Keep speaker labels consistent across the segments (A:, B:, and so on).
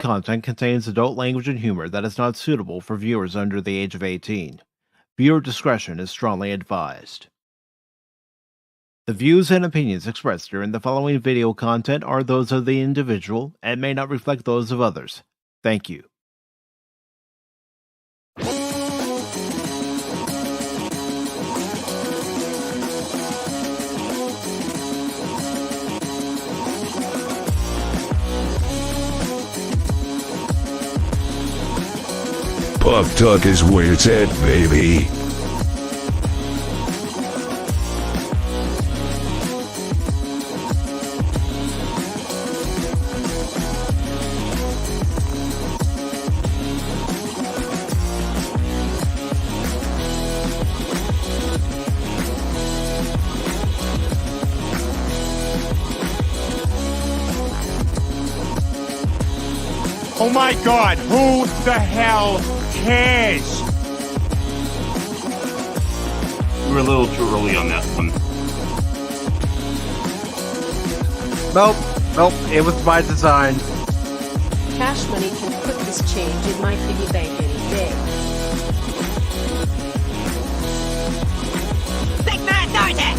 A: Content contains adult language and humor that is not suitable for viewers under the age of 18. Viewer discretion is strongly advised. The views and opinions expressed during the following video content are those of the individual and may not reflect those of others. Thank you.
B: Pop Talk is where it's at, baby.
C: Oh my God, who the hell cares?
D: We were a little too early on that one.
A: Nope, it was by design.
E: Cash Money can put this change in my piggy bank any day.
F: Big man Dorothy!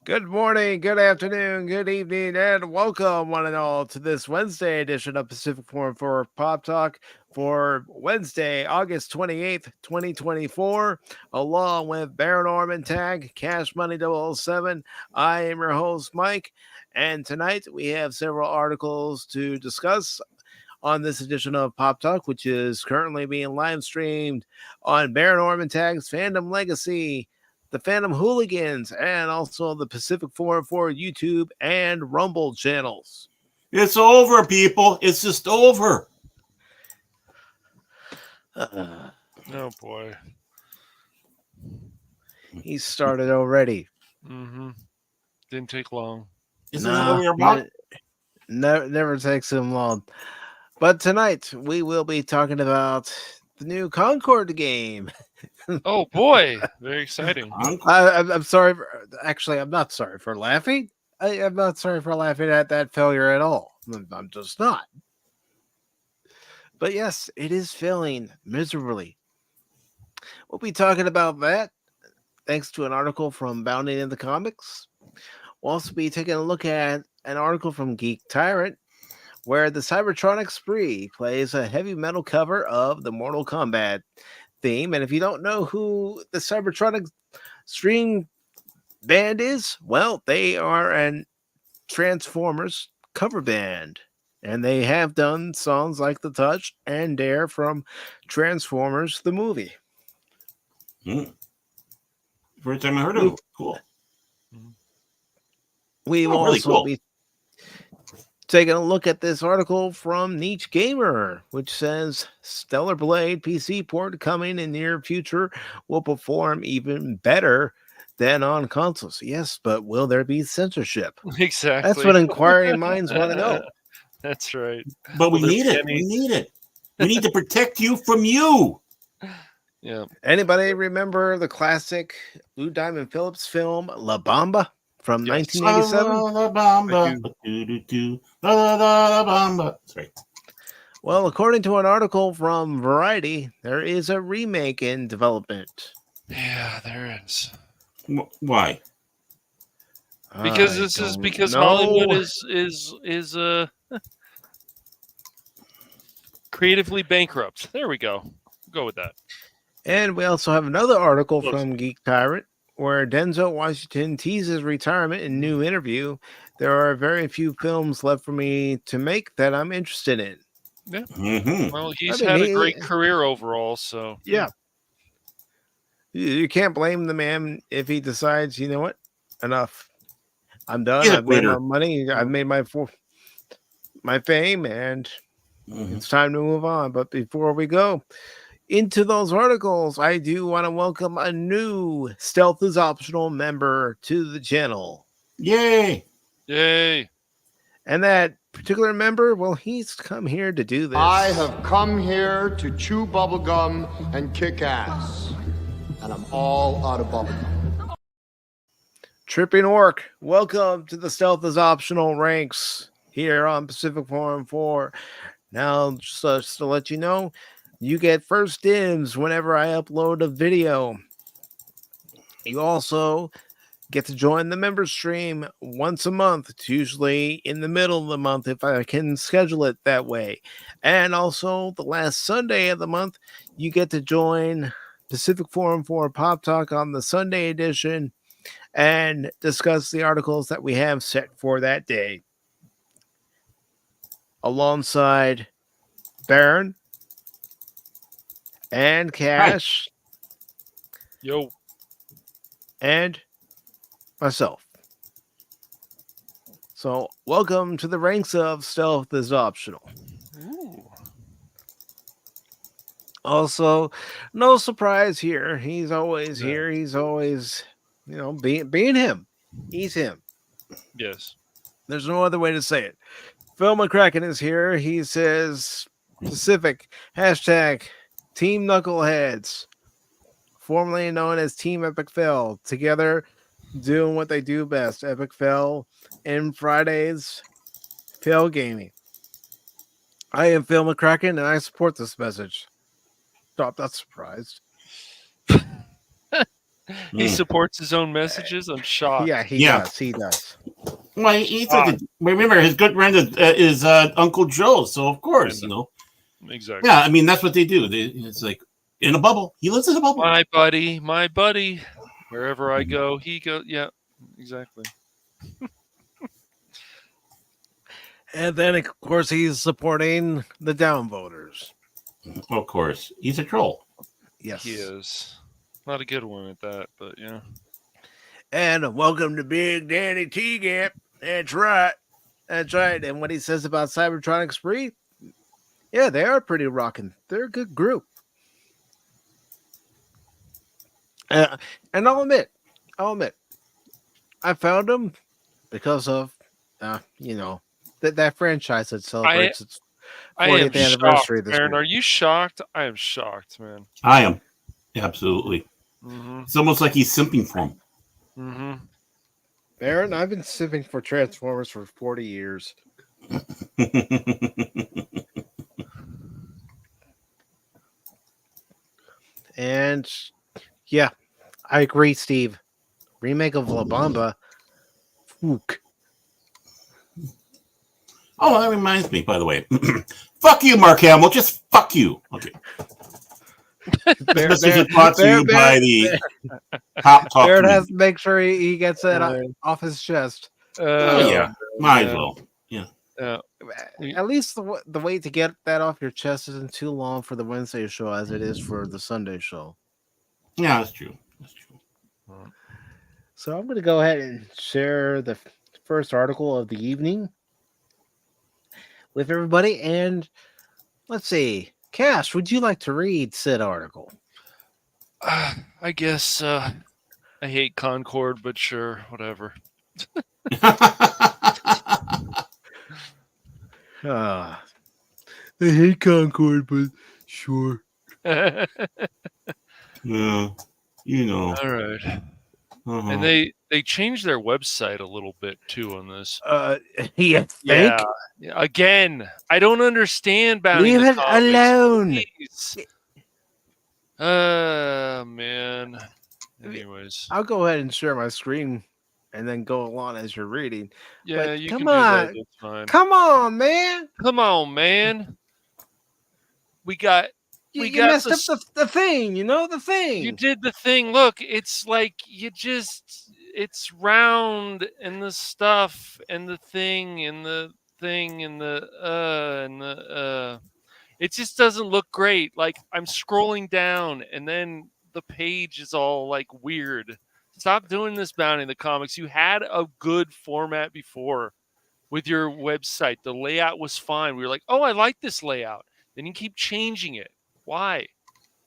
A: Good morning, good afternoon, good evening, and welcome one and all to this Wednesday edition of Pacific414 Pop Talk for Wednesday, August 28th, 2024, along with Baron Orman Tag, Cash Money 007. I am your host, Mike, and tonight we have several articles to discuss on this edition of Pop Talk, which is currently being live streamed on Baron Orman Tag's Fandom Legacy, the Phantom Hooligans, and also the Pacific414 YouTube and Rumble channels.
D: It's over, people. It's just over.
G: Oh boy.
A: He started already.
G: Mm-hmm. Didn't take long.
D: Isn't that what we're about?
A: Never takes him long. But tonight we will be talking about the new Concord game.
G: Oh boy, very exciting.
A: I'm sorry. I'm not sorry for laughing. I'm not sorry for laughing at that failure at all. I'm just not. But yes, it is failing miserably. We'll be talking about that thanks to an article from Bounding in the Comics. We'll also be taking a look at an article from Geek Tyrant, where the Cybertronic Spree plays a heavy metal cover of the Mortal Kombat theme. And if you don't know who the Cybertronic String band is, well, they are an Transformers cover band, and they have done songs like The Touch and Dare from Transformers the movie.
D: First time I heard of it. Cool.
A: We will
D: really
A: also
D: cool.
A: be taking a look at this article from Niche Gamer, which says Stellar Blade PC port coming in near future will perform even better than on consoles. Yes, but will there be censorship?
G: Exactly.
A: That's what inquiring minds want to know.
G: That's right.
D: But we
G: Well,
D: need
G: there's
D: it.
G: any-
D: We need it. We need to protect you from you.
G: Yeah.
A: Anybody remember the classic Lou Diamond Phillips film La Bamba from
G: Yes.
A: 1987?
D: That's right.
A: Well, according to an article from Variety, there is a remake in development.
G: Yeah, there is.
D: Why?
G: Because
A: I
G: this is
A: don't
G: because
A: know.
G: Hollywood is creatively bankrupt. There we go. Go with that.
A: And we also have another article
G: Close.
A: from Geek Tyrant where Denzel Washington teases retirement in new interview. There are very few films left for me to make that I'm interested in.
G: Yeah.
D: Mm-hmm.
G: Well, he's
A: I mean,
G: had a great career overall, so
A: Yeah. You can't blame the man if he decides, you know what, enough. I'm done.
D: He's a
A: I've made my
D: quitter.
A: money. I've made my fame, and
D: Mm-hmm.
A: it's time to move on. But before we go, into those articles, I do want to welcome a new Stealth is Optional member to the channel.
D: Yay!
G: Yay.
A: And that particular member, well, he's come here to do this.
F: I have come here to chew bubblegum and kick ass. And I'm all out of bubblegum.
A: Tripping Orc, welcome to the Stealth is Optional ranks here on Pacific414. Now, just to let you know, you get first dibs whenever I upload a video. You also get to join the member stream once a month. It's usually in the middle of the month if I can schedule it that way. And also, the last Sunday of the month, you get to join Pacific414 Pop Talk on the Sunday edition and discuss the articles that we have set for that day. Alongside Baron and Cash.
G: Yo.
A: And myself. So, welcome to the ranks of Stealth is Optional.
G: Ooh.
A: Also, no surprise here. He's always here. He's always, being him. He's him.
G: Yes.
A: There's no other way to say it. Phil McCracken is here. He says Pacific hashtag Team Knuckleheads, formerly known as Team Epic Fail, together doing what they do best. Epic Fail and Fridays Fail Gaming. I am Phil McCracken and I support this message. Stop, not surprised.
G: He supports his own messages. I'm shocked.
A: Yeah, he does. He does.
D: Well, remember his good friend is Uncle Joe, so of course,
G: Exactly.
D: Yeah, I mean that's what they do. It's like in a bubble. He lives in a bubble.
G: My buddy. Wherever I go, he goes. Yeah, exactly.
A: And then, of course, he's supporting the downvoters.
D: Of course, he's a troll.
A: Yes,
G: He is. Not a good one at that, but yeah.
A: And welcome to Big Daddy T-Gap. That's right. That's right. And what he says about Cybertronic Spree, yeah, they are pretty rocking. They're a good group. And I'll admit, I found them because of, that franchise that celebrates its 40th anniversary
G: shocked,
A: this
G: Aaron,
A: week.
G: are you shocked? I am shocked, man.
D: I am. Absolutely.
G: Mm-hmm.
D: It's almost like he's simping for him.
G: Mm-hmm.
A: Baron, I've been sipping for Transformers for 40 years. And yeah, I agree, Steve. Remake of La Bamba. Fook.
D: Oh, that reminds me, by the way. Fuck you, Mark Hamill. Just fuck you. Okay. This message is brought to you by the Pop Talk.
A: Baron has to make sure he gets that off his chest.
D: Yeah, might as well. Yeah.
A: At least the wait to get that off your chest isn't too long for the Wednesday show as it is for the Sunday show.
D: Yeah, that's true. That's true.
A: So I'm going to go ahead and share the first article of the evening with everybody. And let's see. Cash, would you like to read said article?
G: I guess I hate Concord, but sure, whatever.
A: I hate Concord, but sure.
D: Yeah, you know.
G: All right.
D: Uh-huh.
G: And they changed their website a little bit too on this.
A: Yeah.
G: Again, I don't understand banning
A: Leave
G: the
A: it
G: comics,
A: alone.
G: please. Man. Anyways.
A: I'll go ahead and share my screen and then go along as you're reading.
G: Yeah,
A: But
G: you
A: come
G: can do
A: on.
G: that. That's fine.
A: Come on, man.
G: Come on, man. We got
A: You
G: got
A: messed
G: this-
A: up the thing, the thing.
G: You did the thing. Look, it's like it's round and the stuff and the thing and the thing and the it just doesn't look great. Like I'm scrolling down and then the page is all like weird. Stop doing this, Bounty the Comics. You had a good format before with your website. The layout was fine. We were like, oh, I like this layout. Then you keep changing it. Why?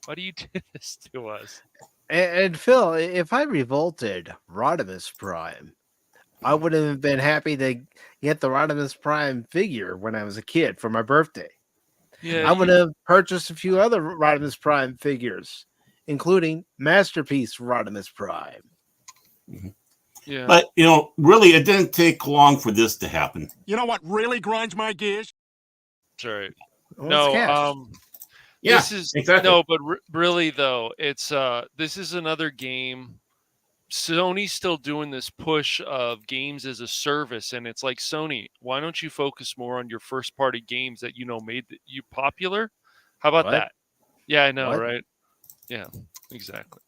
G: Why do you do this to us?
A: And Phil, if I revolted Rodimus Prime, I would have been happy to get the Rodimus Prime figure when I was a kid for my birthday.
G: Yeah,
A: I would have purchased a few other Rodimus Prime figures, including Masterpiece Rodimus Prime.
G: yeah.
D: But really, it didn't take long for this to happen.
C: You know what really grinds my gears?
G: That's right.
A: Well,
G: No,
A: it's cash.
D: Yeah,
G: this is
D: exactly.
G: no, but really though, it's this is another game. Sony's still doing this push of games as a service, and it's like, Sony, why don't you focus more on your first party games that made you popular? How about
A: What?
G: that? Yeah, I know,
A: What?
G: right? Yeah, exactly.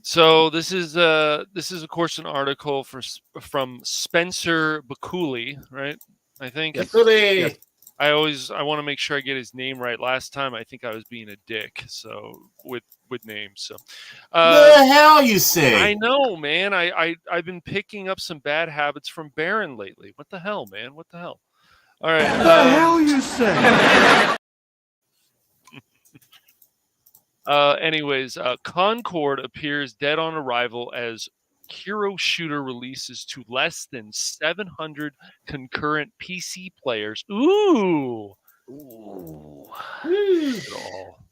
G: So this is of course an article from Spencer Bakuli, right? I think.
D: Yes, so
A: Yes.
G: I want to make sure I get his name right. Last time I think I was being a dick, so with names. So
D: the hell you say?
G: I know, man. I've been picking up some bad habits from Baron lately. What the hell, man? What the hell? All right.
C: you say?
G: Anyways, Concord appears dead on arrival as Hero Shooter releases to less than 700 concurrent PC players. Ooh.
A: Ooh.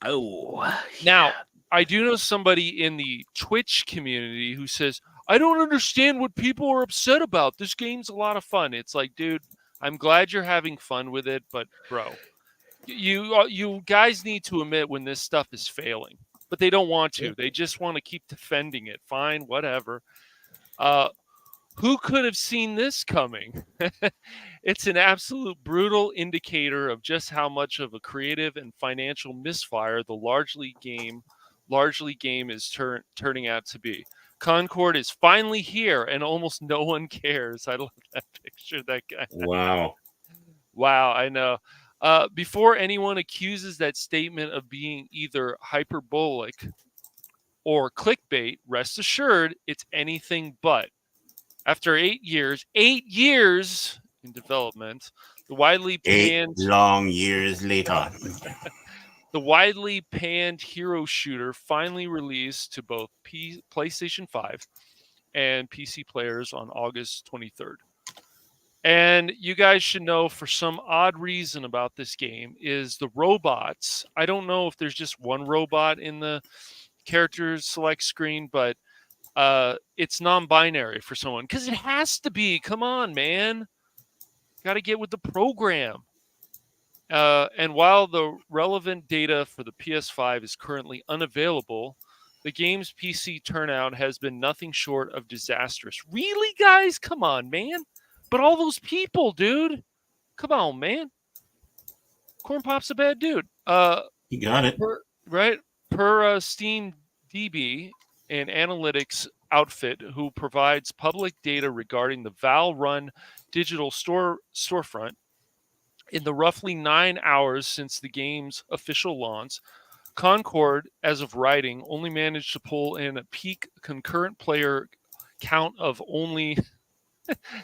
G: Oh. Now, I do know somebody in the Twitch community who says, I don't understand what people are upset about. This game's a lot of fun. It's like, dude, I'm glad you're having fun with it, but bro, you guys need to admit when this stuff is failing, but they don't want to. They just want to keep defending it. Fine, whatever. Who could have seen this coming? It's an absolute brutal indicator of just how much of a creative and financial misfire the largely game is turning out to be. Concord is finally here, and almost no one cares. I love that picture. That guy.
D: Wow.
G: Wow, I know. Before anyone accuses that statement of being either hyperbolic or clickbait, rest assured it's anything but. After 8 years in development, the widely panned
D: 8 long years later.
G: the widely panned Hero Shooter finally released to both PlayStation 5 and PC players on August 23rd. And you guys should know, for some odd reason about this game, is the robots. I don't know if there's just one robot in the character select screen, but it's non-binary for someone, because it has to be. Come on, man. Got to get with the program. And while the relevant data for the PS5 is currently unavailable, the game's PC turnout has been nothing short of disastrous. Really, guys? Come on, man. But all those people, dude. Come on, man. Corn Pop's a bad dude.
D: You got it.
G: Per Steam DB, an analytics outfit who provides public data regarding the Val-run digital storefront, in the roughly 9 hours since the game's official launch, Concord, as of writing, only managed to pull in a peak concurrent player count of only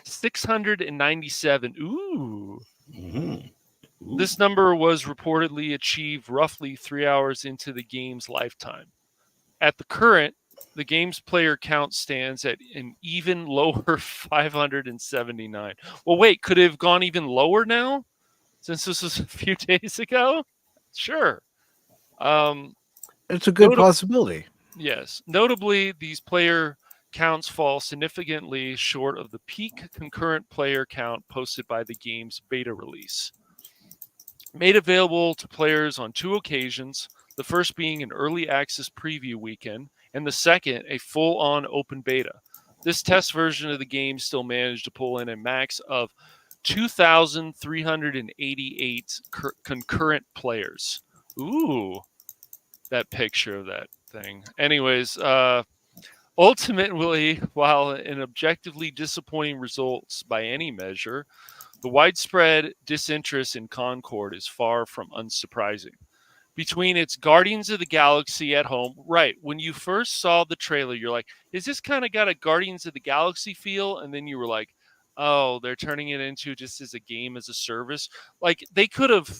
G: 697. Ooh.
D: Mm-hmm.
G: This number was reportedly achieved roughly 3 hours into the game's lifetime. At the game's player count stands at an even lower 579. Well, wait, could it have gone even lower now, since this was a few days ago? Sure.
A: It's a good possibility.
G: Yes. Notably, these player counts fall significantly short of the peak concurrent player count posted by the game's beta release. Made available to players on 2 occasions, the first being an early access preview weekend, and the second a full-on open beta. This test version of the game still managed to pull in a max of 2,388 concurrent players. Ooh, that picture of that thing. Anyways, ultimately, while an objectively disappointing results by any measure, the widespread disinterest in Concord is far from unsurprising. Between its Guardians of the Galaxy at home, right, when you first saw the trailer, you're like, is this kind of got a Guardians of the Galaxy feel? And then you were like, oh, they're turning it into just as a game as a service. Like, they could have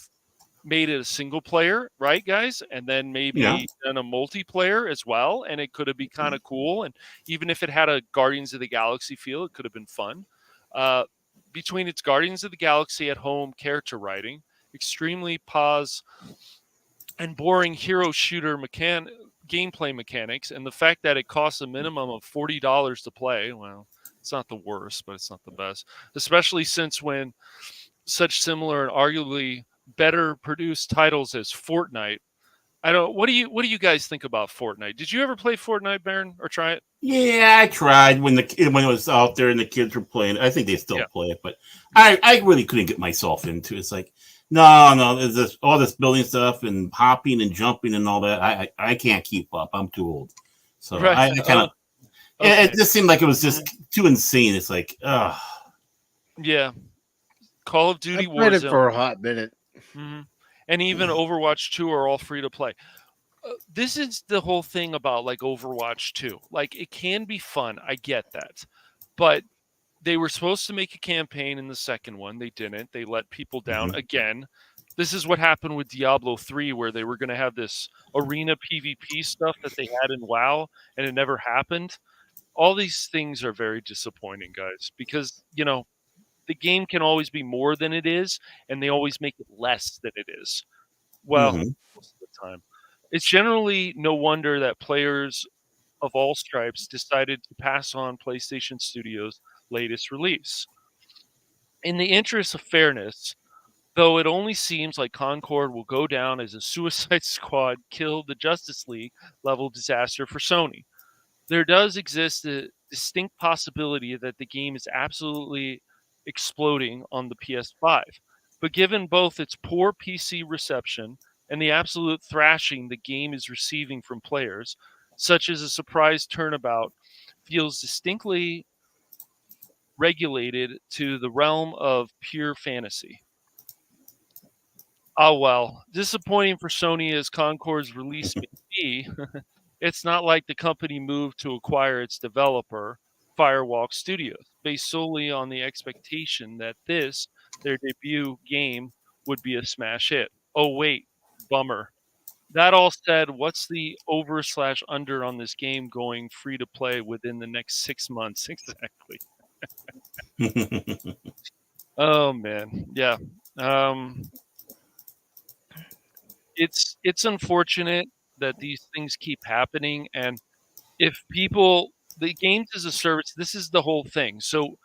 G: made it a single player, right, guys? And then maybe done a multiplayer as well, and it could have been kind of cool. And even if it had a Guardians of the Galaxy feel, it could have been fun. Between its Guardians of the Galaxy at home character writing, extremely pause and boring hero shooter gameplay mechanics, and the fact that it costs a minimum of $40 to play, well, it's not the worst, but it's not the best, especially since when such similar and arguably better produced titles as Fortnite. I don't. What do you guys think about Fortnite? Did you ever play Fortnite, Baron, or try it?
D: Yeah, I tried when it was out there and the kids were playing. I think they still play it, but I really couldn't get myself into it. It's like, no, there's all this building stuff and hopping and jumping and all that. I can't keep up. I'm too old. So I kind of. Okay. It just seemed like it was just too insane. It's like,
G: yeah. Call of Duty
A: I played
G: Warzone
A: it for a hot minute.
G: Mm-hmm. And even Overwatch 2 are all free to play. This is the whole thing about like Overwatch 2. Like, it can be fun. I get that. But they were supposed to make a campaign in the second one. They didn't. They let people down again. This is what happened with Diablo 3, where they were going to have this arena PvP stuff that they had in WoW, and it never happened. All these things are very disappointing, guys, because, the game can always be more than it is, and they always make it less than it is. Well, most of the time. It's generally no wonder that players of all stripes decided to pass on PlayStation Studios' latest release. In the interest of fairness, though it only seems like Concord will go down as a Suicide Squad kill the Justice League level disaster for Sony, there does exist a distinct possibility that the game is absolutely exploding on the PS5. But given both its poor PC reception and the absolute thrashing the game is receiving from players, such as a surprise turnabout feels distinctly regulated to the realm of pure fantasy. Oh well, disappointing for Sony as Concord's release may be. It's not like the company moved to acquire its developer, Firewalk Studios, based solely on the expectation that this, their debut game, would be a smash hit. Oh wait, bummer. That all said, what's the over/under on this game going free to play within the next 6 months? Exactly. Oh man, yeah. It's unfortunate that these things keep happening, and if the games as a service, this is the whole thing. So,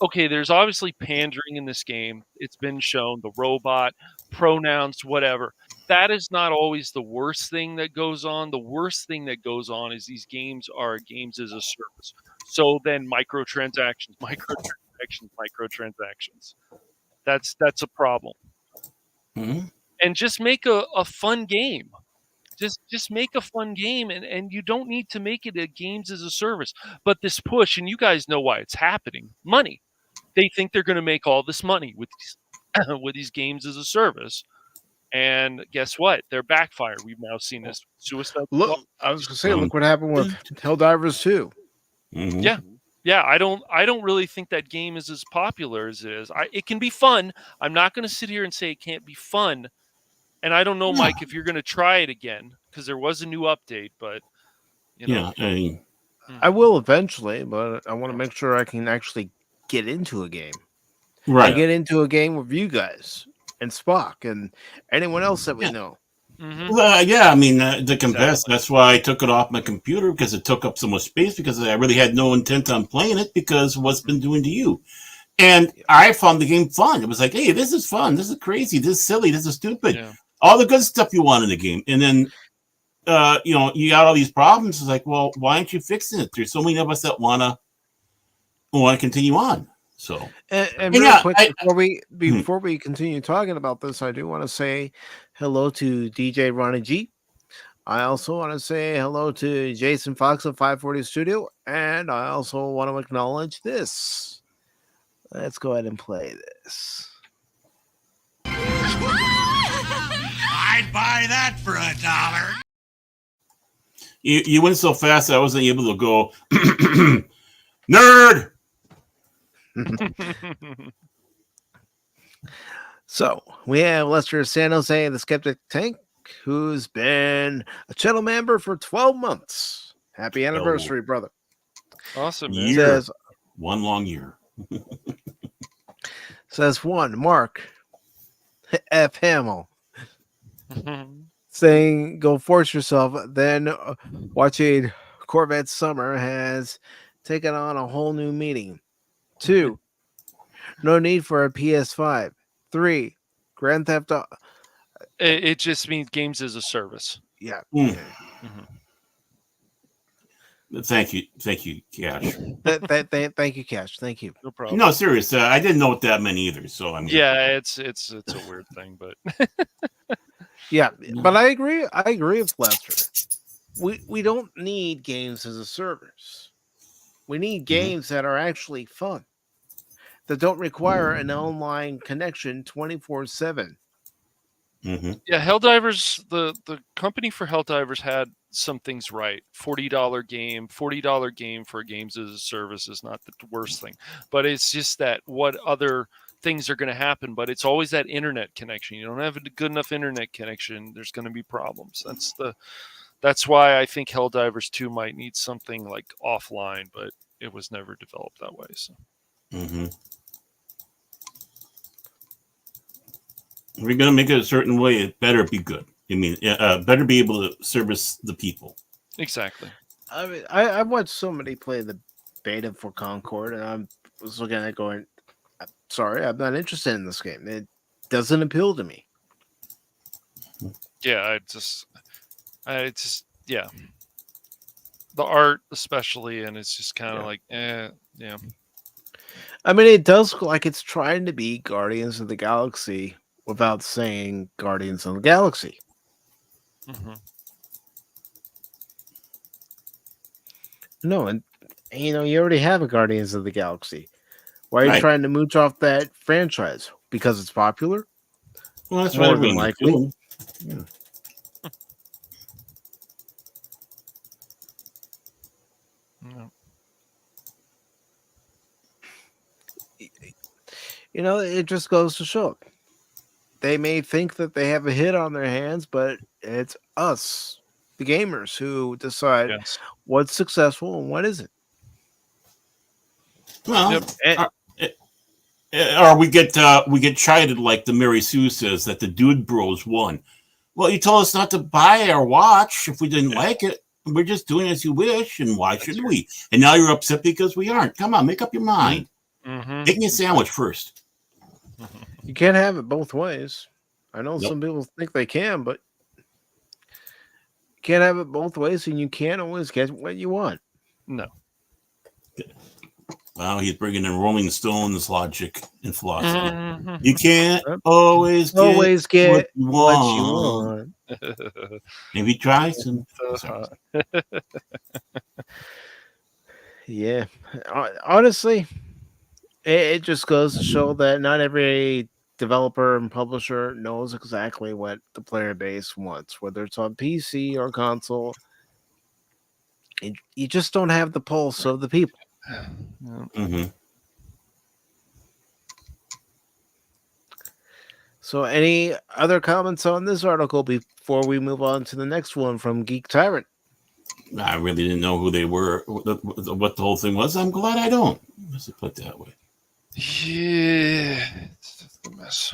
G: okay, there's obviously pandering in this game. It's been shown, the robot, pronouns, whatever. That is not always the worst thing that goes on. The worst thing that goes on is these games are games as a service. So then microtransactions. That's a problem.
D: Mm-hmm.
G: And just make a fun game. Just make a fun game, and you don't need to make it a games as a service. But this push, and you guys know why it's happening, money. They think they're going to make all this money with these games as a service. And guess what? They're backfire. We've now seen this Suicide Squad.
A: Look, I was going to say, look what happened with Helldivers 2.
D: Mm-hmm.
G: Yeah. I don't really think that game is as popular as it is. It can be fun. I'm not going to sit here and say it can't be fun. And I don't know, Mike, if you're going to try it again, because there was a new update, but,
A: I will eventually, but I want to make sure I can actually get into a game.
D: Right.
A: I get into a game with you guys and Spock and anyone else that we know.
G: Mm-hmm.
D: I mean, to confess, that's why I took it off my computer, because it took up so much space, because I really had no intent on playing it because of what's been doing to you. And I found the game fun. It was like, hey, this is fun. This is crazy. This is silly. This is stupid. Yeah. All the good stuff you want in the game. And then, you got all these problems. It's like, well, why aren't you fixing it? There's so many of us that want to continue on. So,
A: and real quick, before we continue talking about this, I do want to say hello to DJ Ronnie G. I also want to say hello to Jason Fox of 540 Studio, and I also want to acknowledge this. Let's go ahead and play this.
H: I'd buy that for $1.
D: You went so fast I wasn't able to go, nerd.
A: So we have Lester San Jose, the Skeptic Tank, who's been a channel member for 12 months. Happy anniversary, brother.
G: Awesome, man.
D: Year.
A: Says,
D: One long year.
A: says one, Mark F. Hamill, saying, go force yourself. Then watching Corvette Summer has taken on a whole new meaning. 2, no need for a PS5. 3, Grand Theft Auto.
G: It just means games as a service.
A: Yeah.
D: Mm.
G: Mhm.
D: Thank you, Cash.
A: Thank you, Cash. Thank you.
G: No problem.
D: No, serious. I didn't know what that meant either. So I'm
G: Yeah, it's a weird thing, but
A: Yeah, but I agree. I agree with Lester. We don't need games as a service. We need games that are actually fun, that don't require an online connection 24/7.
D: Mm-hmm.
G: yeah, Helldivers, the company for Helldivers had some things right. $40 game for games as a service is not the worst thing, but it's just that what other things are going to happen. But it's always that internet connection. You don't have a good enough internet connection, there's going to be problems. That's why I think Helldivers 2 might need something like offline, but it was never developed that way. So.
D: Mm-hmm. If we're gonna make it a certain way, it better be good. I mean, better be able to service the people.
G: Exactly.
A: I mean, I've watched somebody play the beta for Concord, and I was looking at it going, sorry, I'm not interested in this game. It doesn't appeal to me.
G: Yeah, yeah. The art, especially, and it's just kind of like, yeah.
A: I mean, it does look like it's trying to be Guardians of the Galaxy without saying Guardians of the Galaxy.
G: Mm-hmm.
A: No, and you already have a Guardians of the Galaxy. Why are you
D: Right.
A: trying to mooch off that franchise? Because it's popular?
D: Well, that's
A: More
D: what
A: than
D: everyone's
A: likely.
D: doing. Yeah.
A: It just goes to show. They may think that they have a hit on their hands, but it's us, the gamers, who decide
G: Yes.
A: what's successful and what isn't.
D: Well,
G: Yep.
D: or we get chided like the Mary Sue says that the Dude Bros won. Well, you told us not to buy our watch if we didn't like it. We're just doing as you wish, and why should we? And now you're upset because we aren't. Come on, make up your mind.
G: Mm-hmm.
D: Make me a sandwich first.
A: You can't have it both ways. I know
D: Nope.
A: some people think they can, but you can't have it both ways, and you can't always get what you want.
G: No.
D: Well, he's bringing in Rolling Stones logic and philosophy.
G: Mm-hmm.
D: You can't
A: Yep.
D: always
A: Get
D: what you
A: what you
D: want.
A: want.
D: Maybe try some.
A: Yeah. Honestly, it just goes to show that not every developer and publisher knows exactly what the player base wants, whether it's on PC or console. You just don't have the pulse of the people.
D: Mm-hmm.
A: So, any other comments on this article before we move on to the next one from Geek Tyrant?
D: I really didn't know who they were, what the whole thing was. I'm glad I don't. Let's put it that way.
G: Yeah. It's a mess.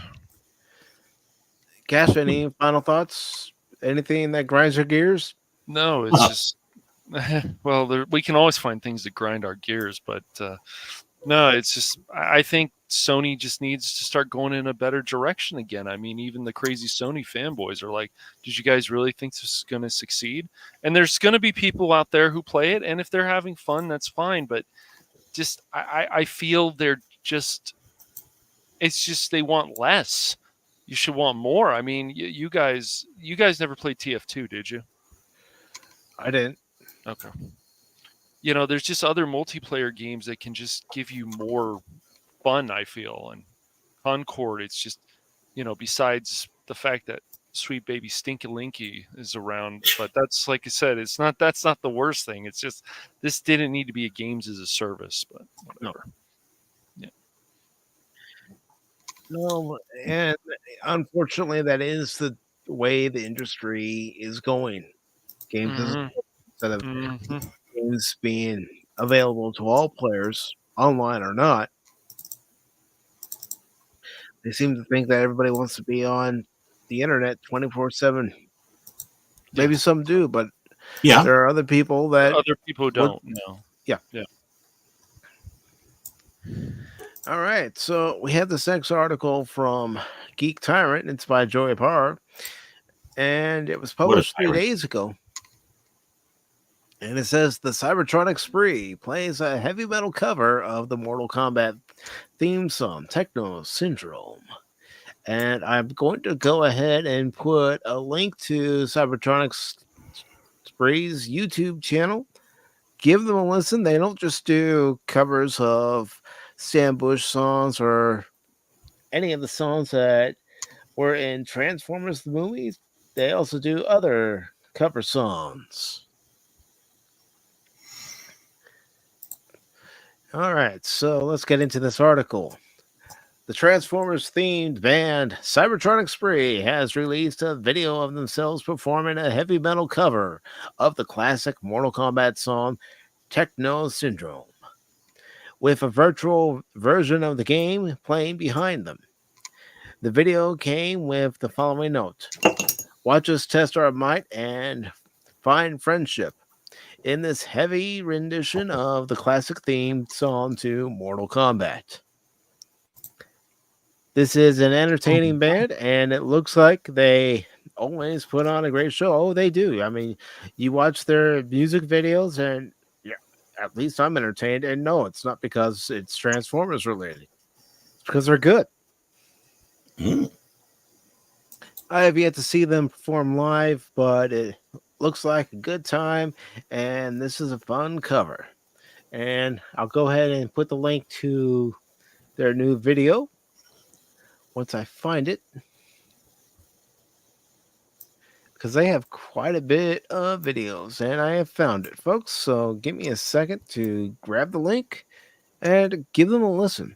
A: Cash, any final thoughts? Anything that grinds your gears?
G: No, it's just well, we can always find things that grind our gears, but no, it's just I think Sony just needs to start going in a better direction again. I mean, even the crazy Sony fanboys are like, "Did you guys really think this is going to succeed?" And there's going to be people out there who play it, and if they're having fun, that's fine. But just I feel they're just it's just they want less. You should want more. I mean, you guys never played TF2, did you?
A: I didn't.
G: Okay. There's just other multiplayer games that can just give you more fun, I feel. And Concord, it's just, besides the fact that sweet baby Stinky Linky is around, but that's, like I said, that's not the worst thing. It's just, this didn't need to be a games as a service, but whatever.
A: No, and unfortunately, that is the way the industry is going. Games as a
G: Hmm.
A: instead of
G: Hmm.
A: games being available to all players, online or not, they seem to think that everybody wants to be on the internet 24/7.
G: Yeah.
A: Maybe some do, but
D: Yeah.
A: there are other people that
G: Other people
A: would.
G: don't know.
A: Yeah.
G: Yeah.
A: All right. So we have this next article from Geek Tyrant. It's by Joey Parr, and it was
D: What a
A: published 3 days ago. And it says the Cybertronic Spree plays a heavy metal cover of the Mortal Kombat theme song, Techno Syndrome. And I'm going to go ahead and put a link to Cybertronic Spree's YouTube channel. Give them a listen. They don't just do covers of Sam Bush songs or any of the songs that were in Transformers the movies. They also do other cover songs. All right, so let's get into this article. The Transformers themed band Cybertronic Spree has released a video of themselves performing a heavy metal cover of the classic Mortal Kombat song Techno Syndrome, with a virtual version of the game playing behind them. The video came with the following note: watch us test our might and find friendship in this heavy rendition of the classic themed song to Mortal Kombat. This is an entertaining band, and it looks like they always put on a great show. Oh, they do. I mean, you watch their music videos, and yeah, at least I'm entertained. And no, it's not because it's Transformers related. It's because they're good.
D: Mm.
A: I have yet to see them perform live, but it looks like a good time, and this is a fun cover. And I'll go ahead and put the link to their new video once I find it, because they have quite a bit of videos, and I have found it, folks. So give me a second to grab the link and give them a listen.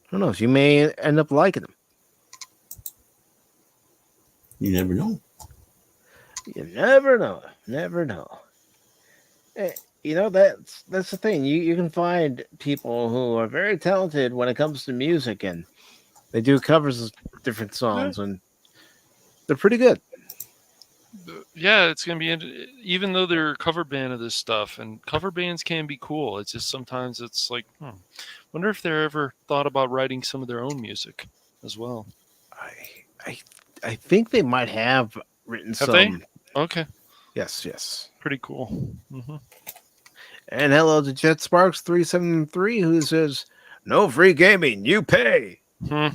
A: Who knows? You may end up liking them.
D: You never know.
A: You never know. Never know. You know, that's the thing. You can find people who are very talented when it comes to music, and they do covers of different songs, and they're pretty good.
G: Yeah, it's gonna be even though they're a cover band of this stuff, and cover bands can be cool. It's just sometimes it's like, wonder if they're ever thought about writing some of their own music as well.
A: I I I think they might have written
G: Have
A: some.
G: they? Okay,
A: Yes.
G: pretty cool. Hmm.
A: And hello to Jet Sparks 373, who says, "No free gaming, you pay."
G: Hmm.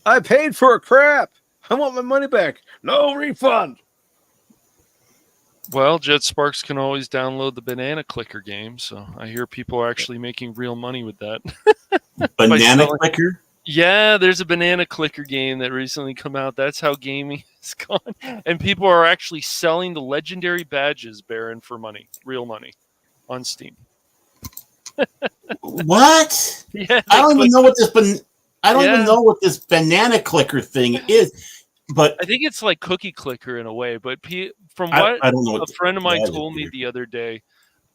A: I paid for a crap. I want my money back. No refund.
G: Well, Jet Sparks can always download the Banana Clicker game, so I hear people are actually making real money with that.
D: Banana
G: selling-
D: clicker?
G: Yeah, there's a Banana Clicker game that recently come out. That's how gaming has gone, and people are actually selling the legendary badges, Baron, for money, real money, on Steam.
D: What?
G: Yeah,
D: I don't even know what this I don't even
G: Yeah.
D: know what this banana clicker thing is. But
G: I think it's like Cookie Clicker in a way. But from
D: I
G: what
D: don't know
G: a
D: what
G: friend of mine
D: that is
G: told me
D: either.
G: the other day,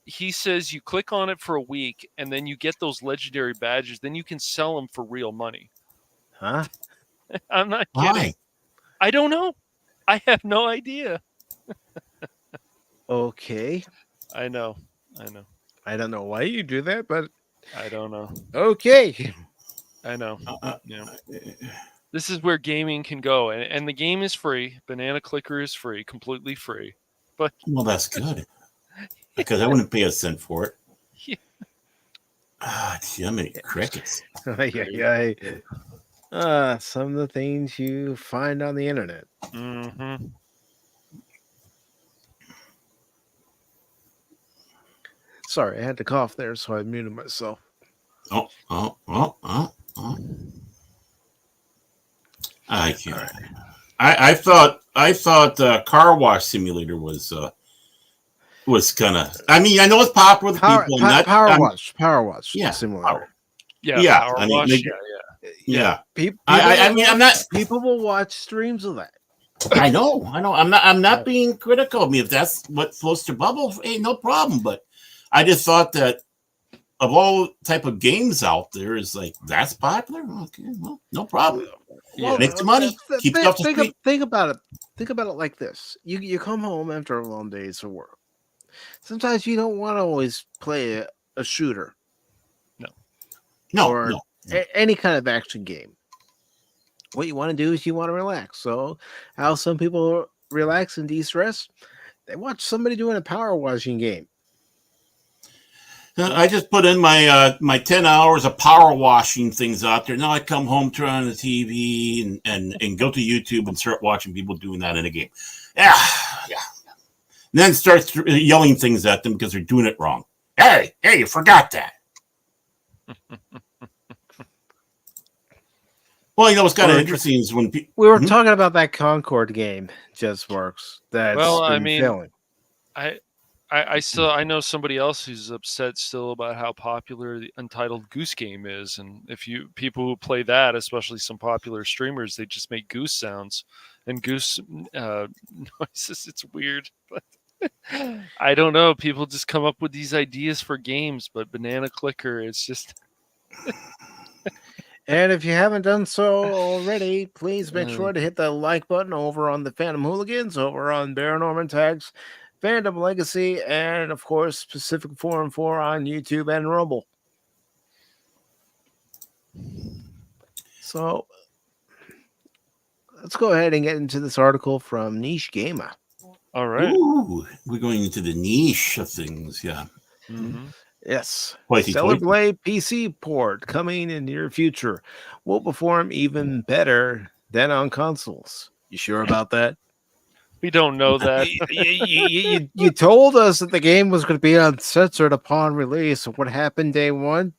G: he says you click on it for a week and then you get those legendary badges. Then you can sell them for real money.
A: Huh?
G: I'm not kidding.
D: Why?
G: I don't know. I have no idea.
A: Okay.
G: I know.
A: I don't know why you do that, but
G: I don't know.
A: okay.
G: I know. Yeah. This is where gaming can go, and the game is free. Banana Clicker is free, completely free. But
D: Well, that's good. Because I wouldn't pay a cent for it.
G: Yeah.
D: Ah, gee, I'm in crickets.
A: Some of the things you find on the internet.
G: Mm-hmm.
A: Sorry, I had to cough there, so I muted myself.
D: I can't. I thought Car Wash Simulator was was kind of. I mean, I know it's popular with people.
A: Power Wash
D: Yeah,
A: simulator.
G: Yeah, Power
D: I mean,
G: Wash.
D: yeah.
A: People,
D: I'm not.
A: People will watch streams of that.
D: I know. I'm not being critical. I mean, if that's what floats your bubble, ain't no problem. But I just thought that of all type of games out there, is like that's popular. Okay, well, no problem.
G: Yeah.
D: Makes money. Keeps it off the street.
A: Think about it. Think about it like this: you come home after a long day's of work. Sometimes you don't want to always play a shooter.
D: No.
A: Any kind of action game. What you want to do is you want to relax. So, how some people relax and de-stress? They watch somebody doing a power washing game.
D: I just put in my 10 hours of power washing things out there. Now I come home, turn on the TV, and go to YouTube and start watching people doing that in a game. Yeah. And then start yelling things at them because they're doing it wrong. Hey, you forgot that. Well, you know what's kind of interesting is when
A: we were talking about that Concord game, Just Works. That's failing.
G: I know somebody else who's upset still about how popular the Untitled Goose Game is, and if people who play that, especially some popular streamers, they just make goose sounds and goose noises. It's weird, but I don't know. People just come up with these ideas for games, but Banana Clicker, it's just.
A: And if you haven't done so already, please make sure to hit the like button over on the Phantom Hooligans, over on Baron Norman Tags, Fandom Legacy, and of course Pacific414 on YouTube and Rumble. So let's go ahead and get into this article from Niche Gamer.
G: All right.
D: Ooh, we're going into the niche of things, yeah.
G: Mm-hmm.
A: Yes.
D: Hoity
A: Stellar
D: toity.
A: Blade PC port coming in near future will perform even better than on consoles. You sure about that?
G: We don't know that.
A: you told us that the game was going to be uncensored upon release. What happened day one?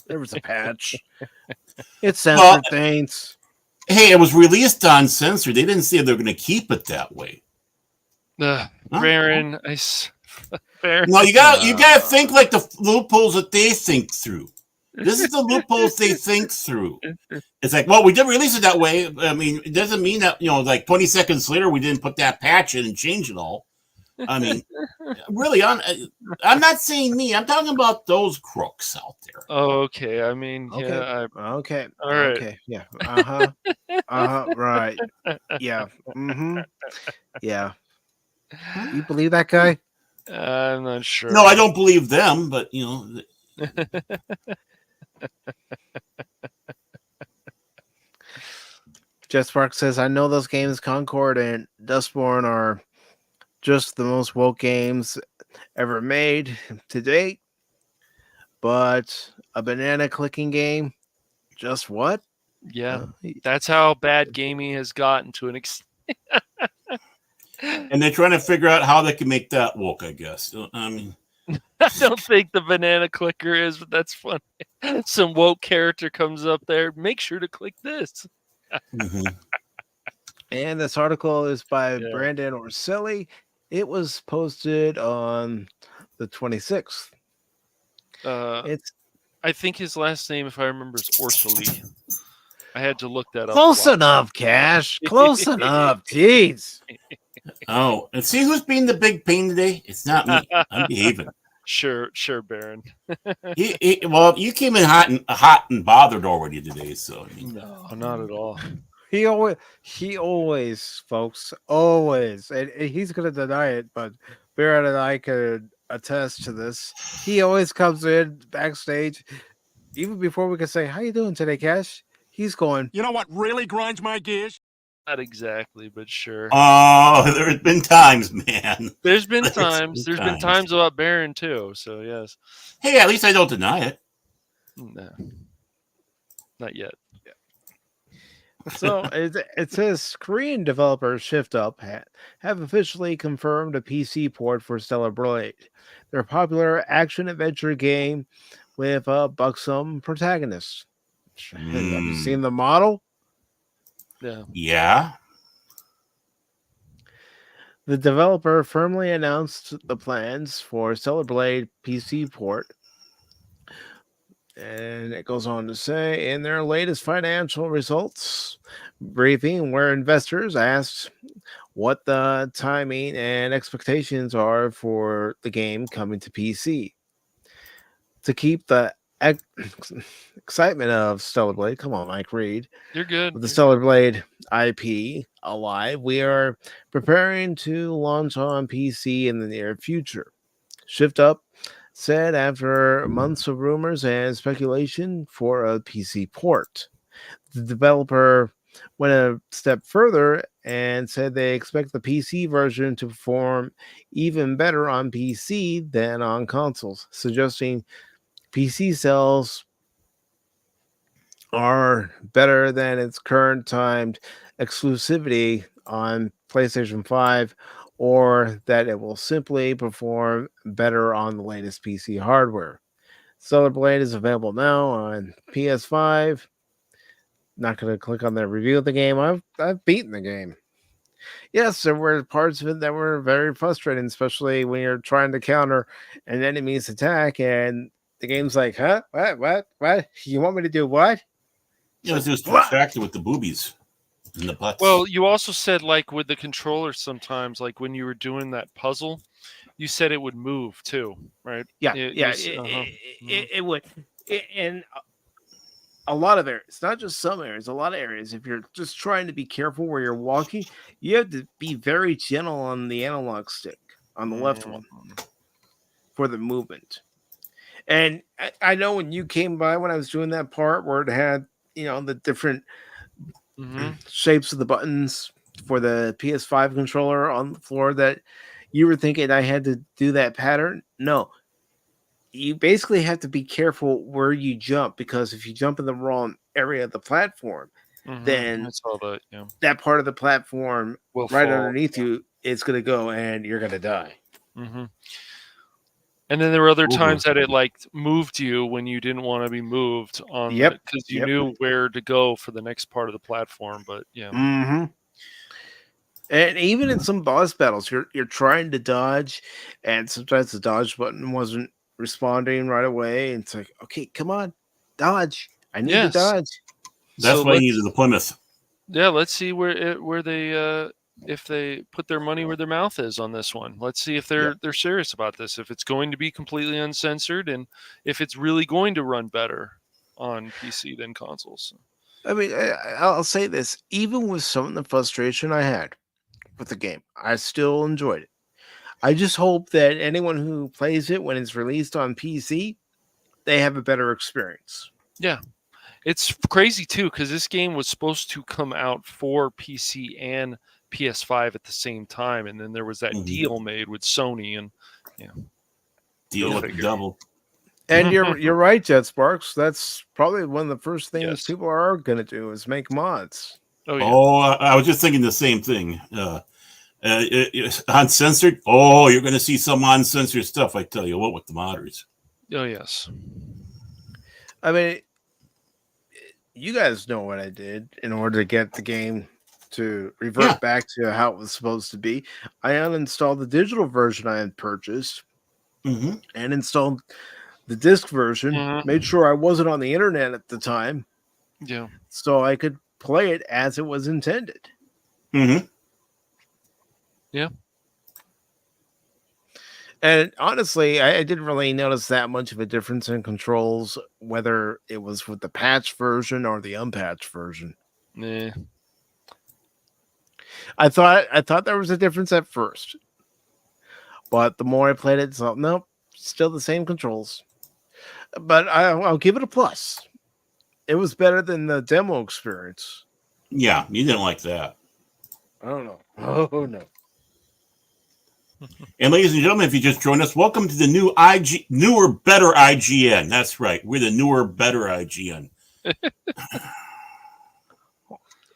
A: There was a patch. It censored things.
D: Hey, it was released uncensored. They didn't say they were going to keep it that way.
G: Baron, Baron.
D: No, you gotta think like the loopholes that they think through. This is the loopholes they think through. It's like, well, we did release it that way. I mean, it doesn't mean that, like 20 seconds later we didn't put that patch in and change it all. I mean, really, I'm not saying me. I'm talking about those crooks out there.
G: Oh, okay. I mean,
A: Okay.
G: yeah.
A: Okay.
G: All right.
A: Okay. Yeah. Right. Yeah. Mm-hmm. Yeah. You believe that guy?
G: I'm not sure.
D: No, I don't believe them, but
A: Jeff Spark says, I know those games, Concord and Dustborn, are just the most woke games ever made to date. But a banana clicking game? Just what?
G: Yeah. That's how bad gaming has gotten to an extent.
D: And they're trying to figure out how they can make that woke, I guess. I mean,
G: I don't think the banana clicker is, but that's funny. Some woke character comes up there. Make sure to click this.
A: And this article is by Brandon Orselli. It was posted on the 26th.
G: I think his last name, if I remember, is Orselli. I had to look that up.
A: Close enough, Cash. Close enough. Jeez.
D: Oh, and see who's being the big pain today? It's not me. I'm behaving.
G: Sure, Baron.
D: Well, you came in hot and bothered already today, so
G: no, not at all.
A: He always, folks, always, and he's gonna deny it, but Baron and I could attest to this. He always comes in backstage, even before we can say, "How you doing today, Cash?" He's going,
C: You know what really grinds my gears?
G: Not exactly, but sure.
D: Oh, there's been times, man.
G: There's been times. There's been times about Baron too. So yes.
D: Hey, at least I don't deny it.
G: No, not yet.
A: So it says Korean developers Shift Up have officially confirmed a PC port for Stellar Blade, their popular action-adventure game with a buxom protagonist. Have you seen the model?
G: Yeah.
D: Yeah.
A: The developer firmly announced the plans for Stellar Blade PC port. And it goes on to say, in their latest financial results briefing, where investors asked what the timing and expectations are for the game coming to PC. To keep the excitement of Stellar Blade, come on, Mike Reed,
G: You're good.
A: with the
G: You're
A: Stellar
G: good.
A: Blade IP alive, we are preparing to launch on PC in the near future. Shift Up said after months of rumors and speculation for a PC port. The developer went a step further and said they expect the PC version to perform even better on PC than on consoles, suggesting PC sales are better than its current timed exclusivity on PlayStation 5, or that it will simply perform better on the latest PC hardware. Stellar Blade is available now on PS5. Not going to click on the review of the game. I've beaten the game. Yes, there were parts of it that were very frustrating, especially when you're trying to counter an enemy's attack and the game's like, huh? What? You want me to do what?
D: It was just
A: What?
D: distracted with the boobies and the butts.
G: Well, you also said like with the controller sometimes, like when you were doing that puzzle, you said it would move too, right?
A: Yeah,
G: It
A: yeah,
G: was, uh-huh.
A: it would. And a lot of areas, not just some areas, a lot of areas, if you're just trying to be careful where you're walking, you have to be very gentle on the analog stick, on the left one, for the movement. And I know when you came by when I was doing that part where it had, the different shapes of the buttons for the PS5 controller on the floor, that you were thinking I had to do that pattern. No, you basically have to be careful where you jump, because if you jump in the wrong area of the platform,
G: I
A: then
G: saw that. Yeah,
A: that part of the platform
G: will
A: right
G: fall.
A: underneath you, it's going to go and you're going to die.
G: And then there were other
D: Over.
G: times that it like moved you when you didn't want to be moved on
A: Yep,
G: because you
A: yep.
G: knew where to go for the next part of the platform. But yeah,
A: Mm-hmm. And even in some boss battles, you're trying to dodge, and sometimes the dodge button wasn't responding right away. And it's like, okay, come on, dodge. I need to
G: yes.
A: dodge.
D: That's
G: So
D: why I
G: let's
D: needed the Plymouth.
G: let's see where they if they put their money where their mouth is on this one. Let's see if
A: Yep.
G: they're serious about this. If it's going to be completely uncensored, and if it's really going to run better on PC than consoles.
A: I mean, I'll say this: even with some of the frustration I had with the game, I still enjoyed it. I just hope that anyone who plays it when it's released on PC, they have a better experience.
G: Yeah. It's crazy too because this game was supposed to come out for PC and PS5 at the same time, and then there was that deal made with Sony, and
D: Deal with the devil.
A: And you're right, Jet Sparks. That's probably one of the first things
G: Yes.
A: people are going to do is make mods.
G: Oh yeah.
D: Oh, I was just thinking the same thing. Uncensored. Oh, you're going to see some uncensored stuff. I tell you what, with the modders.
G: Oh yes.
A: I mean, you guys know what I did in order to get the game to revert back to how it was supposed to be. I uninstalled the digital version I had purchased and installed the disc version. Made sure I wasn't on the internet at the time.
G: Yeah.
A: So I could play it as it was intended.
G: Yeah.
A: And honestly, I didn't really notice that much of a difference in controls, whether it was with the patch version or the unpatched version.
G: Nah.
A: I thought there was a difference at first, but the more I played it, so nope, still the same controls. But I'll give it a plus. It was better than the demo experience.
D: Yeah, you didn't like that.
A: I don't know. Oh no.
D: And ladies and gentlemen, if you just joined us, welcome to the newer, better IGN. That's right. We're the newer, better IGN.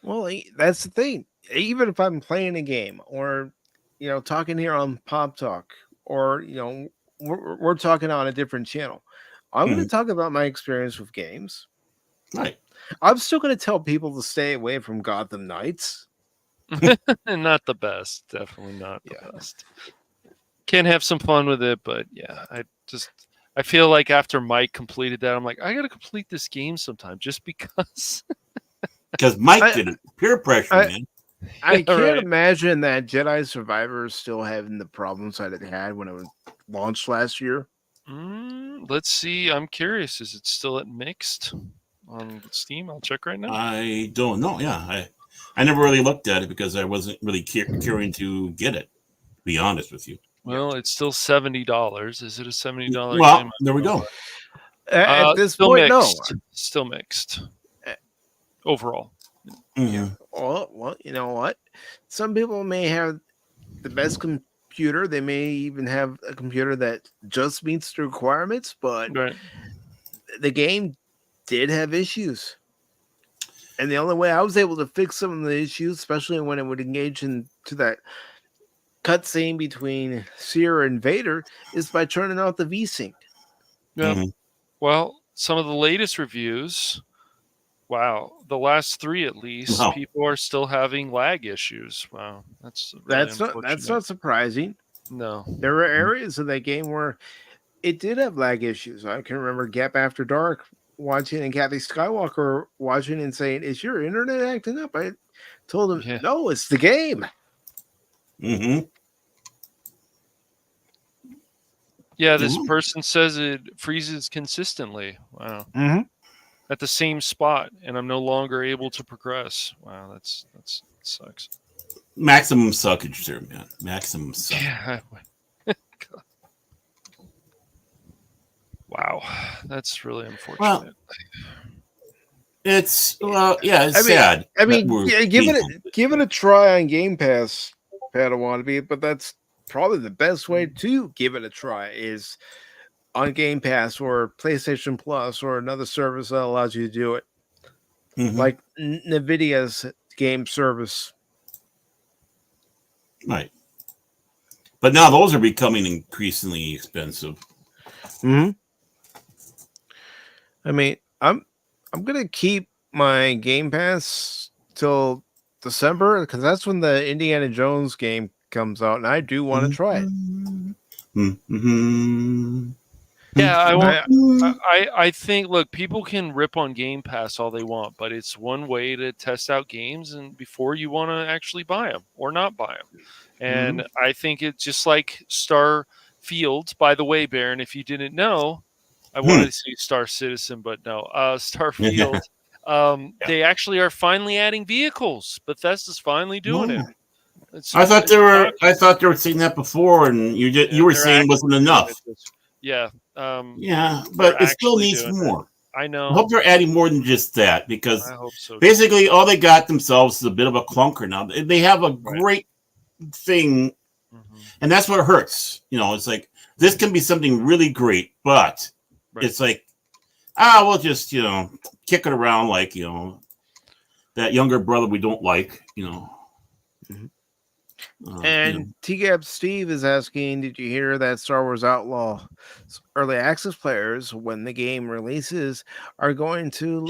A: Well, that's the thing. Even if I'm playing a game or, talking here on Pop Talk or, we're talking on a different channel, I'm going to talk about my experience with games.
D: Right.
A: I'm still going to tell people to stay away from Gotham Knights.
G: Not the best. Definitely not the
A: Yeah.
G: best. Can have some fun with it, but yeah, I feel like after Mike completed that, I'm like, I gotta complete this game sometime just because.
D: Because Mike
A: I,
D: did it. Peer pressure,
A: I,
D: man.
A: I can't
G: Right.
A: imagine that Jedi Survivor is still having the problems that it had when it was launched last year.
G: Let's see. I'm curious. Is it still at mixed on Steam? I'll check right now.
D: I don't know. Yeah, I never really looked at it because I wasn't really caring to get it. To be honest with you.
G: Well, it's still $70. Is it a $70 game?
D: Well, there we go.
A: At this
G: Still
A: point, no.
G: mixed. Still mixed.
A: Uh,
G: Overall.
A: Yeah. Well, you know what? Some people may have the best computer. They may even have a computer that just meets the requirements, but
G: Right.
A: the game did have issues. And the only way I was able to fix some of the issues, especially when it would engage into that cutscene between Seer and Vader, is by turning off the VSync.
G: Yeah.
D: Mhm.
G: Well, some of the latest reviews, wow, the last 3 at least,
D: Wow.
G: people are still having lag issues. Wow, that's really
A: That's
G: unfortunate.
A: not surprising.
G: No.
A: There were areas of that game where it did have lag issues. I can remember Gap After Dark watching and Kathy Skywalker watching and saying, "Is your internet acting up?" I told him,
G: Yeah.
A: "No, it's the game."
D: Mm-hmm.
G: Yeah, this
D: Mhm.
G: person says it freezes consistently. Wow.
A: Mm-hmm.
G: At the same spot, and I'm no longer able to progress. Wow, that's sucks.
D: Maximum suckage there, man. Maximum suckage.
G: Yeah. Wow, that's really unfortunate.
D: It's it's
A: I mean,
D: sad.
A: I
D: that
A: mean,
D: we're
A: yeah,
D: being
A: give it a try on Game Pass, Padawan, but that's probably the best way to give it a try is on Game Pass or PlayStation Plus or another service that allows you to do it,
D: Mhm.
A: like Nvidia's game service.
D: Right. But now those are becoming increasingly expensive.
A: Mm-hmm. I mean, I'm gonna keep my Game Pass till December because that's when the Indiana Jones game comes out, and I do want to try it.
D: Mm-hmm.
G: Yeah, I won't.
A: I,
G: I think. Look, people can rip on Game Pass all they want, but it's one way to test out games, and before you want to actually buy them or not buy them. And I think it's just like Starfield. By the way, Baron, if you didn't know, I wanted to say Star Citizen, but no, Starfield. They actually are finally adding vehicles. Bethesda's finally doing it.
D: I thought they were saying that before, and you were saying wasn't enough.
G: Yeah.
D: Yeah, but it still needs more.
G: I know.
D: I hope they're adding more than just that because
G: I hope so.
D: basically all they got themselves is a bit of a clunker now. They have a great thing, and that's what hurts. You know, it's like this can be something really great, but it's like, we'll just kick it around like that younger brother we don't like.
A: And TGAP Steve is asking, did you hear that Star Wars Outlaw early access players, when the game releases, are going to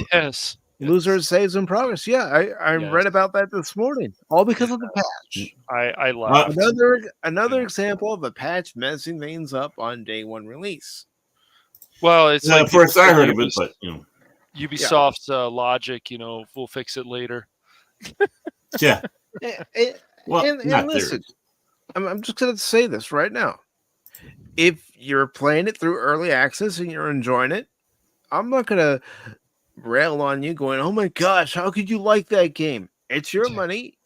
A: lose their saves in progress? Yeah, I read about that this morning, all because of the patch.
G: I laughed.
A: Another example of a patch messing things up on day one release.
G: Well, it's like
D: first I heard of it, but
G: Ubisoft's logic, we'll fix it later.
D: Yeah.
A: Well, and listen, I'm just going to say this right now. If you're playing it through early access and you're enjoying it, I'm not going to rail on you going, oh my gosh, how could you like that game? It's your money.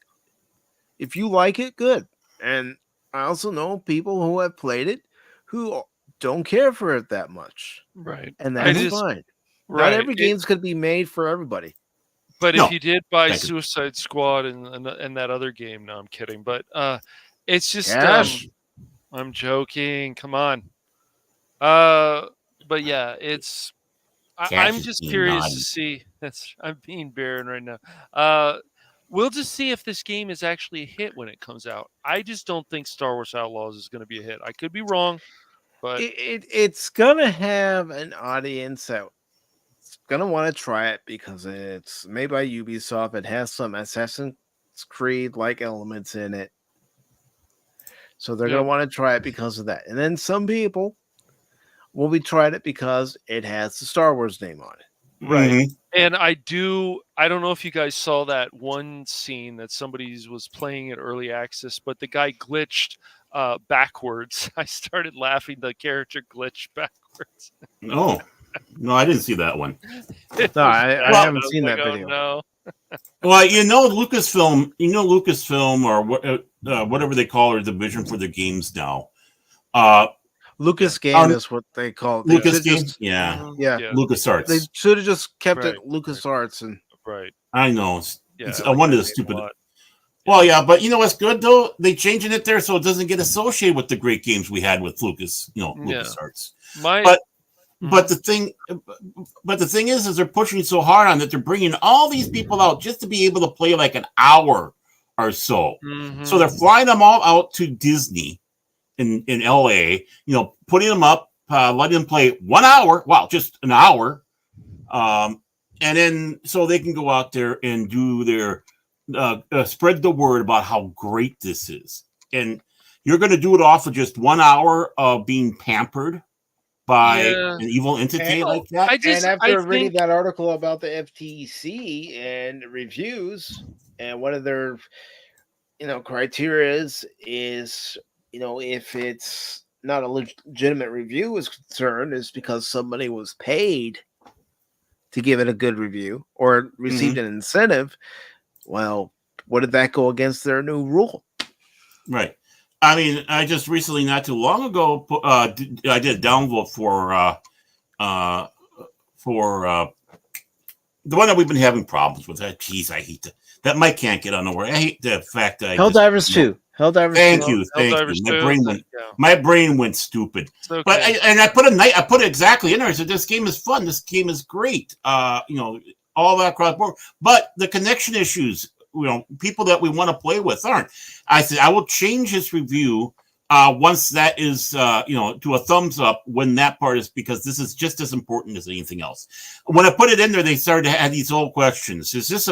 A: If you like it, good. And I also know people who have played it who don't care for it that much.
G: Right.
A: And that's fine.
G: Right.
A: Not every game's going to be made for everybody.
G: But if you did buy Suicide Squad and that other game, no, I'm kidding. But it's just I'm joking. Come on. But yeah, it's I'm just curious to see. I'm being Baron right now. We'll just see if this game is actually a hit when it comes out. I just don't think Star Wars Outlaws is going to be a hit. I could be wrong, but
A: it's gonna have an audience that gonna want to try it because it's made by Ubisoft. It has some Assassin's Assassin's Creed like elements in it. So they're
G: Yep.
A: going to want to try it because of that. And then some people will be trying it because it has the Star Wars name on it.
G: Right.
D: Mhm.
G: And I don't know if you guys saw that one scene that somebody was playing at early access, but the guy glitched backwards. I started laughing. The character glitched backwards.
D: Oh, no, I didn't see that one.
G: It
A: No,
G: was
A: I
G: bad.
A: haven't
G: was
A: seen
G: like,
A: that
G: "Oh,
A: video.
G: no."
D: Well, Lucasfilm or whatever they call their division for the games now.
A: Lucas Game
D: Um,
A: is what they call it. They
D: Lucas
A: should
D: Game?
A: just,
D: Yeah.
G: Mhm.
A: yeah.
G: Yeah.
D: LucasArts.
A: They should have just kept
G: Right.
A: it LucasArts. And
G: Right.
D: I know.
G: Yeah.
D: It's
G: I like
D: one of
G: that
D: the
G: name a
D: stupid.
G: lot.
D: Well, yeah, but you know what's good though? They changing it there so it doesn't get associated with the great games we had with Lucas,
G: Yeah.
D: LucasArts.
G: My
D: But
G: Mhm.
D: but the thing is they're pushing so hard on that they're bringing all these people out just to be able to play like an hour or so.
G: Mhm.
D: So they're flying them all out to Disney in LA, putting them up, letting them play 1 hour. Wow, just an hour. And then so they can go out there and do their spread the word about how great this is. And you're going to do it off of just 1 hour of being pampered by
G: Yeah.
D: an evil entity
A: And-
D: like that.
A: and after reading
G: think
A: that article about the FTC and reviews, and one of their criteria is if it's not a legitimate review is concerned, is because somebody was paid to give it a good review or received an incentive. Well, what did that go against their new rule?
D: Right. I mean, I just recently, not too long ago, I did a downvote for the one that we've been having problems with. Jeez, I hate that Mike can't get on the word. I hate the fact that
A: Helldivers 2. Helldivers 2.
D: Thank you.
G: Helldivers
D: My brain went stupid.
G: It's okay.
D: But I put it exactly in there. I said, this game is fun. This game is great. All that across the board. But the connection issues, people that we want to play with aren't. I said, I will change this review once that is, to a thumbs up when that part is, because this is just as important as anything else. When I put it in there, they started to have these old questions. Is this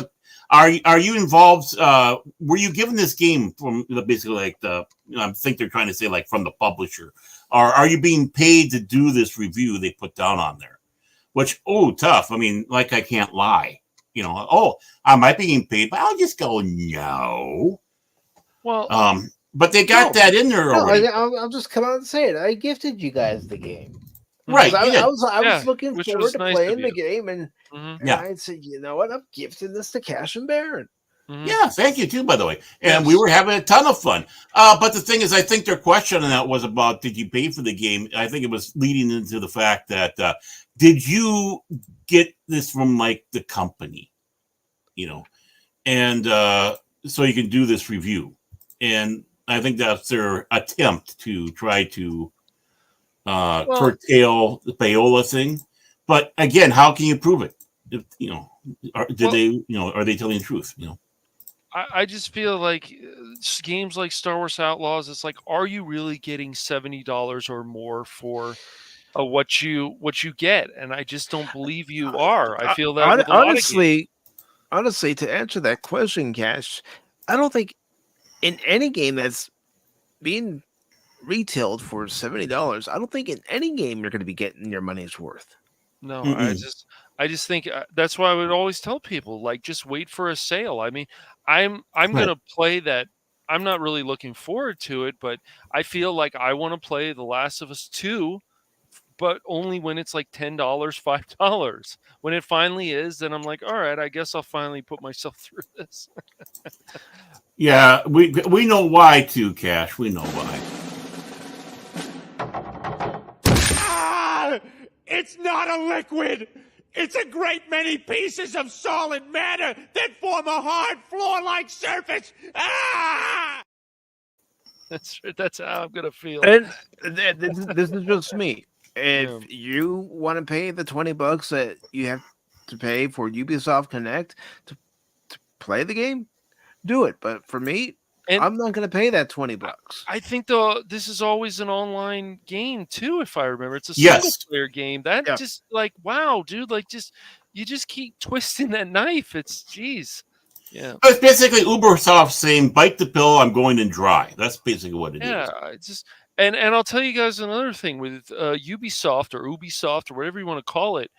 D: are you involved? Were you given this game from basically like I think they're trying to say like from the publisher, or are you being paid to do this review they put down on there? Which, tough. I mean, like I can't lie. Am I being paid? But I'll just go no.
G: Well,
D: but they got that in there already.
A: I'll just come out and say it. I gifted you guys the game.
D: Right.
A: I
D: yeah.
A: was looking
G: which
A: forward
G: was
A: to
G: nice
A: playing
G: of
A: the
G: you.
A: game, and
G: Mhm.
A: and
D: Yeah.
A: I said, you know what? I'm gifting this to Cash and Baron.
G: Mhm.
D: Yeah, thank you too, by the way. And
G: Yes.
D: we were having a ton of fun. But the thing is, I think their question on that was about, did you pay for the game? I think it was leading into the fact that, did you get this from like the company, and so you can do this review. And I think that's their attempt to try to curtail the payola thing. But again, how can you prove it? If, are they telling the truth?
G: I just feel like games like Star Wars Outlaws, it's like, are you really getting $70 or more for what you get? And I just don't believe you are. I feel that with a lot of games.
A: Honestly, to answer that question, Cash, I don't think in any game that's being retailed for $70, I don't think in any game you're going to be getting your money's worth.
G: No,
D: Mm-mm.
G: I just think that's why I would always tell people, like, just wait for a sale. I mean, I'm
D: Right.
G: gonna play that. I'm not really looking forward to it, but I feel like I want to play The Last of Us 2, but only when it's like $10, $5. When it finally is, then I'm like, all right, I guess I'll finally put myself through this.
D: Yeah, we know why too, Cash. We know why.
C: Ah! It's not a liquid! It's a great many pieces of solid matter that form a hard floor-like surface! Ah!
G: That's how I'm gonna feel.
A: And this is just me. If
G: Yeah.
A: you want to pay the $20 that you have to pay for Ubisoft Connect to play the game, do it. But for me,
G: And
A: I'm not going to pay that $20.
G: I think though this is always an online game too, if I remember. It's a
D: Yes.
G: single player game. That just like, wow, dude, like you just keep twisting that knife. It's geez. Yeah.
D: It's basically Ubisoft saying, "Bite the pill. I'm going in dry." That's basically what it is.
G: Yeah, it's just and I'll tell you guys another thing with Ubisoft or Ubisoft or whatever you want to call it.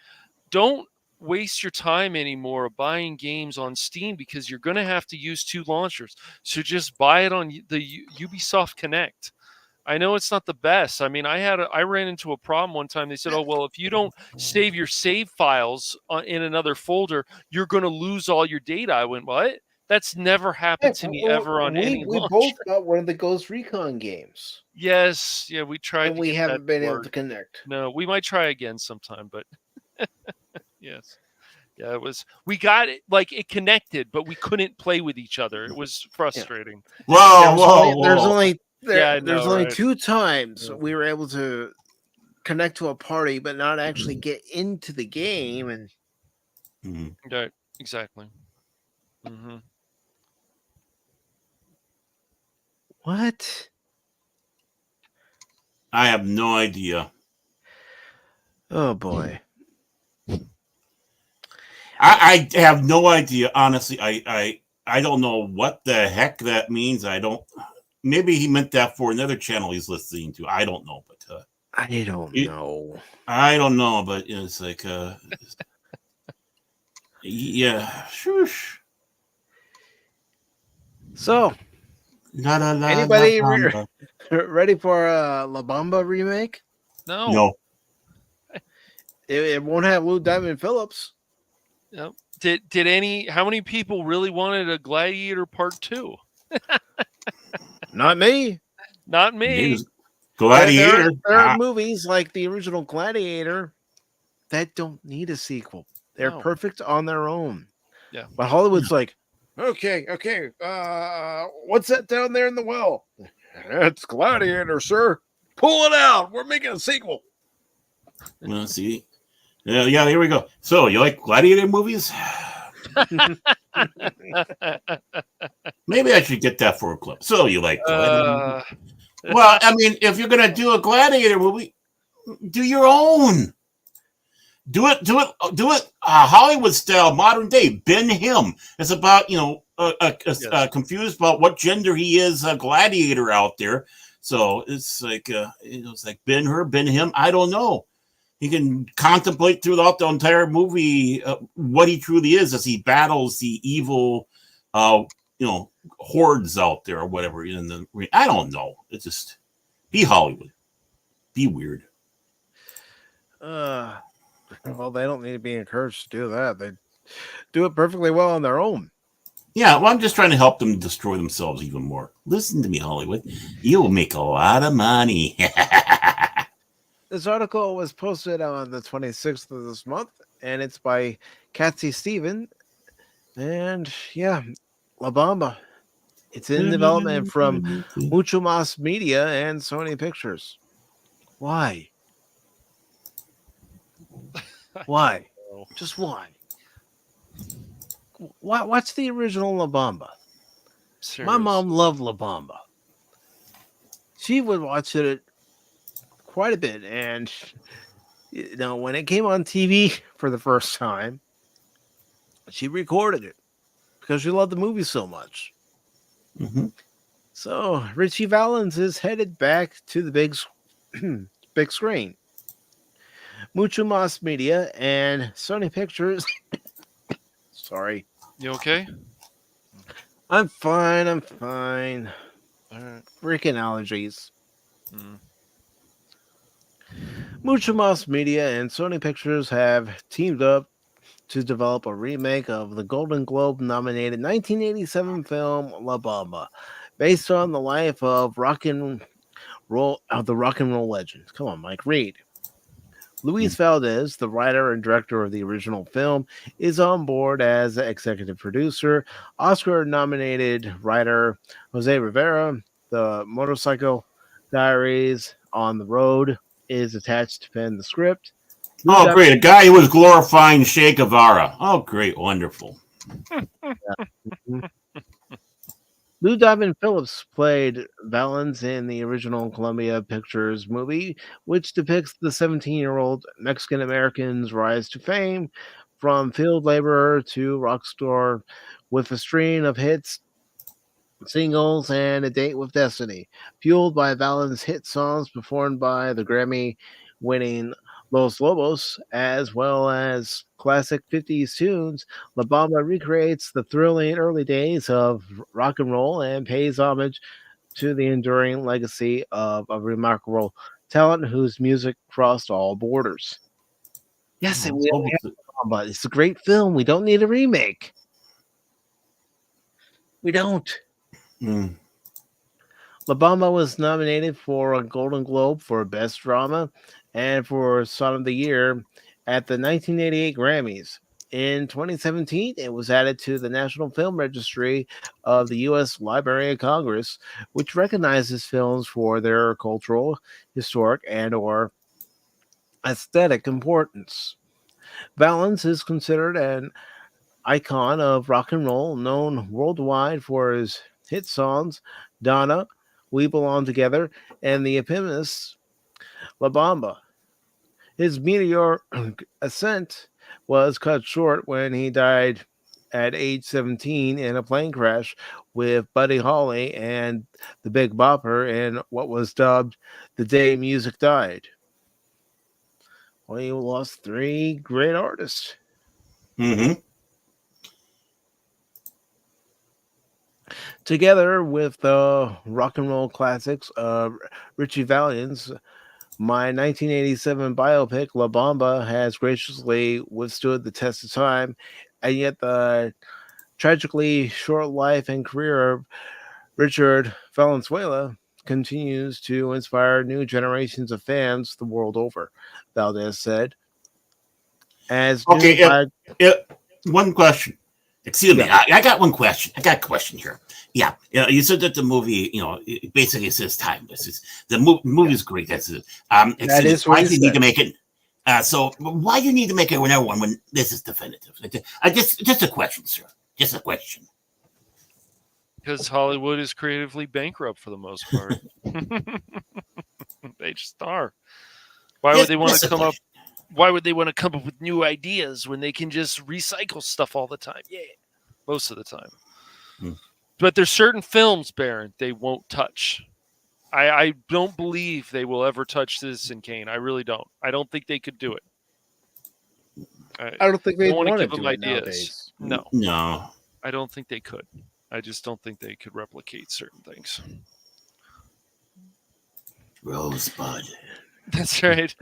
G: Don't waste your time anymore buying games on Steam because you're going to have to use 2 launchers. So just buy it on the Ubisoft Connect. I know it's not the best. I mean, I ran into a problem one time. They said, "Oh, well, if you don't save your save files in another folder, you're going to lose all your data." I went, "What? That's never happened to me ever on any
A: we
G: launcher."
A: both got one of the Ghost Recon games,
G: Yes, yeah, we tried
A: and
G: to
A: we
G: get that
A: haven't been
G: to
A: able to
G: work.
A: connect.
G: No, we might try again sometime, but yes. Yeah, it was we got it like it connected, but we couldn't play with each other. It was frustrating.
D: Whoa,
A: There's only
D: whoa,
A: there's
D: whoa!
A: only
G: Yeah, I
A: there's
G: know,
A: only
G: right?
A: 2 times
G: Yeah.
A: we were able to connect to a party, but not actually get into the game. And
D: Mhm.
G: Right, exactly. Hmm.
A: what?
D: I have no idea.
A: Oh boy.
D: I have no idea. Honestly, I don't know what the heck that means. I don't. Maybe he meant that for another channel he's listening to. I don't know, but
A: I don't know.
D: I don't know, but it's like yeah. Shoosh.
A: So,
D: La la la la
A: anybody
D: bamba.
A: ready for a La Bamba remake?
G: No.
D: No.
A: It won't have Lou Diamond Phillips.
G: Yep. How many people really wanted a Gladiator Part 2?
A: Not me.
G: Not me.
D: Gladiator.
A: There are movies like the original Gladiator that don't need a sequel. They're
G: No.
A: perfect on their own.
G: Yeah.
A: But Hollywood's like, okay, what's that down there in the well? It's Gladiator, sir. Pull it out. We're making a sequel.
D: Well, see. Yeah, here we go. So, you like Gladiator movies? Maybe I should get that for a clip. So, you like Gladiator? Well, I mean, if you're gonna do a Gladiator movie, do your own. Do it Hollywood style, modern day. Ben Him. It's about
G: Yes.
D: confused about what gender he is, a gladiator out there. So it's like it's like Ben Him. I don't know. He can contemplate throughout the entire movie what he truly is as he battles the evil, hordes out there or whatever. I don't know. It's just be Hollywood, be weird.
A: Well, they don't need to be encouraged to do that. They do it perfectly well on their own.
D: Yeah, well, I'm just trying to help them destroy themselves even more. Listen to me, Hollywood. You'll make a lot of money.
A: This article was posted on the 26th of this month, and it's by Kathy Steven. And yeah, La Bamba. It's in development from Mucho Mas Media and Sony Pictures. Why? Why? Just why? Watch the original La Bamba. My mom loved La Bamba. She would watch it quite a bit, and when it came on TV for the first time, she recorded it because she loved the movie so much.
D: Mm-hmm.
A: So Richie Valens is headed back to the big screen. Mucho Mas Media and Sony Pictures. Sorry.
G: You okay?
A: I'm fine.
G: All right.
A: Freaking allergies.
G: Mm.
A: Mucho Mas Media and Sony Pictures have teamed up to develop a remake of the Golden Globe nominated 1987 film La Bamba, based on the life of the rock and roll legend. Come on, Mike, read. Luis Valdez, the writer and director of the original film, is on board as executive producer. Oscar-nominated writer Jose Rivera, the Motorcycle Diaries on the Road, is attached to pen the script.
D: Oh, great. A guy who was glorifying Che Guevara. Oh, great. Wonderful.
A: Lou Diamond Phillips played Valens in the original Columbia Pictures movie, which depicts the 17-year-old Mexican-American's rise to fame from field laborer to rock star with a string of hits, singles, and A Date with Destiny, fueled by Valens' hit songs performed by the Grammy winning Los Lobos, as well as classic 50s tunes. La Bamba recreates the thrilling early days of rock and roll and pays homage to the enduring legacy of a remarkable talent whose music crossed all borders. Yes, we
D: Oh,
A: have La Bamba. It's a great film. We don't need a remake. We don't.
D: mm.
A: La Bamba was nominated for a Golden Globe for Best Drama and for Song of the Year at the 1988 Grammys. In 2017, it was added to the National Film Registry of the U.S. Library of Congress, which recognizes films for their cultural, historic, and/or aesthetic importance. Valens is considered an icon of rock and roll, known worldwide for his hit songs Donna, We Belong Together, and the eponymous La Bamba. His meteor ascent was cut short when he died at age 17 in a plane crash with Buddy Holly and the Big Bopper in what was dubbed The Day Music Died. Well, he lost three great artists.
D: Mm-hmm.
A: Together with the rock and roll classics of Richie Valens, my 1987 biopic La Bamba has graciously withstood the test of time, and yet the tragically short life and career of Richard Valenzuela continues to inspire new generations of fans the world over, Valdez said. As new
D: Okay.
A: bio-
D: One question. Excuse me.
A: yeah,
D: I got one question. I got a question here. Yeah. You said that the movie, it basically says timeless. The movie is great. That's it.
A: that
D: Excuse me.
A: is
D: Why
A: what
D: do
A: he
D: you need to
A: said.
D: make it? So why do you need to make it another one when this is definitive? Just a question, sir. Just a question.
G: Because Hollywood is creatively bankrupt for the most part. They just are. Why would they want
D: Just
G: to
D: a
G: come up?
D: question.
G: Why would they want to come up with new ideas when they can just recycle stuff all the time? Yeah, most of the time.
D: Hmm.
G: But there's certain films, Baron, they won't touch. I don't believe they will ever touch Citizen Kane. I really don't. I don't think they could do it.
A: I don't think
G: I
A: they
G: want to
A: want to
G: give them
A: do it
G: ideas.
A: nowadays.
G: No,
D: No.
G: I don't think they could. I just don't think they could replicate certain things.
D: Rosebud.
G: That's right.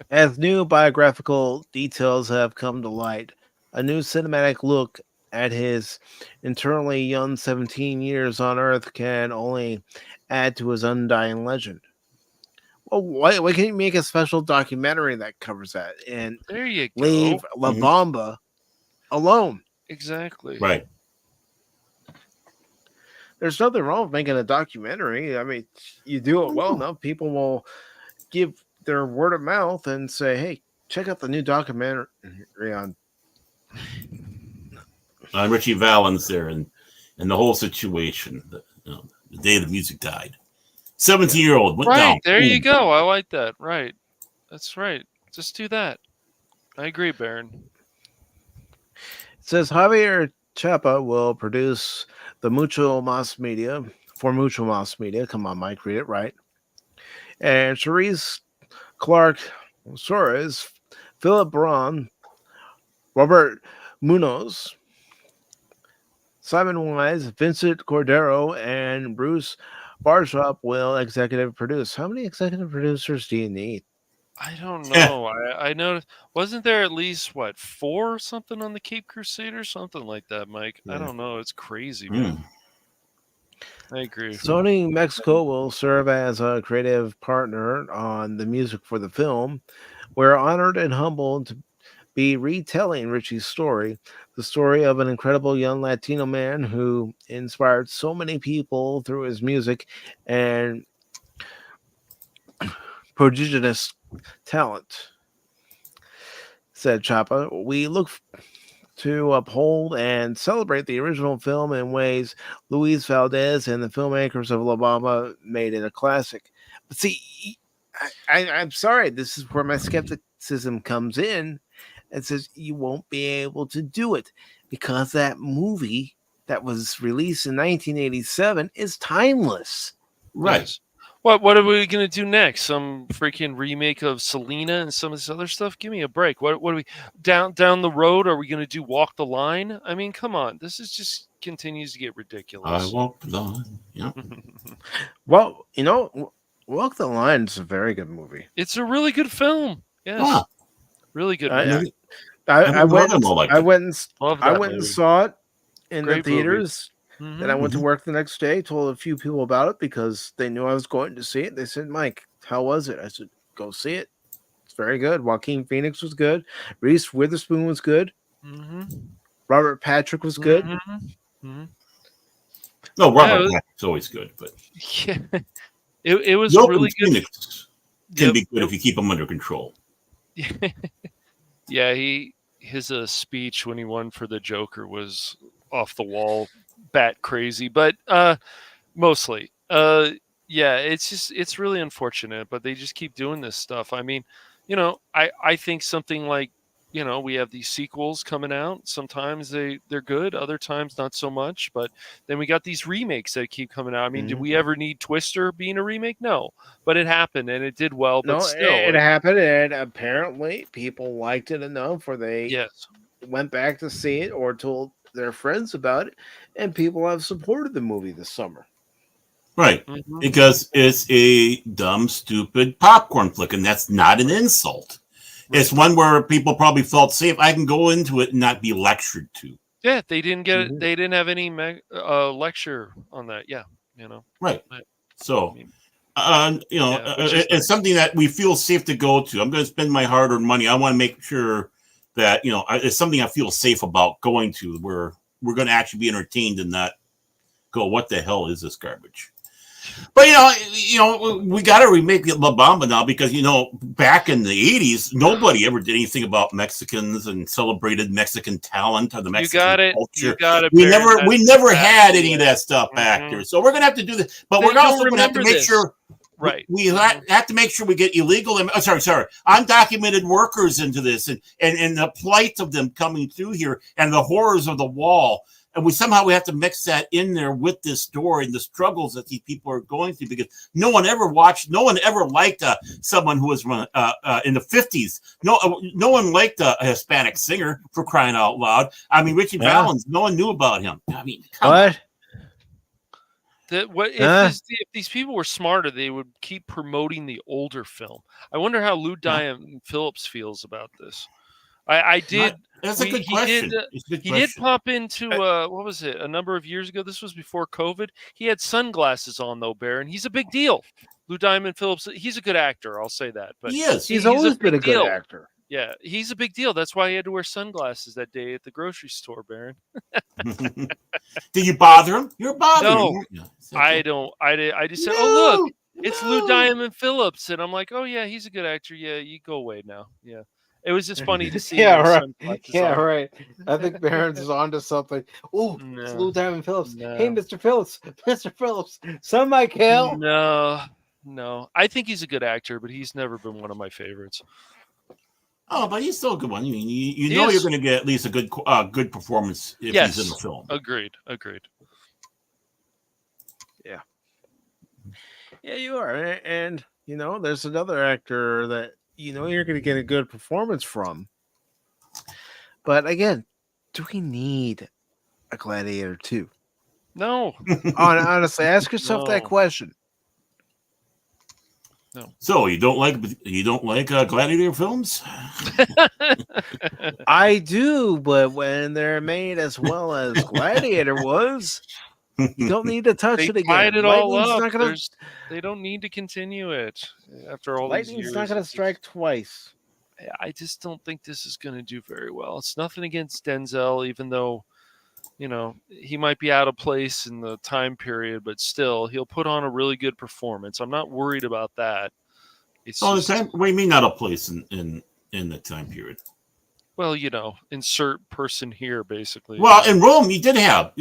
A: As new biographical details have come to light, a new cinematic look at his internally young 17 years on Earth can only add to his undying legend. Well, why can't you make a special documentary that covers that and
G: There you go.
A: leave La
D: Mhm.
A: Bamba alone?
G: Exactly.
D: Right.
A: There's nothing wrong with making a documentary. I mean, you do it well enough, people will give their word of mouth and say, "Hey, check out the new documentary on."
D: Richie Valens there and the whole situation. The day the music died. 17-year-old went
G: Right.
D: down.
G: There you
D: Boom.
G: go. I like that. Right. That's right. Just do that. I agree, Baron.
A: It says Javier Chapa will produce the Mucho Mas Media for Mucho Mas Media. Come on, Mike, read it right. And Cherise Clark Suarez, Philip Braun, Robert Munoz, Simon Wise, Vincent Cordero, and Bruce Barshop will executive produce. How many executive producers do you need?
G: I don't know. I know. Wasn't there at least what 4 or something on the Cape Crusader, something like that, Mike? I
A: Yeah.
G: don't know. It's crazy, man.
D: Mm.
G: I agree.
A: Sony Mexico will serve as a creative partner on the music for the film. We're honored and humbled to be retelling Richie's story, the story of an incredible young Latino man who inspired so many people through his music and prodigious talent, said Chapa. We look to uphold and celebrate the original film in ways Luis Valdez and the filmmakers of La Bamba made it a classic. But see, I'm sorry, this is where my skepticism comes in and says you won't be able to do it because that movie that was released in 1987 is timeless.
D: Right.
G: Yes. What are we gonna do next? Some freaking remake of Selena and some of this other stuff? Give me a break. What are we down the road? Are we gonna do Walk the Line? I mean, come on. This is just continues to get
D: I
G: ridiculous.
D: walk the line. Yeah.
A: Well, Walk the Line is a very good movie.
G: It's a really good film. Yes.
D: Wow.
G: Really good
A: I-
G: movie.
A: I went.
D: Like
A: I went. And,
G: Love
A: I
G: that
A: went and
G: movie.
A: saw it in
G: Great
A: the
G: movie.
A: theaters.
G: Mhm.
A: Then I went to work the next day. Told a few people about it because they knew I was going to see it. They said, "Mike, how was it?" I said, "Go see it. It's very good." Joaquin Phoenix was good. Reese Witherspoon was good.
G: Mhm.
A: Robert Patrick was good.
G: Mhm. Mhm.
D: No,
G: Yeah,
D: Robert
G: it was-
D: Patrick's always good, but
G: Yeah. It was
D: Joaquin
G: really good.
D: Phoenix can
G: Yep.
D: be good if you keep him under control.
G: Yeah, his speech when he won for the Joker was off the wall, bat crazy, but mostly. Yeah, it's really unfortunate, but they just keep doing this stuff. I mean, I think something like, we have these sequels coming out. Sometimes they're good, other times not so much, but then we got these remakes that keep coming out. I mean, did we ever need Twister being a remake? No, but it happened and it did well, but
A: No,
G: still.
A: it happened, and apparently people liked it enough where they
G: Yes.
A: went back to see it or told their friends about it, and people have supported the movie this summer.
D: Right.
G: Mhm.
D: Because it's a dumb, stupid popcorn flick, and that's not an insult. It's one where people probably felt safe. I can go into it and not be lectured to.
G: Yeah, they didn't get
A: Mhm.
G: it. They didn't have any lecture on that. Yeah,
D: Right.
G: Right.
D: So,
G: I mean, which is
D: it's
G: nice.
D: something that we feel safe to go to. I'm going to spend my hard-earned money. I want to make sure that, it's something I feel safe about going to, where we're going to actually be entertained and not go, what the hell is this garbage? But we got to remake La Bamba now because back in the '80s, nobody ever did anything about Mexicans and celebrated Mexican talent or the Mexican
G: got it.
D: culture.
G: You got it.
D: We
G: Baron.
D: we
G: That's
D: never
G: exactly
D: had any of
G: it.
D: that stuff back
G: Mhm.
D: here. So we're gonna have to do this, but
G: They
D: we're
G: don't
D: also gonna have to
G: remember
D: make
G: this.
D: sure.
G: Right.
D: We have to make sure we get illegal. Sorry, undocumented workers into this, and the plight of them coming through here, and the horrors of the wall. And we have to mix that in there with this story and the struggles that these people are going through, because no one ever liked someone who was in the 50s. No one liked a Hispanic singer, for crying out loud. I mean, Richie Valens, no one knew about him. I mean, come on.
G: If these people were smarter, they would keep promoting the older film. I wonder how Lou Diamond Phillips feels about this. I did.
D: That's a good question.
G: He did pop into what was it? A number of years ago. This was before COVID. He had sunglasses on though, Baron. He's a big deal. Lou Diamond Phillips. He's a good actor. I'll say that. But
D: he is.
A: He's always been a good
G: deal.
A: actor.
G: Yeah, he's a big deal. That's why he had to wear sunglasses that day at the grocery store, Baron.
D: Did you bother him? You're bothering him.
G: No, I don't. I just said, "Oh look, it's Lou Diamond Phillips," and I'm like, "Oh yeah, he's a good actor. Yeah, you go away now." Yeah, it was just funny to see.
A: Yeah,
G: him with
A: right.
G: sunglasses
A: Yeah,
G: on.
A: right. I think Barron's is onto something. Oh, it's
G: No.
A: Lou Diamond Phillips.
G: No.
A: Hey, Mr. Phillips. Mr. Phillips. Some might kill.
G: No. I think he's a good actor, but he's never been one of my favorites.
D: Oh, but he's still a good one. You
G: He
D: know
G: is.
D: you're going to get at least a good performance if
G: Yes,
D: he's in the film.
G: agreed.
A: Yeah, you are. And, there's another actor that, you're going to get a good performance from. But again, do we need a Gladiator 2?
G: No,
A: Honestly, ask yourself that
G: No.
A: question.
D: So you don't like Gladiator films?
A: I do, but when they're made as well as Gladiator was, you don't need to touch
G: they
A: it again.
G: tied it all
A: Lightning's
G: up.
A: not gonna,
G: They don't need to continue it after all these
A: lightning's
G: years.
A: not going to strike twice.
G: I just don't think this is going to do very well. It's nothing against Denzel, even though, he might be out of place in the time period, but still, he'll put on a really good performance. I'm not worried about that. It's
D: Oh,
G: just,
D: the time. What do you mean not a place in the time period?
G: well, insert person here, basically.
D: Well, in Rome, you did have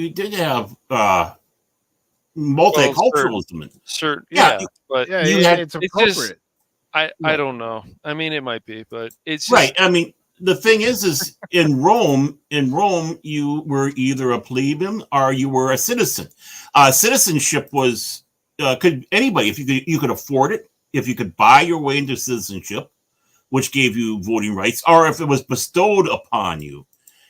D: multiculturalism.
G: Certain,
D: Yeah,
G: but
A: Yeah,
D: You had-
A: it's
G: it's
A: appropriate.
G: just, I don't know. I mean, it might be, but it's just,
D: Right. I mean, the thing is in Rome, you were either a plebeian or you were a citizen. Citizenship was could anybody if you could afford it, if you could buy your way into citizenship, which gave you voting rights, or if it was bestowed upon you.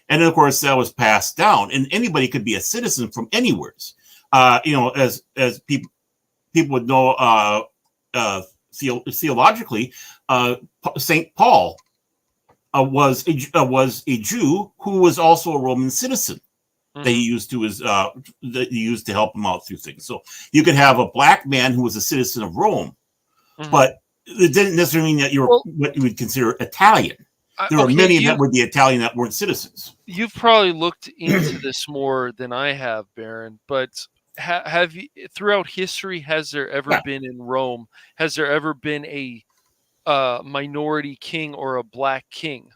D: And then, of course, that was passed down, and anybody could be a citizen from anywhere. As people would know theologically, Saint Paul was a Jew who was also a Roman citizen that he used to help him out through things. So you could have a black man who was a citizen of Rome, but it didn't necessarily mean that you're what you would consider Italian. There were many that were the Italian that weren't citizens.
G: You've probably looked into this more than I have, Baron, but have you, throughout history, has there ever been in Rome, has there ever been a minority king or a black king?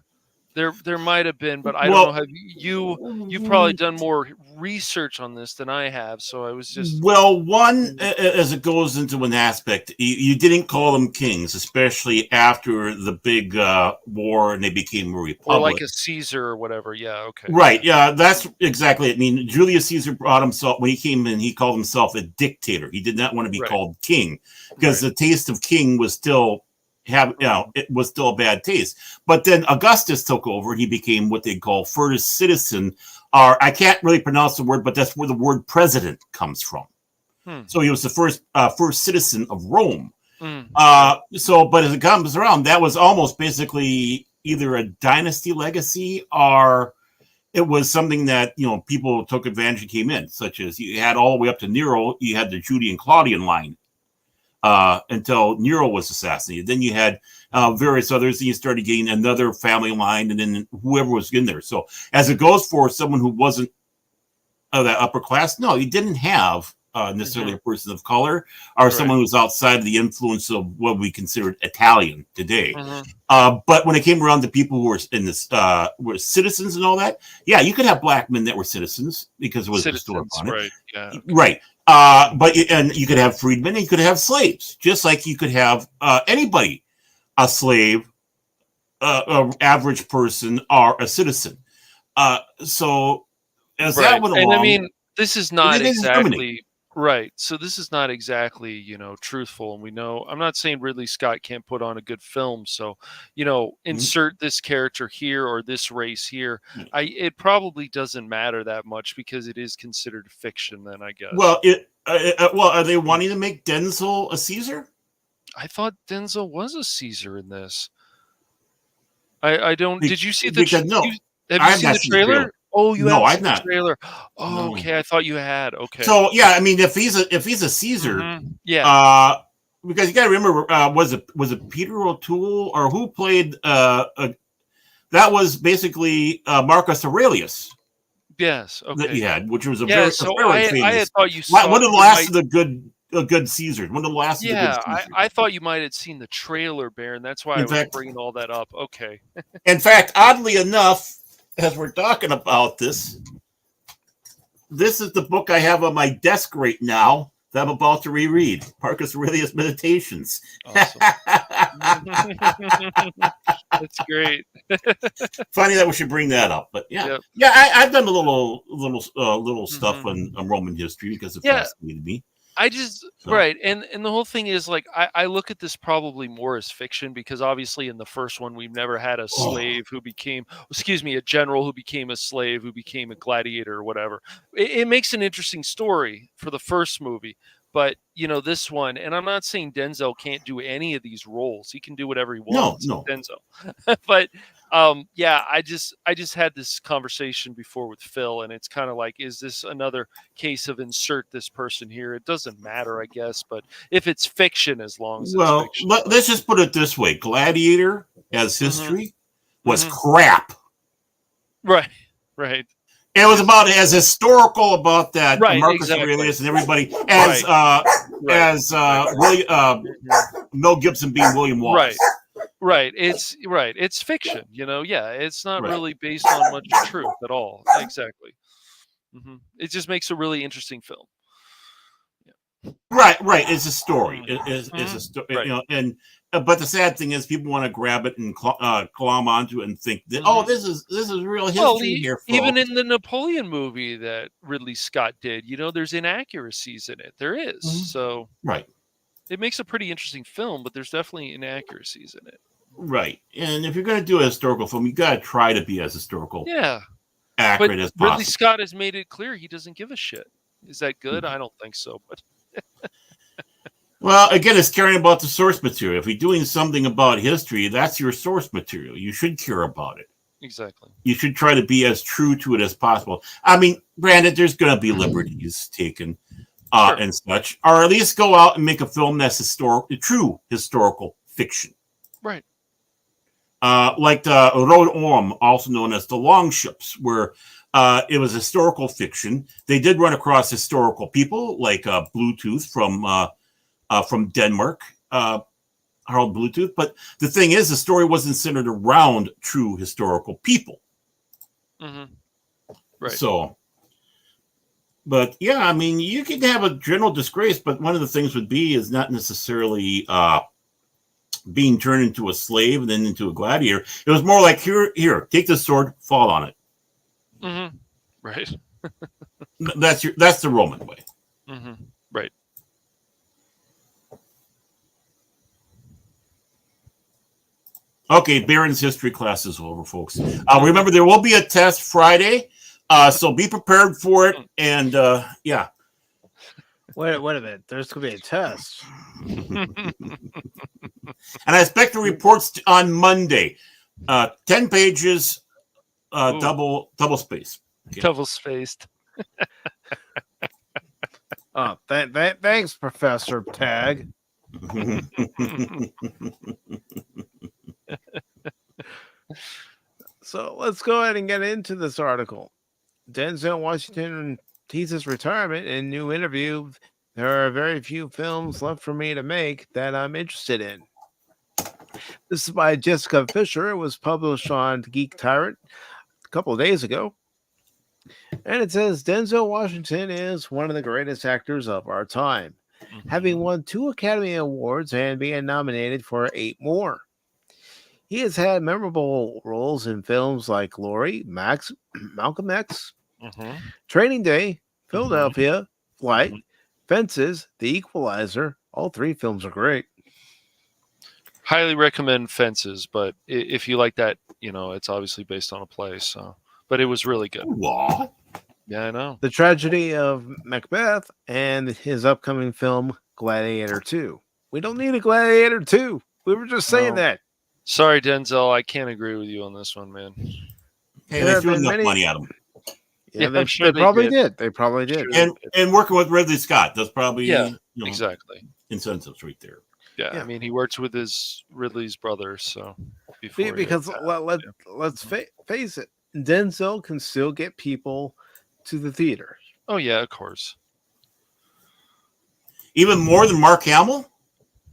G: There might have been, but I don't know. Have you've probably done more research on this than I have, so I was just
D: one as it goes into an aspect, you didn't call them kings, especially after the big war and they became a republic,
G: or like a Caesar or whatever. Yeah, okay,
D: right. Yeah, that's exactly it. I mean, Julius Caesar brought himself when he came in. He called himself a dictator. He did not want to be called king because the taste of king was still. It was still a bad taste. But then Augustus took over and he became what they call first citizen, or I can't really pronounce the word, but that's where the word president comes from. So he was the first citizen of Rome. But as it comes around, that was almost basically either a dynasty legacy or it was something that, people took advantage and came in, such as you had all the way up to Nero, you had the Julian Claudian line. Until Nero was assassinated. Then you had various others, and you started getting another family line, and then whoever was in there. So as it goes for someone who wasn't of that upper class, no, you didn't have necessarily a person of color or someone who was outside of the influence of what we considered Italian today. But when it came around to people who were in this were citizens and all that, yeah, you could have black men that were citizens because it was bestowed upon it.
G: Right. Yeah. Okay.
D: Right. And you could have freedmen and you could have slaves, just like you could have anybody, a slave, an average person, or a citizen. So as that went along,
G: and I mean, this is not exactly right. So this is not exactly, truthful. And we know, I'm not saying Ridley Scott can't put on a good film. So, insert this character here or this race here. It probably doesn't matter that much because it is considered fiction then, I guess.
D: Well, are they wanting to make Denzel a Caesar?
G: I thought Denzel was a Caesar in this. I don't. Did you see the?
D: No,
G: have you seen the trailer? Oh, you
D: no,
G: haven't
D: I've
G: seen the trailer. Oh,
D: no.
G: okay. I thought you had. Okay.
D: So yeah, I mean, if he's a Caesar, because you got to remember, was it Peter O'Toole or who played? That was basically Marcus Aurelius.
G: Yes. Okay.
D: That he had, which was a
G: very
D: famous.
G: I had thought you saw
D: one of the last of the good Caesars. One of the last.
G: Yeah,
D: of the good Caesars.
G: I thought you might have seen the trailer, Baron. That's why I was bringing all that up. Okay.
D: In fact, oddly enough, as we're talking about this is the book I have on my desk right now that I'm about to reread, Marcus Aurelius Meditations.
G: Awesome. That's great.
D: Funny that we should bring that up, but yeah, I've done a little stuff on Roman history because it fascinated me.
G: Right, and the whole thing is like I look at this probably more as fiction because obviously in the first one we've never had a slave who became, a general who became a slave who became a gladiator or whatever. It makes an interesting story for the first movie, but this one, and I'm not saying Denzel can't do any of these roles; he can do whatever he wants.
D: No,
G: Denzel, but. I just had this conversation before with Phil, and it's kind of like, is this another case of insert this person here? It doesn't matter, I guess, but if it's fiction, as long as it's fiction.
D: Let's just put it this way: Gladiator as history was crap.
G: Right.
D: It was about as historical about that Marcus Aurelius and everybody as Mel Gibson being William Wallace.
G: Right. It's fiction, Yeah, it's not really based on much truth at all. Exactly. It just makes a really interesting film.
D: Yeah. Right. It's a story. It's a story.
G: Right.
D: And But the sad thing is, people want to grab it and glom onto it and think that, oh, this is real history
G: Well,
D: here, folks.
G: even in the Napoleon movie that Ridley Scott did, there's inaccuracies in it. There is. So
D: right.
G: It makes a pretty interesting film, but there's definitely inaccuracies in it.
D: Right. And if you're going to do a historical film, you got to try to be as historical accurate as possible.
G: Ridley Scott has made it clear he doesn't give a shit. Is that good? I don't think so, but
D: well, again, it's caring about the source material. If you're doing something about history, that's your source material. You should care about it.
G: Exactly.
D: You should try to be as true to it as possible. I mean, granted, there's going to be liberties taken and such, or at least go out and make a film that's true historical fiction.
G: Right.
D: Like the Rhode Orm, also known as the Longships, where it was historical fiction. They did run across historical people, like Bluetooth from Denmark, Harold Bluetooth. But the thing is, the story wasn't centered around true historical people.
G: Mm-hmm. Right.
D: So, but yeah, I mean, you could have a general disgrace, but one of the things would be is not necessarily being turned into a slave and then into a gladiator. It was more like, here, take the sword, fall on it.
G: Mm-hmm. Right.
D: That's the Roman way.
G: Mm-hmm. Right.
D: Okay, Barron's history class is over, folks. Remember, there will be a test Friday, so be prepared for it. And yeah.
A: Wait a minute. There's going to be a test.
D: And I expect the reports on Monday. 10 pages, double space.
G: Okay. Double spaced.
A: Thanks, Professor Tag. So let's go ahead and get into this article. Denzel Washington teases retirement in new interview. There are very few films left for me to make that I'm interested in. This is by Jessica Fisher. It was published on Geek Tyrant a couple of days ago. And it says Denzel Washington is one of the greatest actors of our time, having won 2 Academy Awards and being nominated for 8 more. He has had memorable roles in films like Glory, Malcolm X, Training Day, Philadelphia, Flight, Fences, The Equalizer. All 3 films are great.
G: Highly recommend Fences, but if you like that, it's obviously based on a play. So, but it was really good.
D: What?
G: Yeah, I know.
A: The Tragedy of Macbeth and his upcoming film Gladiator 2. We don't need a Gladiator 2. We were just saying that.
G: Sorry, Denzel. I can't agree with you on this one, man.
D: Hey, they threw enough money at him.
A: Yeah, they probably did. They probably did.
D: And working with Ridley Scott, that's probably
G: exactly
D: incentives right there.
G: Yeah, I mean, he works with Ridley's brother, so
A: because let's face it, Denzel can still get people to the theater.
G: Oh yeah, of course.
D: Even more than Mark Hamill?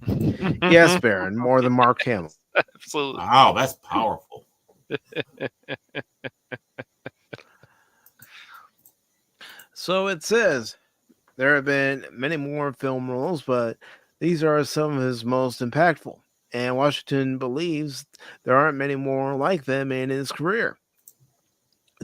A: Yes, Baron, more than Mark Hamill.
G: Absolutely.
D: Wow, that's powerful.
A: So it says there have been many more film roles, but these are some of his most impactful. And Washington believes there aren't many more like them in his career.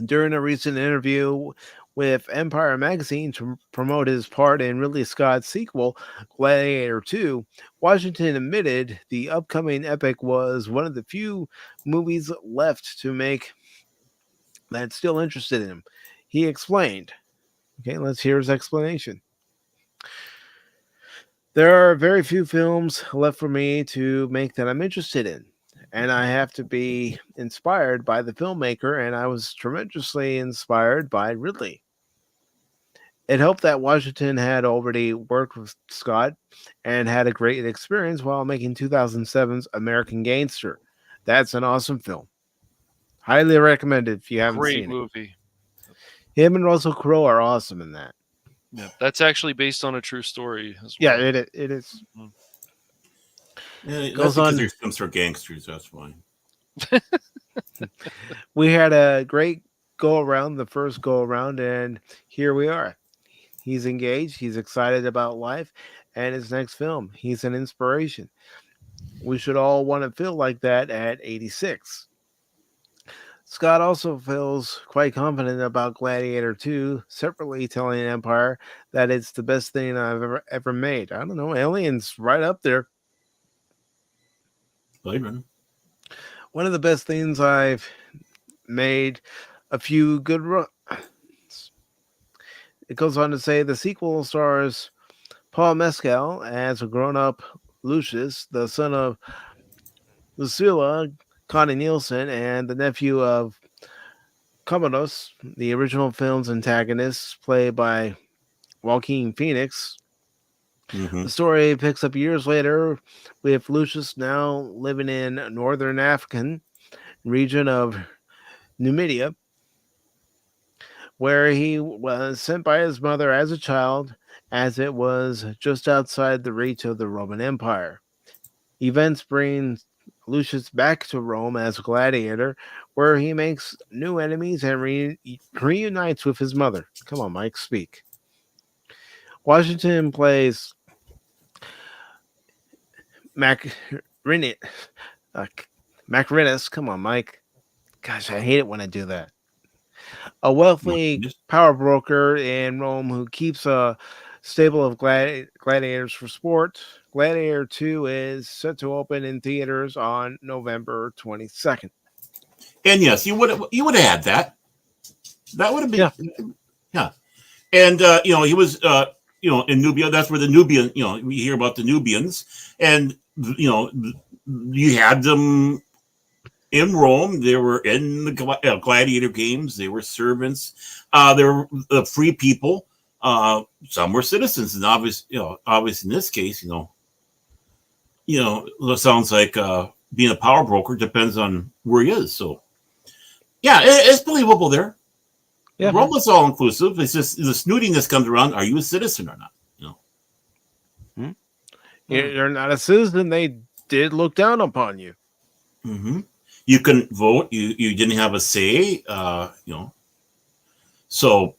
A: During a recent interview with Empire magazine to promote his part in Ridley Scott's sequel, Gladiator 2, Washington admitted the upcoming epic was one of the few movies left to make that's still interested in him. He explained. Okay, let's hear his explanation. There are very few films left for me to make that I'm interested in, and I have to be inspired by the filmmaker, and I was tremendously inspired by Ridley. It helped that Washington had already worked with Scott and had a great experience while making 2007's American Gangster. That's an awesome film. Highly recommended if you haven't seen it.
G: Great movie.
A: Him and Russell Crowe are awesome in that.
G: Yeah, that's actually based on a true story as
A: well.
G: Yeah,
A: it is.
D: Yeah, goes on. There's some sort of gangsters. That's fine.
A: We had a great go around, the first go around, and here we are. He's engaged. He's excited about life and his next film. He's an inspiration. We should all want to feel like that at 86. Scott also feels quite confident about Gladiator 2, separately telling Empire that it's the best thing I've ever made. I don't know, Alien's right up there.
D: Blade Runner.
A: One of the best things I've made. A few good runs. It goes on to say the sequel stars Paul Mescal as a grown-up Lucius, the son of Lucilla Connie Nielsen, and the nephew of Commodus, the original film's antagonist, played by Joaquin Phoenix.
D: Mm-hmm.
A: The story picks up years later with Lucius now living in northern African region of Numidia, where he was sent by his mother as a child, as it was just outside the reach of the Roman Empire. Events bring Lucius back to Rome as a gladiator, where he makes new enemies and reunites with his mother. Come on, Mike, speak. Washington plays Macrinus. Macrinus. Come on, Mike. Gosh, I hate it when I do that. A wealthy power broker in Rome who keeps a stable of gladiators for sport. Gladiator 2 is set to open in theaters on November 22nd.
D: And yes, you would have had that. That would have been yeah. And he was in Nubia. That's where the Nubian. We hear about the Nubians, and you had them in Rome. They were in the gladiator games. They were servants. They were free people. Some were citizens, and obviously in this case, it sounds like being a power broker depends on where he is. So, yeah, it's believable there. Yeah. Rome was all inclusive. It's just the snootiness comes around. Are you a citizen or not?
A: You're not a citizen. They did look down upon you.
D: Mm-hmm. You couldn't vote. You didn't have a say. So,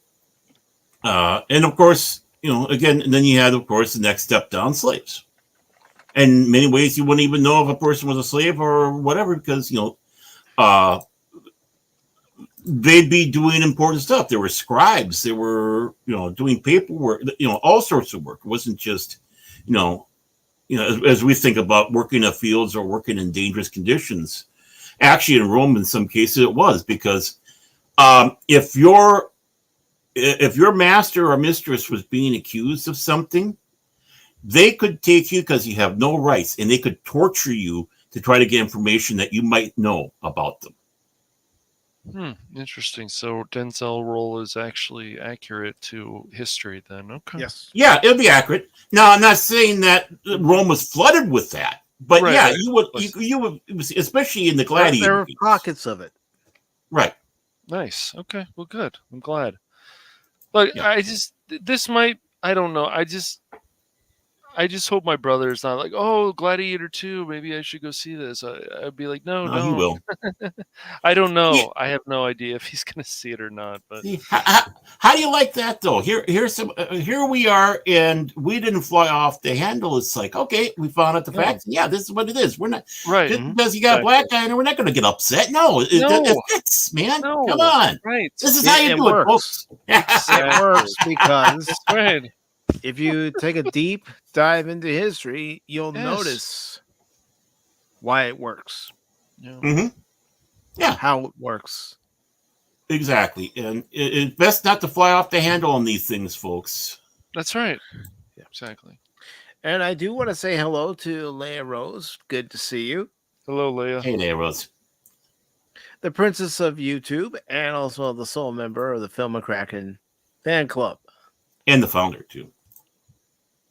D: and of course, again, and then you had, of course, the next step down, slaves. And in many ways, you wouldn't even know if a person was a slave or whatever, because they'd be doing important stuff. There were scribes. They were doing paperwork. All sorts of work. It wasn't just as we think about working in fields or working in dangerous conditions. Actually, in Rome, in some cases, it was because if your master or mistress was being accused of something, they could take you because you have no rights, and they could torture you to try to get information that you might know about them.
G: Interesting. So Denzel role is actually accurate to history then. Okay.
A: Yes.
D: Yeah, it'll be accurate. Now, I'm not saying that Rome was flooded with that, but right. You would, especially in the gladiator.
A: There were pockets of it.
D: Right.
G: Nice. Okay. Well, good. I'm glad. But yeah. I don't know. I just hope my brother is not like, oh, Gladiator 2, maybe I should go see this. I'd be like, no.
D: He will.
G: I don't know. Yeah. I have no idea if he's going to see it or not. But
D: how do you like that, though? Here we are, and we didn't fly off the handle. It's like, okay, we found out the facts. Yeah, this is what it is. We're not
G: right
D: because you got a black guy, and we're not going to get upset. No, it fits, man. No. Come on,
G: right?
D: This is how you do it, folks.
A: It works because
G: right.
A: If you take a deep dive into history, you'll notice why it works.
G: Yeah.
D: Mm-hmm. Yeah.
A: How it works.
D: Exactly. And it's best not to fly off the handle on these things, folks.
G: That's right. Yeah, exactly.
A: And I do want to say hello to Leia Rose. Good to see you.
G: Hello, Leia.
D: Hey, Leia Rose.
A: The princess of YouTube and also the sole member of the Film McCracken fan club.
D: And the founder, too.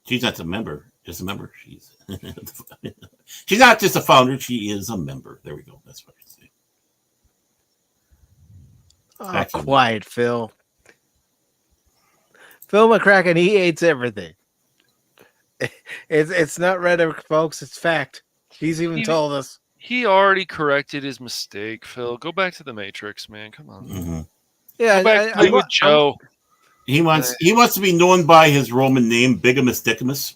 D: She's not a member, just a member. She's not just a founder, she is a member. There we go. That's what I say.
A: Quiet, Phil. Phil McCracken, he hates everything. It's not rhetoric, folks. It's fact. He's even told us.
G: He already corrected his mistake, Phil. Go back to the Matrix, man. Come on.
D: Mm-hmm.
A: Yeah,
G: go back play with Joe.
D: He wants to be known by his Roman name, Bigamus Dicamus.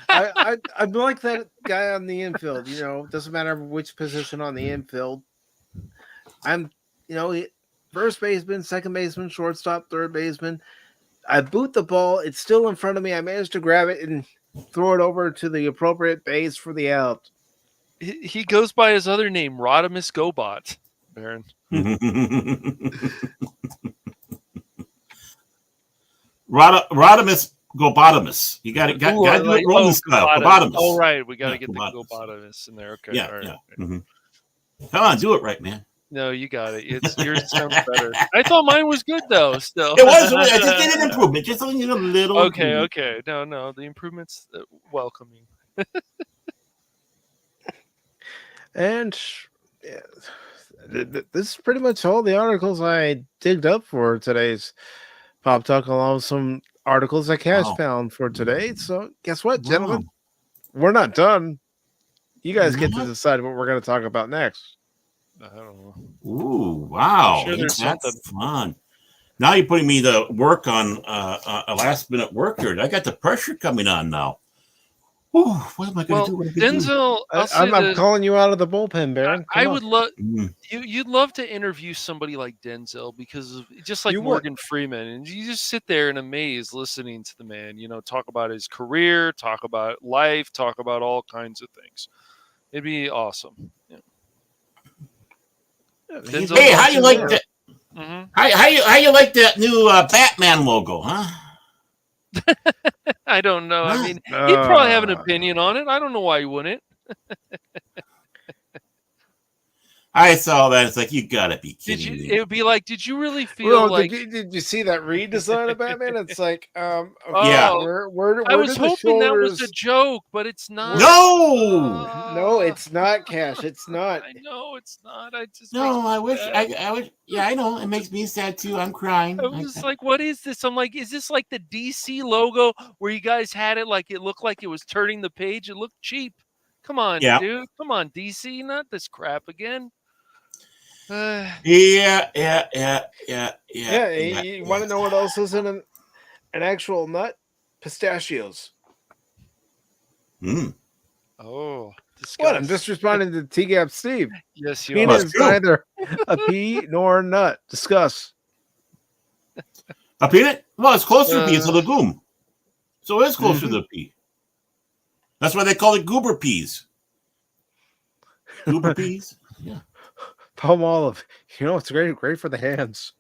A: I'm like that guy on the infield. You know, doesn't matter which position on the infield. I'm, first baseman, second baseman, shortstop, third baseman. I boot the ball. It's still in front of me. I managed to grab it and throw it over to the appropriate base for the out.
G: He goes by his other name, Rodimus Gobot, Baron.
D: Rodimus Gobotomus. You got to do it Roman style. Gobotomus.
G: Oh, right. We got to get the Gobotomus in there. Okay.
D: Yeah.
G: All right.
D: Yeah. Mm-hmm. Come on, do it right, man.
G: No, you got it. Yours sounds better. I thought mine was good though. Still,
D: it was. I just did an improvement. Just a little.
G: Okay. No. The improvements welcoming.
A: And this is pretty much all the articles I digged up for today's Pop Talk, along with some articles that Cash found for today. So guess what, gentlemen? We're not done. You guys get to decide what we're going to talk about next.
G: I don't know.
D: Ooh, wow.
G: Sure, there's something
D: fun. Now you're putting me to work on a last minute work here. I got the pressure coming on now. Ooh, what am I going to do?
G: Denzel,
A: I'm calling you out of the bullpen, Baron.
G: I would love you'd love to interview somebody like Denzel, because of, just like Morgan Freeman, and you just sit there in amaze listening to the man, talk about his career, talk about life, talk about all kinds of things. It'd be awesome. Yeah.
D: Hey, how you like that? Mm-hmm. How you like that new Batman logo, huh?
G: I don't know. I mean, he'd probably have an opinion on it. I don't know why he wouldn't.
D: I saw that. It's like, you gotta be kidding me.
G: It would be like, did you really feel like?
A: Did you see that redesign of Batman? It's like,
G: yeah.
A: Where
G: I was hoping that was a joke, but it's not.
D: No,
A: it's not, Cash. It's not.
G: I know it's not.
D: I wish. I wish. Yeah, I know. It makes me sad too. I'm crying.
G: I was just like, what is this? I'm like, is this like the DC logo where you guys had it like it looked like it was turning the page? It looked cheap. Come on, dude. Come on, DC. Not this crap again.
D: Yeah.
A: You want to know what else is in an actual nut? Pistachios.
G: Oh,
A: what? I'm just responding to T-Gap Steve.
G: Yes, you
A: Peanut is neither a pea nor a nut. Discuss.
D: A peanut? Well, it's closer to pea. It's a legume. So it's closer to the pea. That's why they call it goober peas. Goober peas? Yeah.
A: Palm olive. It's great for the hands.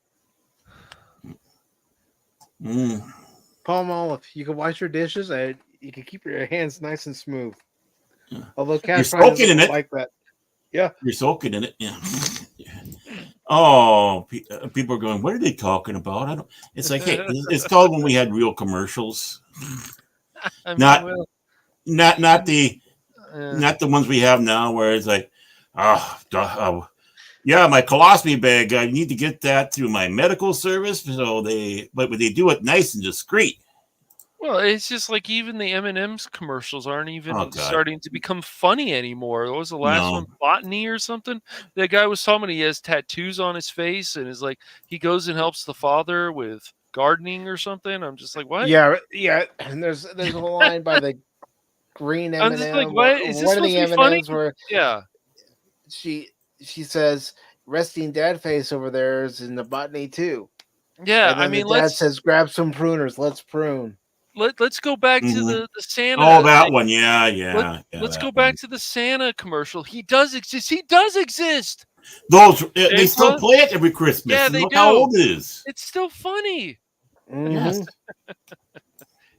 A: Palm olive. You can wash your dishes and you can keep your hands nice and smooth. Yeah. Although Cash
D: soaking in it
A: like that. Yeah.
D: You're soaking in it. Yeah. Oh, people are going, what are they talking about? It's like, hey, it's called when we had real commercials. Not the ones we have now where it's like, yeah, my colostomy bag, I need to get that through my medical service. But they do it nice and discreet.
G: Well, it's just like even the M&M's commercials aren't even starting to become funny anymore. What was the last one? Botany or something? That guy was talking about he has tattoos on his face and is like, he goes and helps the father with gardening or something. I'm just like, what?
A: Yeah. And there's a line by the green M&M.
G: I'm just like, what? Is this supposed to be funny?
A: Where she says, resting dad face over there is in the botany too.
G: Yeah, I mean,
A: dad says, grab some pruners, let's prune.
G: Let's go back to the Santa.
D: Oh, that one, yeah.
G: Let's go back to the Santa commercial. He does exist. He does exist.
D: Those they still play it every Christmas.
G: Yeah, they do.
D: How old it is?
G: It's still funny.
A: Yes.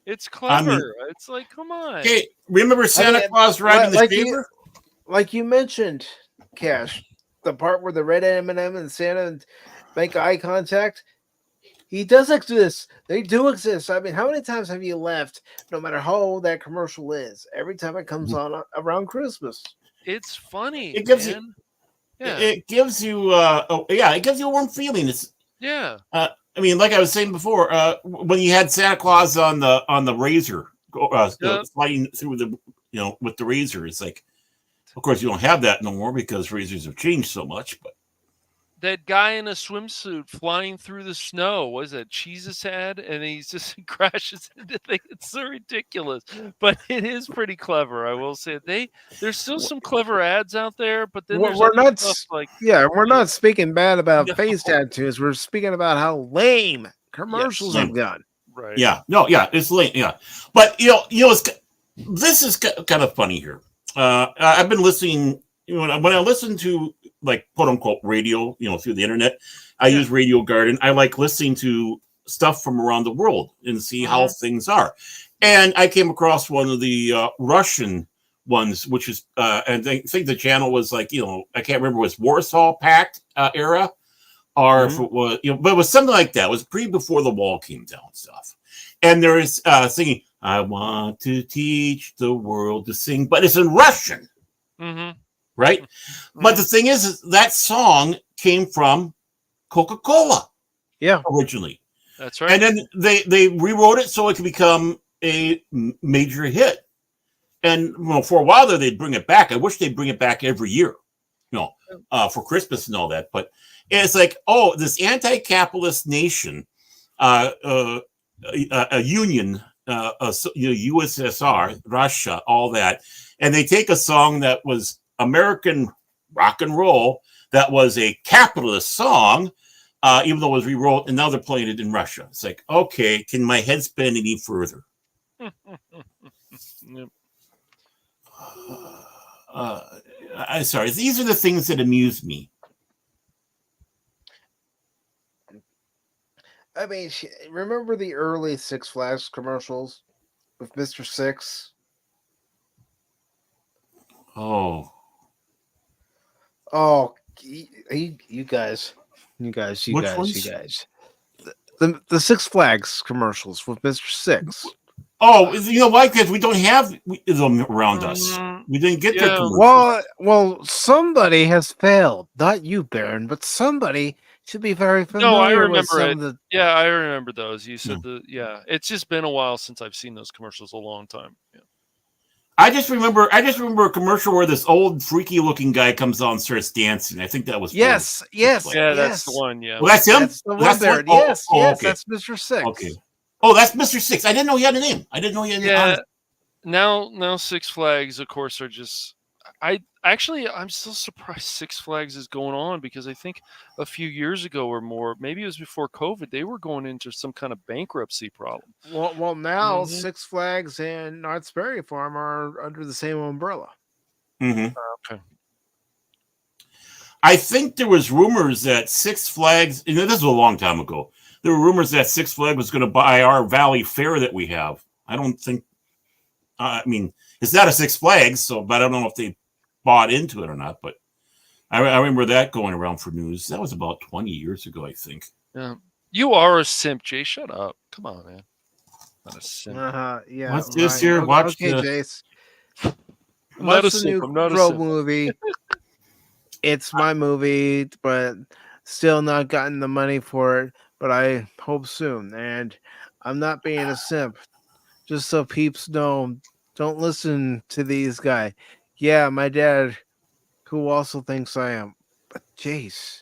G: It's clever. It's like, come on.
D: Okay, remember Santa Claus riding the shaver?
A: Like you mentioned, Cash, the part where the red M&M and Santa make eye contact. He does exist. They do exist. I mean, how many times have you left, no matter how old that commercial is, every time it comes on around Christmas?
G: It's funny.
D: It gives you, it gives you, it gives you a warm feeling. It's I mean, like I was saying before, when you had Santa Claus on the razor, sliding through the, with the razor, it's like, of course, you don't have that no more because razors have changed so much, but.
G: that guy in a swimsuit flying through the snow. Was it Jesus head? And he just crashes into things. It's so ridiculous, but it is pretty clever. I will say there's still some clever ads out there, but then there's
A: We're
G: other
A: not,
G: stuff like
A: we're not speaking bad about
G: No.
A: face tattoos. We're speaking about how lame commercials
G: Yes.
A: have gone.
G: right.
D: Yeah, no, yeah, it's late. Yeah, but this is kind of funny here. I've been listening. When I listen to like quote unquote radio, through the internet, I use Radio Garden. I like listening to stuff from around the world and see how things are. And I came across one of the Russian ones, which is, and I think the channel was like, I can't remember, it was Warsaw Pact era, or if it was, but it was something like that. It was before the wall came down stuff. And there is singing, I want to teach the world to sing, but it's in Russian.
G: Mm-hmm.
D: Right? But the thing is that song came from Coca-Cola.
A: Yeah.
D: Originally.
G: That's right.
D: And then they rewrote it so it could become a major hit. And for a while there, they'd bring it back. I wish they'd bring it back every year, for Christmas and all that. But it's like, this anti-capitalist nation, a union, USSR, Russia, all that. And they take a song that was American rock and roll that was a capitalist song, even though it was rewrote, and now they're playing it in Russia. It's like, okay, can my head spin any further?
G: Yep.
D: I'm sorry. These are the things that amuse me.
A: I mean, remember the early Six Flags commercials with Mr. Six?
D: Oh,
A: you guys.
D: Which ones?
A: The Six Flags commercials with Mr. Six.
D: Oh, you know why? Because we don't have them around us. We didn't get their commercials.
A: Well, somebody has failed. Not you, Baron, but somebody should be very familiar
G: No, I
A: with
G: remember
A: some
G: it.
A: of the.
G: Yeah, I remember those. You said it's just been a while since I've seen those commercials. A long time. Yeah.
D: I just remember a commercial where this old freaky looking guy comes on and starts dancing. I think that was
A: Yes.
G: Yeah, that's the one. Yeah.
D: Well, that's him.
A: That's the one, Baron. Yes,
D: okay.
A: that's Mr. Six.
D: Okay. Oh, that's Mr. Six. I didn't know he had a name. I didn't know he had a name.
G: Yeah. Now Six Flags, of course, are just. I'm still surprised Six Flags is going on, because I think a few years ago or more, maybe it was before COVID, they were going into some kind of bankruptcy problem.
A: Well, now Six Flags and Knott's Berry Farm are under the same umbrella.
G: Okay.
D: I think there was rumors that Six Flags, this was a long time ago, there were rumors that Six Flags was going to buy our Valley Fair that we have. I don't think, it's not a Six Flags, but I don't know if they bought into it or not, but I remember that going around for news. That was about 20 years ago, I think.
G: Yeah. You are a simp, Jay. Shut up. Come on, man. Not a simp.
A: Yeah.
D: What's this here? Watch
A: Jace.
G: I'm not a
A: What's the
G: simp.
A: new
G: I'm not a
A: Crow
G: simp.
A: movie? It's my movie, but still not gotten the money for it. But I hope soon. And I'm not being a simp. Just so peeps know, don't listen to these guys. Yeah, my dad, who also thinks I am. But Jace,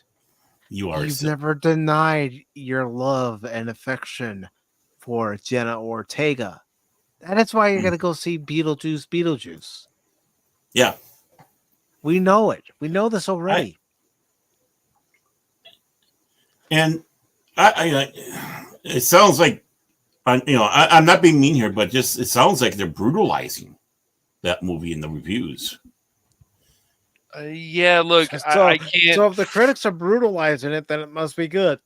A: you've never denied your love and affection for Jenna Ortega. That is why you're going to go see Beetlejuice.
D: Yeah.
A: We know it. We know this already.
D: And it sounds like, I'm not being mean here, but just it sounds like they're brutalizing that movie in the reviews.
G: Yeah, look, I can't.
A: So if the critics are brutalizing it, then it must be good.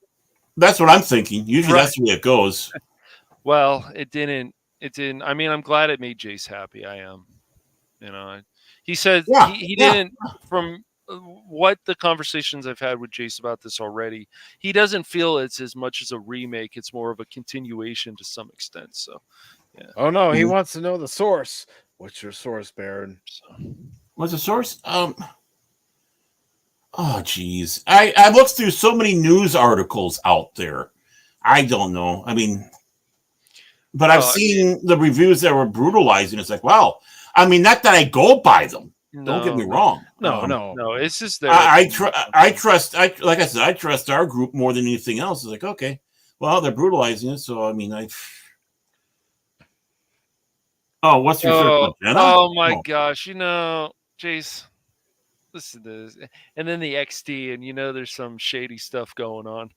D: That's what I'm thinking. Usually that's the way it goes.
G: Well, it didn't. It didn't. I mean, I'm glad it made Jace happy. I am. He said he didn't. From what the conversations I've had with Jace about this already, he doesn't feel it's as much as a remake. It's more of a continuation to some extent. So, yeah.
A: Oh no, he wants to know the source. What's your source, Baron?
D: What's the source? Oh, geez. I looked through so many news articles out there. I don't know. I mean, but I've seen the reviews that were brutalizing. It's like, wow. I mean, not that I go by them, Don't get me
G: No,
D: wrong.
G: no. It's just their
D: I
G: opinion.
D: trust. Like I said, I trust our group more than anything else. It's like, okay, well, they're brutalizing it, so I mean, Oh, what's your
G: Oh,
D: circle, Jenna?
G: oh my gosh! Jace, listen to this, and then the XD, and there's some shady stuff going on.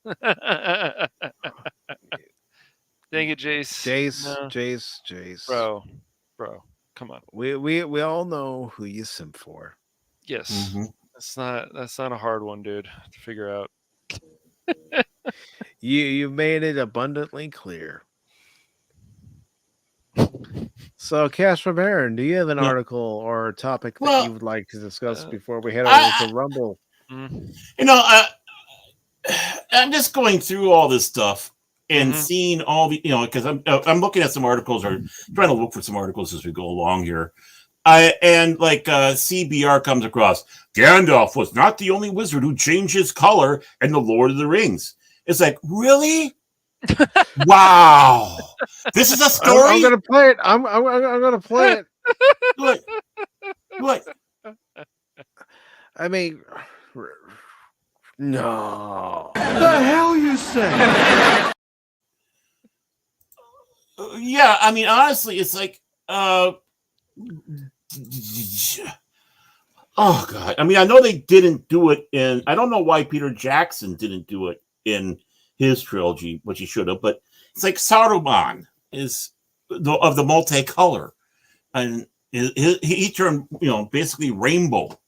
G: Dang it, Jace. No,
A: Jace.
G: bro, come on.
A: We all know who you simp for.
G: Yes,
D: Mm-hmm.
G: that's not a hard one, dude, to figure out.
A: You made it abundantly clear. So, Cash from Aaron, do you have an
D: Yeah.
A: article or a topic that
D: Well,
A: you would like to discuss before we head over
D: I,
A: to Rumble?
D: you know, I'm just going through all this stuff and seeing all the, because I'm looking at some articles or trying to look for some articles as we go along here. CBR comes across Gandalf was not the only wizard who changed his color in the Lord of the Rings. It's like, really? Wow, this is a story.
A: I'm gonna play it. I'm gonna play it.
D: What?
A: I mean, no.
F: The hell you say?
D: Yeah, I mean, honestly, it's like, oh God. I mean, I know they didn't do it I don't know why Peter Jackson didn't do it in his trilogy, which he should have, but it's like Saruman is of the multicolor, and he turned, basically rainbow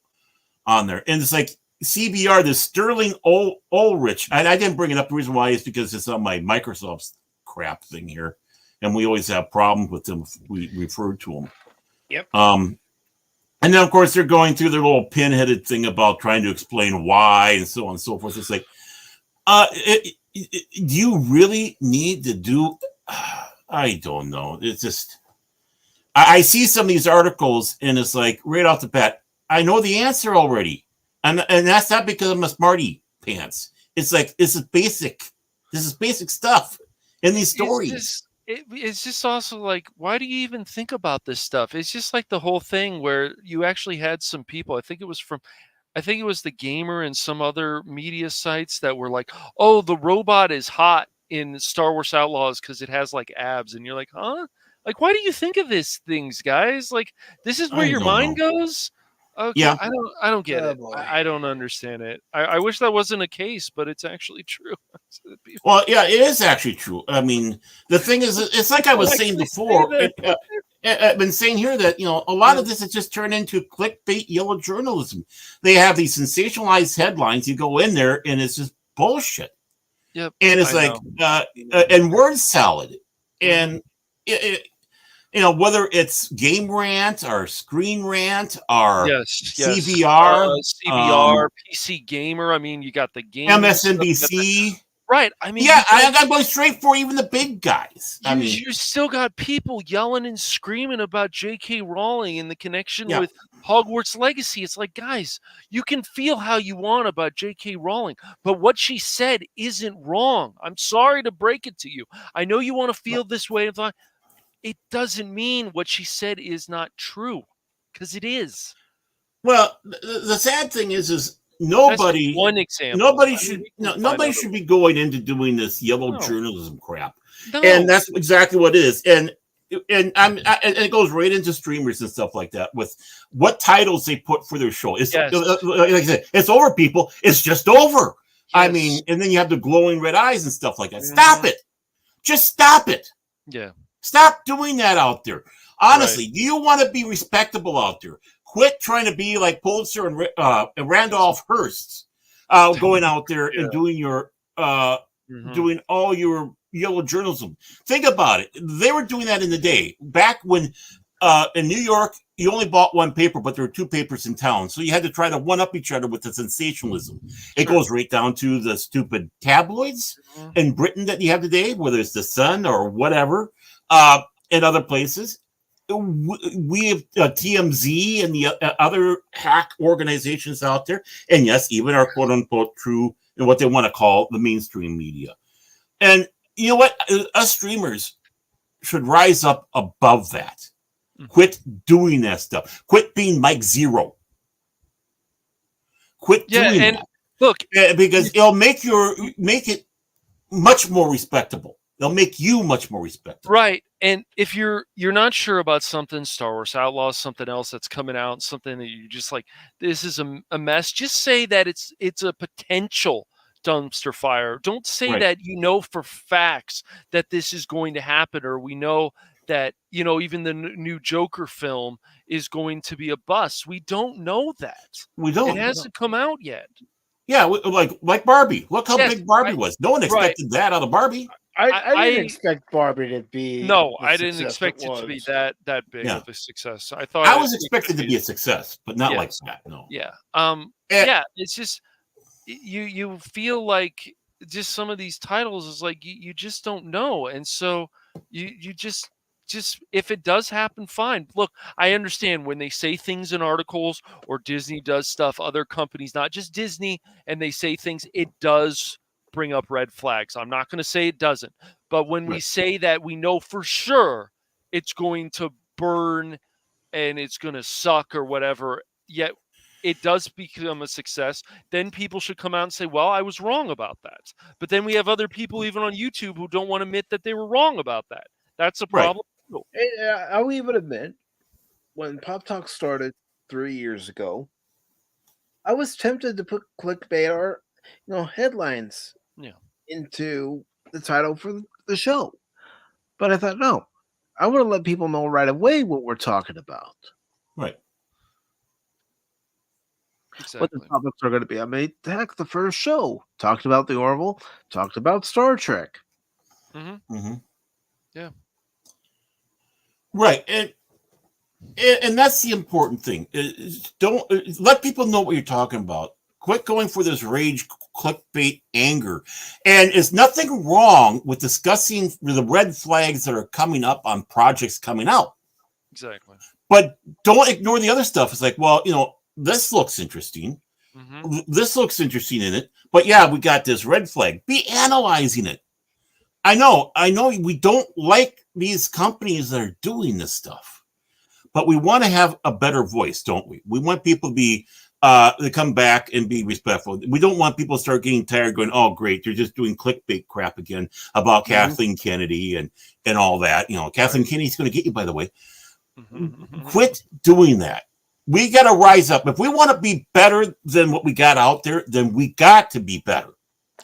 D: on there. And it's like CBR, the Sterling Ulrich, and I didn't bring it up. The reason why is because it's on my Microsoft crap thing here, and we always have problems with them if we refer to them.
A: Yep.
D: And then, of course, they're going through their little pin-headed thing about trying to explain why and so on and so forth. It's like, do you really need to do? I don't know. It's just, I see some of these articles, and it's like right off the bat, I know the answer already, and that's not because I'm a smarty pants. It's like this is basic stuff in these stories.
G: It's just also like, why do you even think about this stuff? It's just like the whole thing where you actually had some people, I think it was the Gamer and some other media sites that were like, oh, the robot is hot in Star Wars Outlaws because it has like abs. And you're like, huh? Like, why do you think of these things, guys? Like, this is where your mind goes? Okay,
D: yeah.
G: I don't get it.
A: Boy.
G: I don't understand it. I wish that wasn't a case, but it's actually true.
D: Well, yeah, it is actually true. I mean, the thing is, it's like I was saying before. I've been saying here that a lot of this has just turned into clickbait yellow journalism. They have these sensationalized headlines. You go in there, and it's just bullshit.
G: Yep,
D: and it's and word salad, and whether it's Game Rant or Screen Rant or CBR,
G: PC Gamer. I mean, you got the game,
D: MSNBC.
G: Right. I mean,
D: yeah, I'm going straight for even the big guys.
G: You still got people yelling and screaming about J.K. Rowling and the connection with Hogwarts Legacy. It's like, guys, you can feel how you want about J.K. Rowling, but what she said isn't wrong. I'm sorry to break it to you. I know you want to feel this way. It doesn't mean what she said is not true, because it is.
D: Well, the sad thing is nobody.
G: That's one example.
D: Nobody should be going into doing this yellow journalism crap, and that's exactly what it is. And it goes right into streamers and stuff like that with what titles they put for their show. It's like I said, it's over, people. It's just over. Yes. I mean, and then you have the glowing red eyes and stuff like that. Stop it. Just stop it.
G: Yeah.
D: Stop doing that out there. Honestly, do you want to be respectable out there? Quit trying to be like Pulitzer and Randolph Hearst, going out there and doing your doing all your yellow journalism. Think about it. They were doing that in the day back when in New York you only bought one paper, but there were two papers in town, so you had to try to one up each other with the sensationalism. It goes right down to the stupid tabloids in Britain that you have today, whether it's the Sun or whatever. In other places, we have TMZ and the other hack organizations out there, and yes, even our quote unquote true and what they want to call the mainstream media. And you know what? Us streamers should rise up above that. Quit doing that stuff. Quit being Mike Zero. Quit doing
G: and
D: that.
G: look,
D: Because it'll make it much more respectable. They'll make you much more respectable.
G: right. And if you're not sure about something, Star Wars Outlaws, something else that's coming out, something that you just like, this is a mess. Just say that it's a potential dumpster fire. Don't say
D: Right.
G: that you know for facts that this is going to happen, or we know that even the new Joker film is going to be a bust. We don't know that.
D: We don't.
G: It hasn't come out yet.
D: Yeah, like Barbie. Look how
G: Yes,
D: big Barbie was. No one expected that out of Barbie.
A: I didn't expect Barbie to be.
G: No,
A: the
G: I didn't
A: success
G: expect it to be
A: was.
G: that big
D: Yeah.
G: of a success. I thought
D: I was
G: it
D: expected
G: could
D: to be a success, but not like
G: Yes.
D: that. No.
G: Yeah.
D: And-
G: Yeah, it's just you feel like just some of these titles is like you just don't know. And so you just if it does happen, fine. Look, I understand when they say things in articles or Disney does stuff, other companies, not just Disney, and they say things, it does bring up red flags. I'm not going to say it doesn't. But when we say that we know for sure it's going to burn and it's going to suck or whatever, yet it does become a success, then people should come out and say, well, I was wrong about that. But then we have other people even on YouTube who don't want to admit that they were wrong about that. That's a
D: Right.
G: problem.
A: I'll even admit, when Pop Talk started 3 years ago, I was tempted to put clickbait or headlines
G: Yeah.
A: into the title for the show, but I thought, no, I want to let people know right away what we're talking about.
D: Right.
A: What the topics are going to be. I mean, heck, the first show talked about the Orville, talked about Star Trek.
G: Yeah.
D: Right. And that's the important thing. Don't let people know what you're talking about. Quit going for this rage, clickbait, anger. And there's nothing wrong with discussing the red flags that are coming up on projects coming out.
G: Exactly.
D: But don't ignore the other stuff. It's like, well, this looks interesting. This looks interesting in it. But yeah, we got this red flag. Be analyzing it. I know we don't like these companies that are doing this stuff, but we want to have a better voice, don't we? We want people to be to come back and be respectful. We don't want people to start getting tired going, oh, great, they're just doing clickbait crap again about Kathleen Kennedy and all that. Kathleen Kennedy's going to get you, by the way. Quit doing that. We got to rise up. If we want to be better than what we got out there, then we got to be better.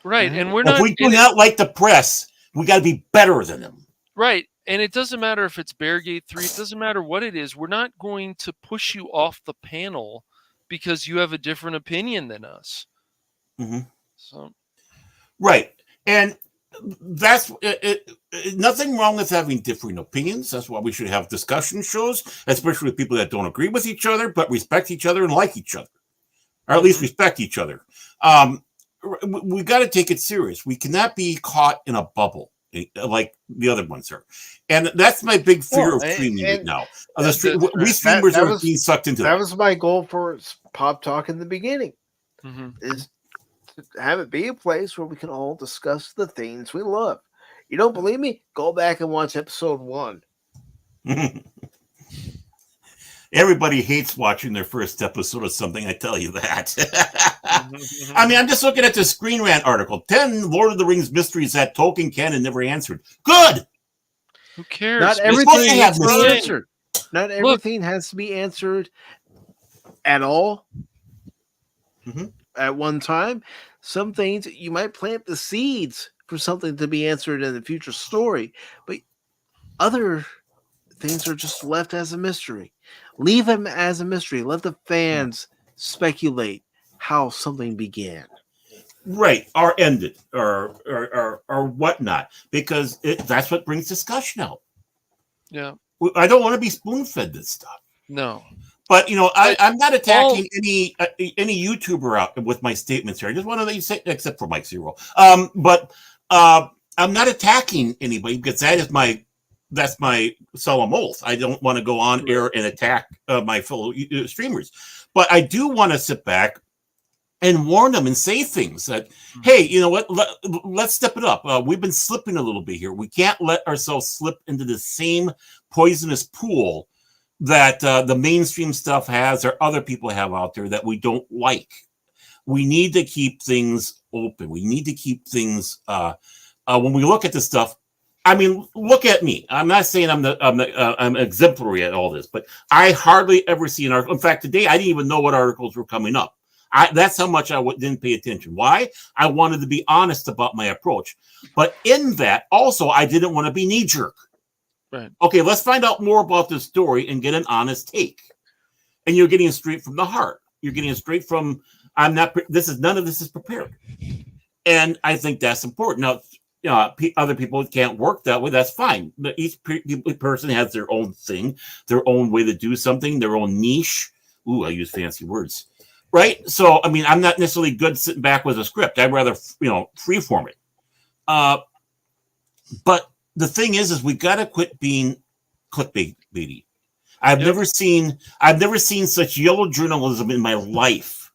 G: Right. And we're
D: If
G: not.
D: we do not like the press, we got to be better than them.
G: Right. And it doesn't matter if it's Beargate 3. It doesn't matter what it is. We're not going to push you off the panel because you have a different opinion than us. So.
D: Right. And that's nothing wrong with having differing opinions. That's why we should have discussion shows, especially with people that don't agree with each other, but respect each other and like each other, or at least respect each other. We got to take it serious. We cannot be caught in a bubble like the other ones are. And that's my big fear of streaming right now. We streamers are being sucked into that.
A: That was my goal for Pop Talk in the beginning, is to have it be a place where we can all discuss the things we love. You don't believe me? Go back and watch episode 1.
D: Everybody hates watching their first episode of something, I tell you that. I mean, I'm just looking at the Screen Rant article. 10 Lord of the Rings mysteries that Tolkien canon never answered. Good!
G: Who cares?
A: Not everything has to be answered. Not everything has to be answered at all at one time. Some things you might plant the seeds for something to be answered in the future story, but other things are just left as a mystery. Leave them as a mystery. Let the fans speculate how something began.
D: Right, or ended, or whatnot, because that's what brings discussion out.
G: Yeah.
D: I don't want to be spoon-fed this stuff.
G: No.
D: But, I'm not attacking any YouTuber out with my statements here. I just want to let you say, except for Mike Zero. But I'm not attacking anybody because that's my solemn oath. I don't want to go on air and attack my fellow streamers. But I do want to sit back and warn them and say things that, hey, you know what? Let's step it up. We've been slipping a little bit here. We can't let ourselves slip into the same poisonous pool that the mainstream stuff has or other people have out there that we don't like. We need to keep things open. We need to keep things when we look at this stuff. I mean, look at me. I'm not saying I'm exemplary at all this, but I hardly ever see an article. In fact, today I didn't even know what articles were coming up. That's how much I didn't pay attention. Why? I wanted to be honest about my approach. But in that, also, I didn't want to be knee jerk.
G: Right.
D: Okay, let's find out more about this story and get an honest take. And you're getting it straight from the heart. You're getting it straight from, none of this is prepared. And I think that's important. Now, other people can't work that way. That's fine. But each person has their own thing, their own way to do something, their own niche. Ooh, I use fancy words. Right? So, I mean, I'm not necessarily good sitting back with a script. I'd rather, freeform it. But the thing is we got to quit being clickbaity. I've never seen such yellow journalism in my life.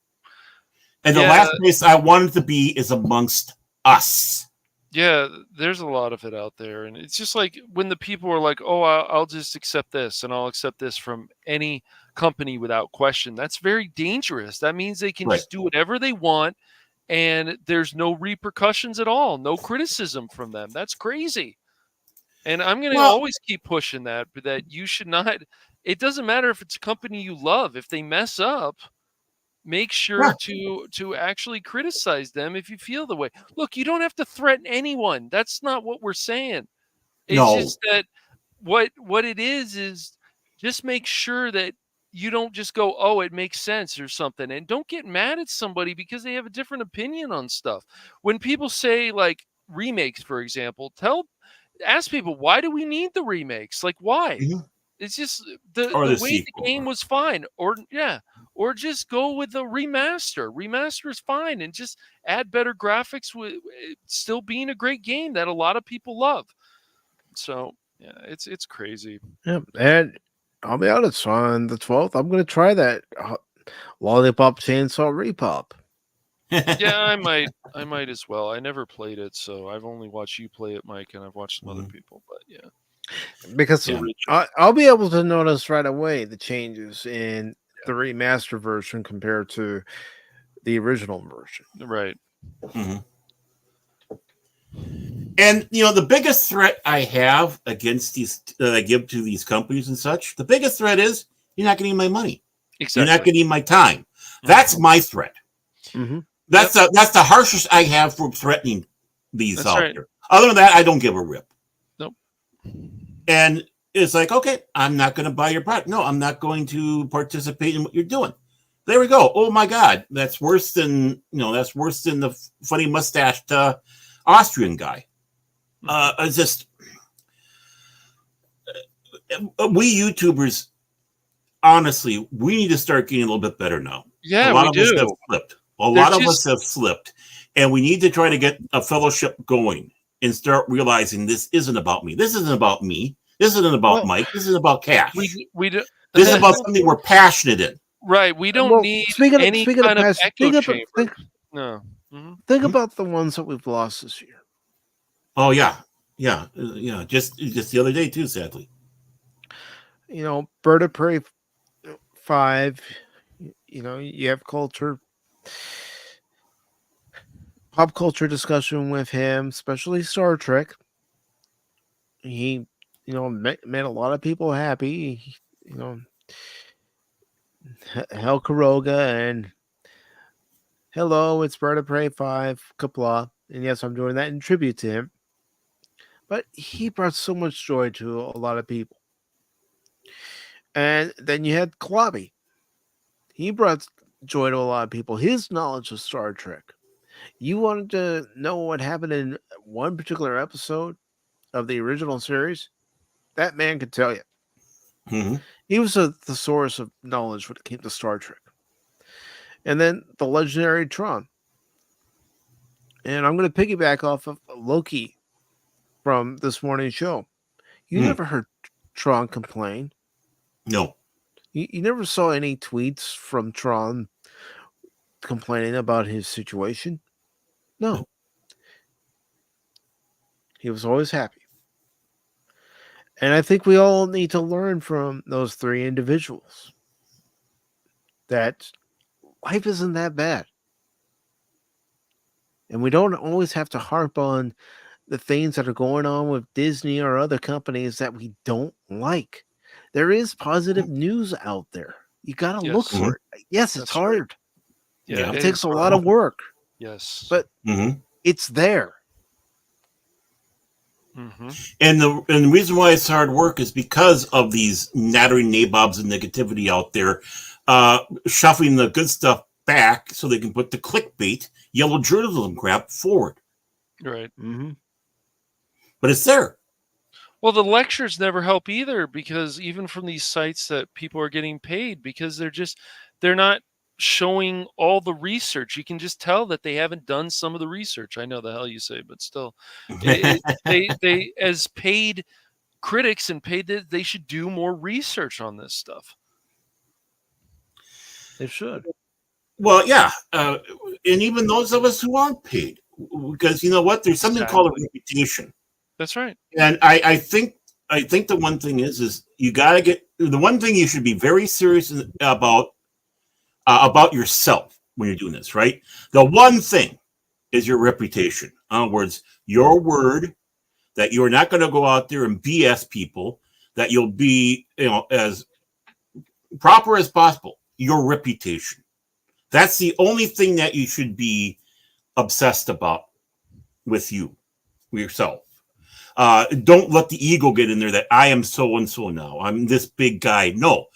D: And the last place I wanted to be is amongst us.
G: Yeah, there's a lot of it out there. And it's just like when the people are like, oh, I'll just accept this and I'll accept this from any company without question. That's very dangerous. That means they can just do whatever they want and there's no repercussions at all, no criticism from them. That's crazy. And I'm going to always keep pushing that you should not. It doesn't matter if it's a company you love. If they mess up, make sure to actually criticize them if you feel the way. Look, you don't have to threaten anyone. That's not what we're saying. It's just that what it is just make sure that you don't just go, oh, it makes sense or something. And don't get mad at somebody because they have a different opinion on stuff. When people say like remakes, for example, ask people, why do we need the remakes? Like, why?
D: Mm-hmm.
G: It's just the way
D: sequel.
G: the game was fine. Or just go with the remaster. Remaster is fine and just add better graphics with still being a great game that a lot of people love. So, yeah, it's crazy.
A: Yeah, and I'll be honest, on the 12th, I'm going to try that Lollipop Chainsaw Repop.
G: Yeah, I might as well. I never played it, so I've only watched you play it, Mike, and I've watched some other people, but yeah.
A: Because I'll be able to notice right away the changes in the remaster version compared to the original version.
G: Right.
D: Mm-hmm. And the biggest threat I have against these that I give to these companies and such, the biggest threat is you're not getting my money.
G: Exactly.
D: You're not getting my time. That's my threat.
A: Mm-hmm.
D: That's the harshest I have for threatening these out there. Other than that, I don't give a rip.
G: Nope.
D: And it's like, okay, I'm not going to buy your product. No, I'm not going to participate in what you're doing. There we go. Oh my God, that's worse than the funny mustached Austrian guy. Just we YouTubers, honestly, we need to start getting a little bit better now.
G: Yeah,
D: a lot
G: we
D: of
G: do.
D: us have slipped. A lot of us have slipped, and we need to try to get a fellowship going and start realizing this isn't about me. This isn't about me. This isn't about Mike. This isn't about cash.
G: We do.
D: This is about something we're passionate in.
G: Right. We don't need any kind of echo chamber. No. Mm-hmm.
A: Think about the ones that we've lost this year.
D: Oh yeah. Just the other day too, sadly.
A: Bird of Prey 5. You have pop culture discussion with him, especially Star Trek. He, made a lot of people happy. Hell Kuroga and hello, it's Bird of Prey 5, Kapla. And yes, I'm doing that in tribute to him. But he brought so much joy to a lot of people. And then you had Klabi. He brought joy to a lot of people. His knowledge of Star Trek. You wanted to know what happened in one particular episode of the original series? That man could tell you.
D: Mm-hmm.
A: He was the source of knowledge when it came to Star Trek. And then the legendary Tron. And I'm going to piggyback off of Loki from this morning's show. You never heard Tron complain.
D: No.
A: You never saw any tweets from Tron complaining about his situation? No. He was always happy. And I think we all need to learn from those three individuals that life isn't that bad. And we don't always have to harp on the things that are going on with Disney or other companies that we don't like. There is positive news out there. You got to look
G: Yes.
A: for it. Yes, it's
G: That's right.
A: hard.
G: Yeah,
A: It
G: it
A: takes
G: is
A: a
G: hard.
A: lot of work,
G: Yes.
A: but it's there.
D: And the reason why it's hard work is because of these nattering nabobs and negativity out there, shuffling the good stuff back so they can put the clickbait, yellow journalism crap forward.
G: Right.
D: But it's there.
G: Well, the lectures never help either, because even from these sites that people are getting paid, because they're not showing all the research. You can just tell that they haven't done some of the research. I know the hell you say, but still, they as paid critics and paid, they should do more research on this stuff.
A: They should.
D: Well, yeah. And even those of us who aren't paid, because you know what? There's something called a reputation.
G: That's right.
D: And I think the one thing is you got to get the one thing you should be very serious about yourself when you're doing this, right? The one thing is your reputation. In other words, your word that you're not going to go out there and BS people, that you'll be, as proper as possible. Your reputation. That's the only thing that you should be obsessed about with yourself. Don't let the ego get in there that I am so and so now. I'm this big guy. No,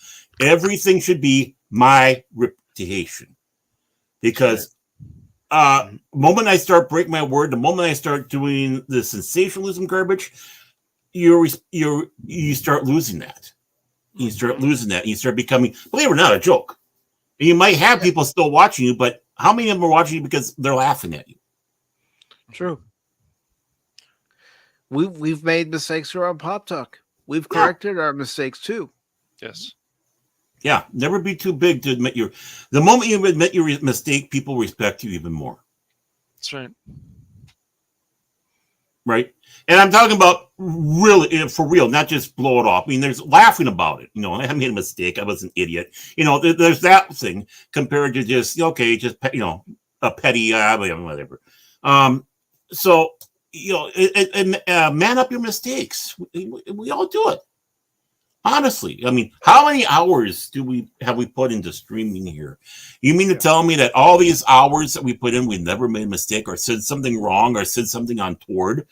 D: everything should be my reputation. Because moment I start breaking my word, the moment I start doing the sensationalism garbage, you start losing that. You start losing that. You start becoming, believe it or not, a joke. And you might have people still watching you, but how many of them are watching you because they're laughing at you?
A: True. We've made mistakes here on Pop Talk. We've corrected our mistakes too.
G: Yes.
D: Yeah, never be too big to admit the moment you admit your mistake, people respect you even more.
G: That's right.
D: Right? And I'm talking about really, for real, not just blow it off. I mean, there's laughing about it. I made a mistake. I was an idiot. There's that thing compared to just a petty, whatever. So, man up your mistakes. We all do it. Honestly, I mean, how many hours have we put into streaming here? You mean to tell me that all these hours that we put in, we never made a mistake or said something wrong or said something untoward?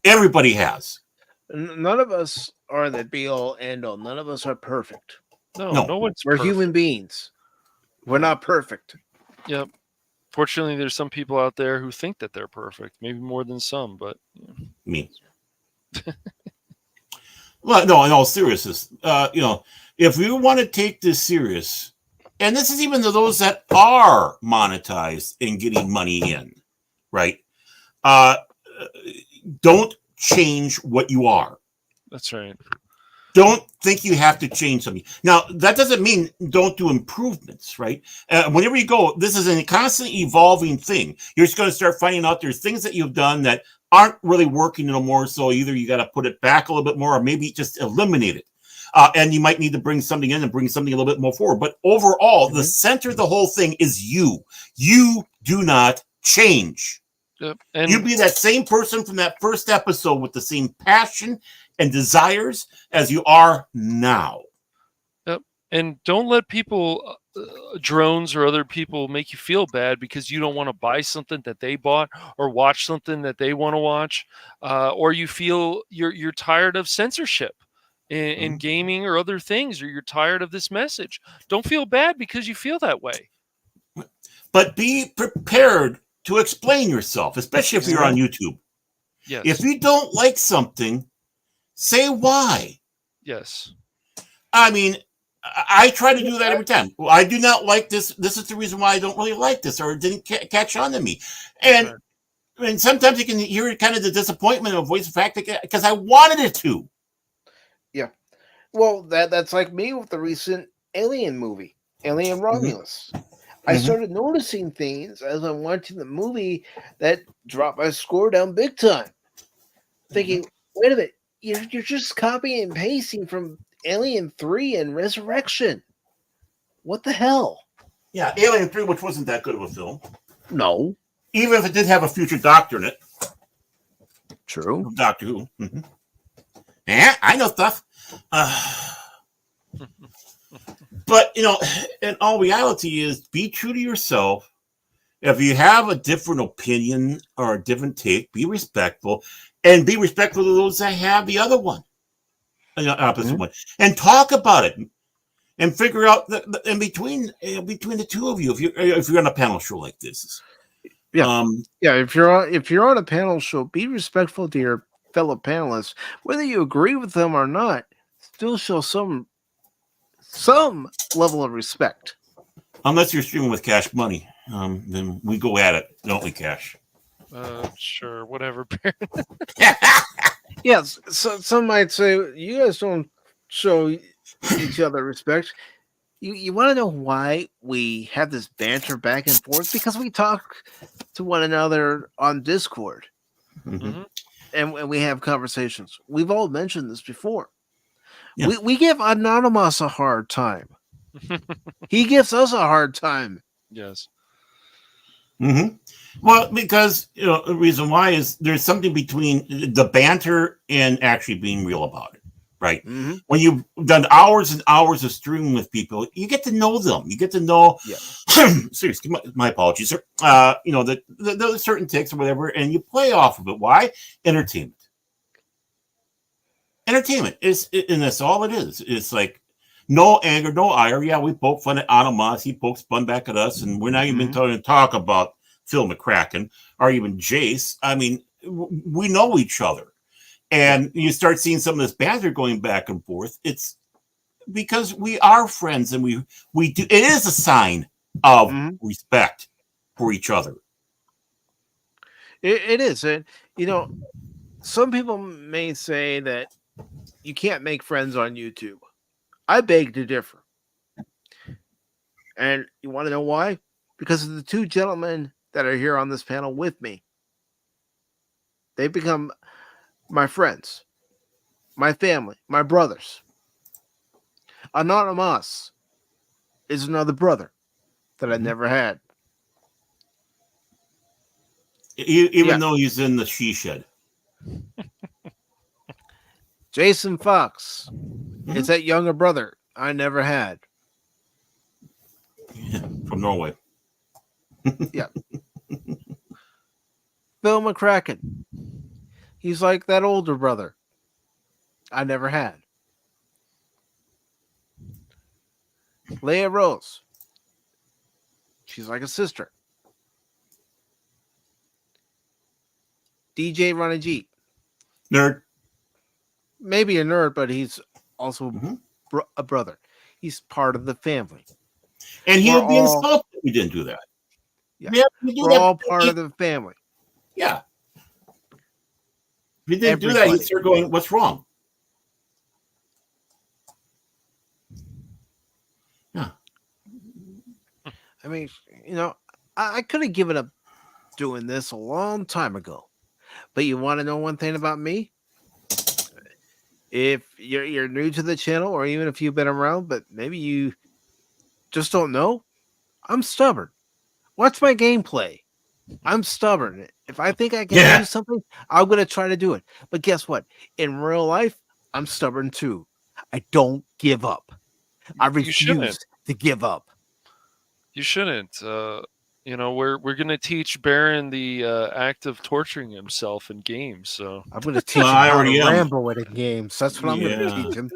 D: Everybody has.
A: None of us are the be all end all. None of us are perfect.
G: No one's
A: We're
G: perfect.
A: human beings. We're not perfect.
G: Yep. Fortunately, there's some people out there who think that they're perfect, maybe more than some, but
D: me. Well, no, in all seriousness, if we want to take this serious, and this is even to those that are monetized and getting money in, right? Don't change what you are.
G: That's right.
D: Don't think you have to change something. Now, that doesn't mean don't do improvements, right? Whenever you go, this is a constantly evolving thing. You're just going to start finding out there's things that you've done that aren't really working no more. So either you got to put it back a little bit more or maybe just eliminate it. And you might need to bring something in and bring something a little bit more forward. But overall, the center of the whole thing is you. You do not change.
G: Yep. And
D: you be that same person from that first episode with the same passion and desires as you are now.
G: Yep. And don't let people, drones or other people, make you feel bad because you don't want to buy something that they bought or watch something that they want to watch, or you feel you're tired of censorship in gaming or other things, or you're tired of this message. Don't feel bad because you feel that way.
D: But be prepared to explain yourself, especially if you're on YouTube.
G: Yes.
D: If you don't like something, say why.
G: Yes.
D: I mean, I try to do that every time. Well, I do not like this. This is the reason why I don't really like this, or it didn't catch on to me. And sometimes you can hear kind of the disappointment of voice of fact because I wanted it to.
A: Yeah. Well, that's like me with the recent Alien movie, Alien Romulus. I started noticing things as I'm watching the movie that dropped my score down big time. Thinking, wait a minute, you're just copying and pasting from Alien 3 and Resurrection. What the hell?
D: Yeah, Alien 3, which wasn't that good of a film.
A: No.
D: Even if it did have a future Doctor in it.
A: True.
D: Doctor Who. Mm-hmm. Yeah, I know stuff. But, in all reality is be true to yourself. If you have a different opinion or a different take, be respectful. And be respectful to those that have the other one. Opposite one. And talk about it. And figure out in between the two of you, if you're on a panel show like this.
A: Yeah. If you're on a panel show, be respectful to your fellow panelists. Whether you agree with them or not, still show some level of respect.
D: Unless you're streaming with Cash Money, then we go at it, don't we, Cash?
G: Sure, whatever.
A: Yes, so some might say you guys don't show each other respect. You want to know why we have this banter back and forth? Because we talk to one another on Discord, and we have conversations. We've all mentioned this before. Yeah. We give Anonymous a hard time. He gives us a hard time.
G: Yes.
D: Mm-hmm. Well, because the reason why is there's something between the banter and actually being real about it, right? Mm-hmm. When you've done hours and hours of streaming with people, you get to know them. You get to know. Yeah. Seriously, my apologies, sir. The certain ticks or whatever, and you play off of it. Why? Entertainment. Entertainment is, and that's all it is. It's like no anger, no ire. Yeah, we poke fun at Animas. He pokes fun back at us, and we're not even going to talk about Phil McCracken or even Jace. I mean, we know each other. And you start seeing some of this banter going back and forth. It's because we are friends, and we do. It is a sign of respect for each other.
A: It is. And, some people may say that you can't make friends on YouTube. I beg to differ. And you want to know why? Because of the two gentlemen that are here on this panel with me. They've become my friends, my family, my brothers. Anonymous is another brother that I never had.
D: Even though he's in the she shed.
A: Jason Fox is that younger brother I never had.
D: Yeah, from Norway.
A: Yeah. Phil McCracken. He's like that older brother I never had. Leia Rose. She's like a sister. DJ Ronnie G.
D: Nerd.
A: Maybe a nerd, but he's also a brother. He's part of the family.
D: And he would be insulted if we didn't do that.
A: Yeah. We're all part of the family.
D: Yeah. If you didn't do that, you'd start going, what's wrong? Yeah.
A: I mean, I could have given up doing this a long time ago. But you want to know one thing about me? If you're new to the channel, or even if you've been around, but maybe you just don't know, I'm stubborn. Watch my gameplay. I'm stubborn. If I think I can do something, I'm going to try to do it. But guess what? In real life, I'm stubborn too. I don't give up. I refuse to give up.
G: You shouldn't. We're going to teach Baron the act of torturing himself in games. So
A: I'm going to teach him how to ramble in games. That's what I'm going to teach him.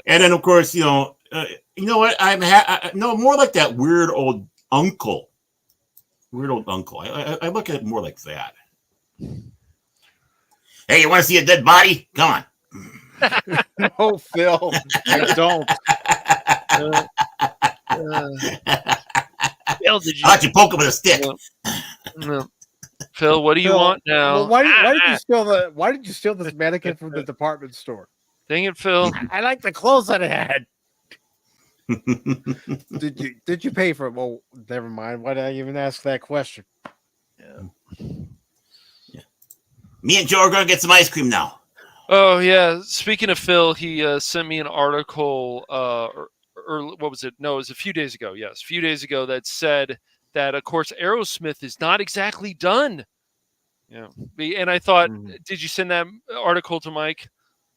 D: And then, of course, you know what? No, more like that weird old uncle. Weird old uncle. I look at it more like that. Hey, you want to see a dead body? Come on.
A: No, Phil, I don't.
G: Phil, did you?
D: I'll let you poke him with a stick.
G: No. Phil, what do you want now?
A: Well, why did you steal this mannequin from the department store?
G: Dang it, Phil!
A: I like the clothes that it had. Did you pay for it? Well, never mind. Why did I even ask that question?
D: Yeah. Me and Joe are going to get some ice cream now.
G: Oh yeah. Speaking of Phil, he sent me an article. Or what was it? No, it was a few days ago. Yes, a few days ago that said that, of course, Aerosmith is not exactly done. Yeah. And I thought,
A: Mhm.
G: did you send that article to Mike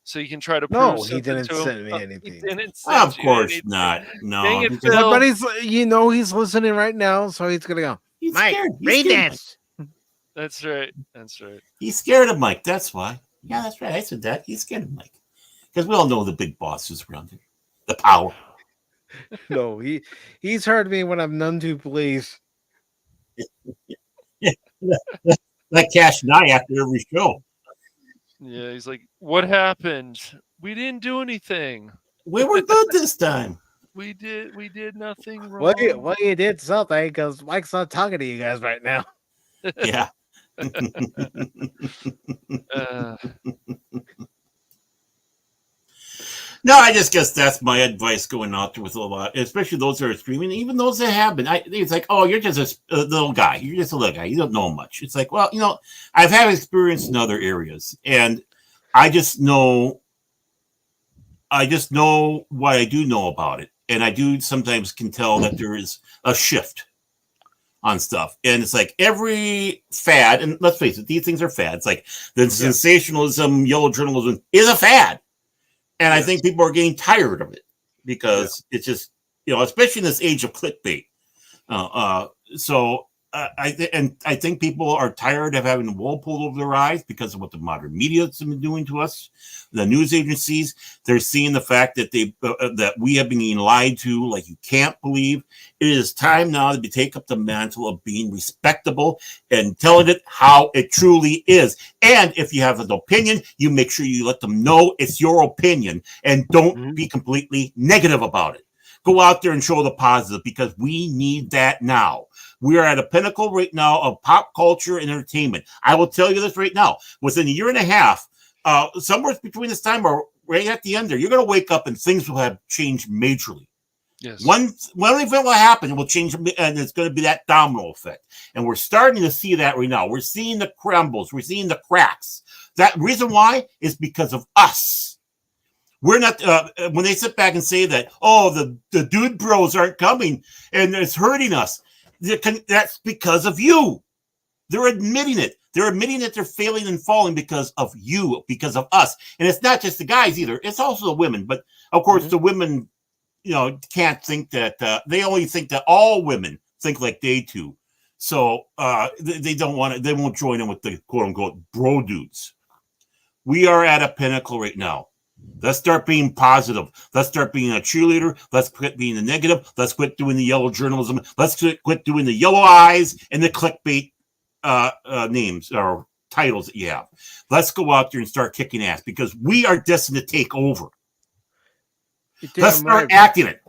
G: so you can try to prove
A: No, he
G: something
A: didn't
G: to him?
A: send me
G: He
A: anything.
G: didn't send
D: Of
G: you
D: course
G: anything.
D: not.
G: Dang
D: No,
G: it,
D: because
A: But
G: Phil.
A: he's listening right now, so he's gonna go.
D: he's
A: Mike,
D: scared. He's
A: read
D: scared.
A: this.
G: That's right. That's right.
D: He's scared of Mike. That's why. Yeah, that's right. I said that. He's scared of Mike because we all know the big boss is around here, the power.
A: No, he's heard me when I'm none too pleased.
D: Like Cash and I after every show.
G: Yeah, he's like, what happened? We didn't do anything.
D: We were good this time.
G: We did nothing
A: Well,
G: wrong.
A: you did something because Mike's not talking to you guys right now.
D: Yeah.
G: Uh,
D: No, I just guess that's my advice going out there with a lot, especially those that are streaming, even those that have been. It's like, oh, you're just a little guy. You're just a little guy. You don't know much. It's like, well, I've had experience in other areas, and I just know what I do know about it, and I do sometimes can tell that there is a shift on stuff, and it's like every fad, and let's face it, these things are fads. Like the sensationalism, yellow journalism is a fad. And I think people are getting tired of it because it's just, especially in this age of clickbait. So I think people are tired of having the wool pulled over their eyes because of what the modern media has been doing to us. The news agencies, they're seeing the fact that that we have been being lied to like you can't believe. It is time now to take up the mantle of being respectable and telling it how it truly is. And if you have an opinion, you make sure you let them know it's your opinion and don't be completely negative about it. Go out there and show the positive because we need that now. We are at a pinnacle right now of pop culture and entertainment. I will tell you this right now. Within a year and a half, somewhere between this time or right at the end there, you're going to wake up and things will have changed majorly.
G: yes.
D: One event will happen, it will change, and it's going to be that domino effect. And we're starting to see that right now. We're seeing the crumbles. We're seeing the cracks. That reason why is because of us. We're not, when they sit back and say that, oh, the dude bros aren't coming and it's hurting us. That's because of you. They're admitting it. They're admitting that they're failing and falling because of you, because of us. And it's not just the guys either. It's also the women. But of course, the women, can't think that, they only think that all women think like they do. So they don't want to, they won't join in with the quote unquote bro dudes. We are at a pinnacle right now. Let's start being positive. Let's start being a cheerleader. Let's quit being the negative. Let's quit doing the yellow journalism. Let's quit doing the yellow eyes and the clickbait names or titles that you have. Let's go out there and start kicking ass because we are destined to take over. Let's start acting it.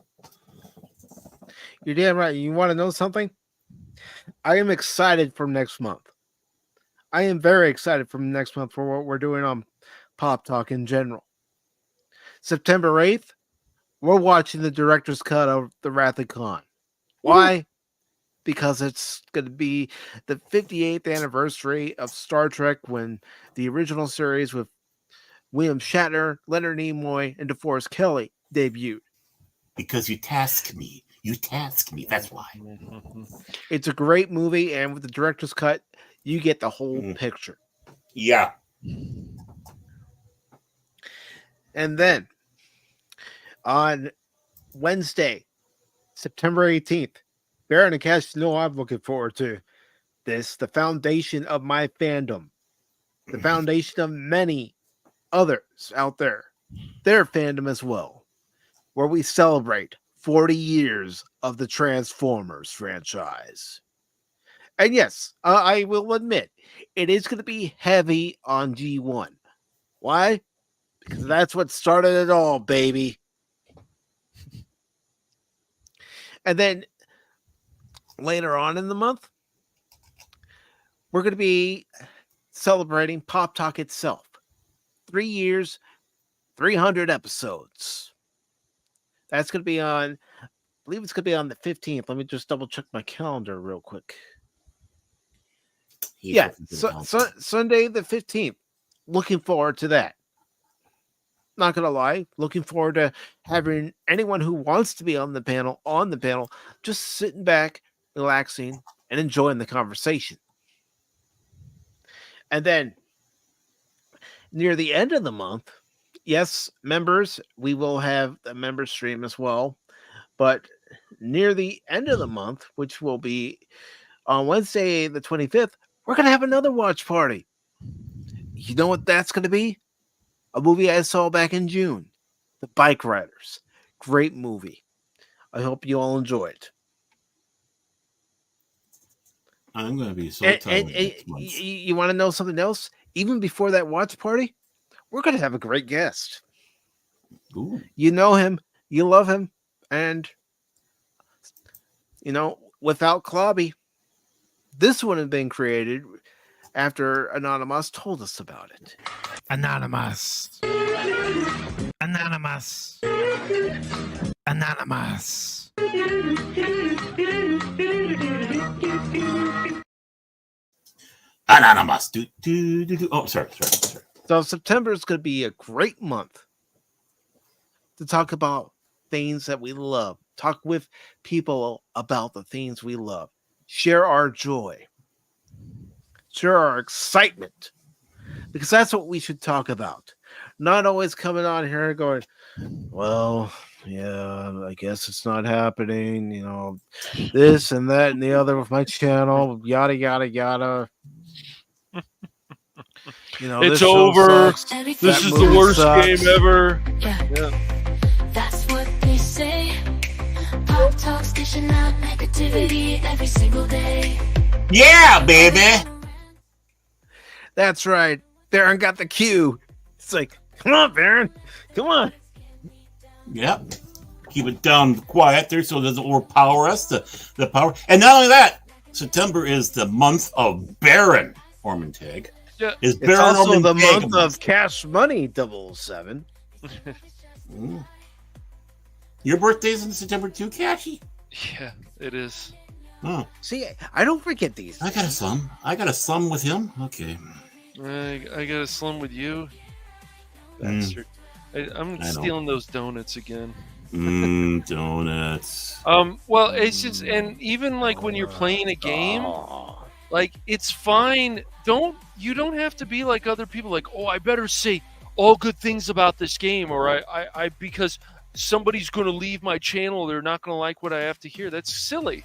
A: You're damn right. You want to know something? I am excited for next month. I am very excited for next month for what we're doing on Pop Talk in general. September 8th, we're watching the director's cut of The Wrath of Khan. Why? Because it's going to be the 58th anniversary of Star Trek when the original series with William Shatner, Leonard Nimoy, and DeForest Kelley debuted.
D: Because you task me. That's why.
A: It's a great movie, and with the director's cut, you get the whole picture.
D: Yeah.
A: And then on Wednesday, September 18th, Baron and Cash, I'm looking forward to this. The foundation of my fandom, the foundation of many others out there, their fandom as well, where we celebrate 40 years of the Transformers franchise. And yes, I will admit, it is going to be heavy on G1. Why? Because that's what started it all, baby. And then later on in the month, we're going to be celebrating Pop Talk itself. 3 years, 300 episodes. That's going to be on, I believe it's going to be on the 15th. Let me just double check my calendar real quick. Sunday the 15th. Looking forward to that. not gonna lie, looking forward to having anyone who wants to be on the panel, just sitting back, relaxing, and enjoying the conversation. And then near the end of the month, yes, members, we will have a member stream as well. But near the end of the month, which will be on Wednesday the 25th, we're gonna have another watch party. You know what that's gonna be? A movie I saw back in June, The Bike Riders. Great movie. I hope you all enjoy it.
D: I'm going to be so
A: And,
D: tired
A: and,
D: next month.
A: you want to know something else? Even before that watch party, we're going to have a great guest.
D: Ooh.
A: You know him, you love him, and, without Clobby, this would have been created after Anonymous told us about it.
H: Anonymous. Anonymous. Anonymous.
D: Anonymous. Oh, sorry.
A: So September is going to be a great month to talk about things that we love. Talk with people about the things we love. Share our joy. Share our excitement. Because that's what we should talk about. Not always coming on here going, well, yeah, I guess it's not happening. This and that and the other with my channel, yada, yada, yada.
G: It's over. This is the worst game ever.
I: Yeah. That's what they say. Pop Talk station out negativity every single day.
D: Yeah, baby.
A: That's right. Baron got the cue. It's like, come on, Baron. Come on.
D: Yep. Keep it down quiet there so it doesn't overpower us. The power. And not only that, September is the month of Baron Ormantag.
G: Yeah.
A: It's also the month of Cash Money 007.
D: Your birthday's in September too, Cashy?
G: Yeah, it is.
D: Oh.
A: See, I don't forget these.
D: I got a slum with him. Okay.
G: I got a slum with you. Bastard. I'm stealing those donuts again.
D: Donuts.
G: Well, it's just, and even like when you're playing a game, like it's fine. You don't have to be like other people. Like, oh, I better say all good things about this game, or I because somebody's going to leave my channel. They're not going to like what I have to hear. That's silly.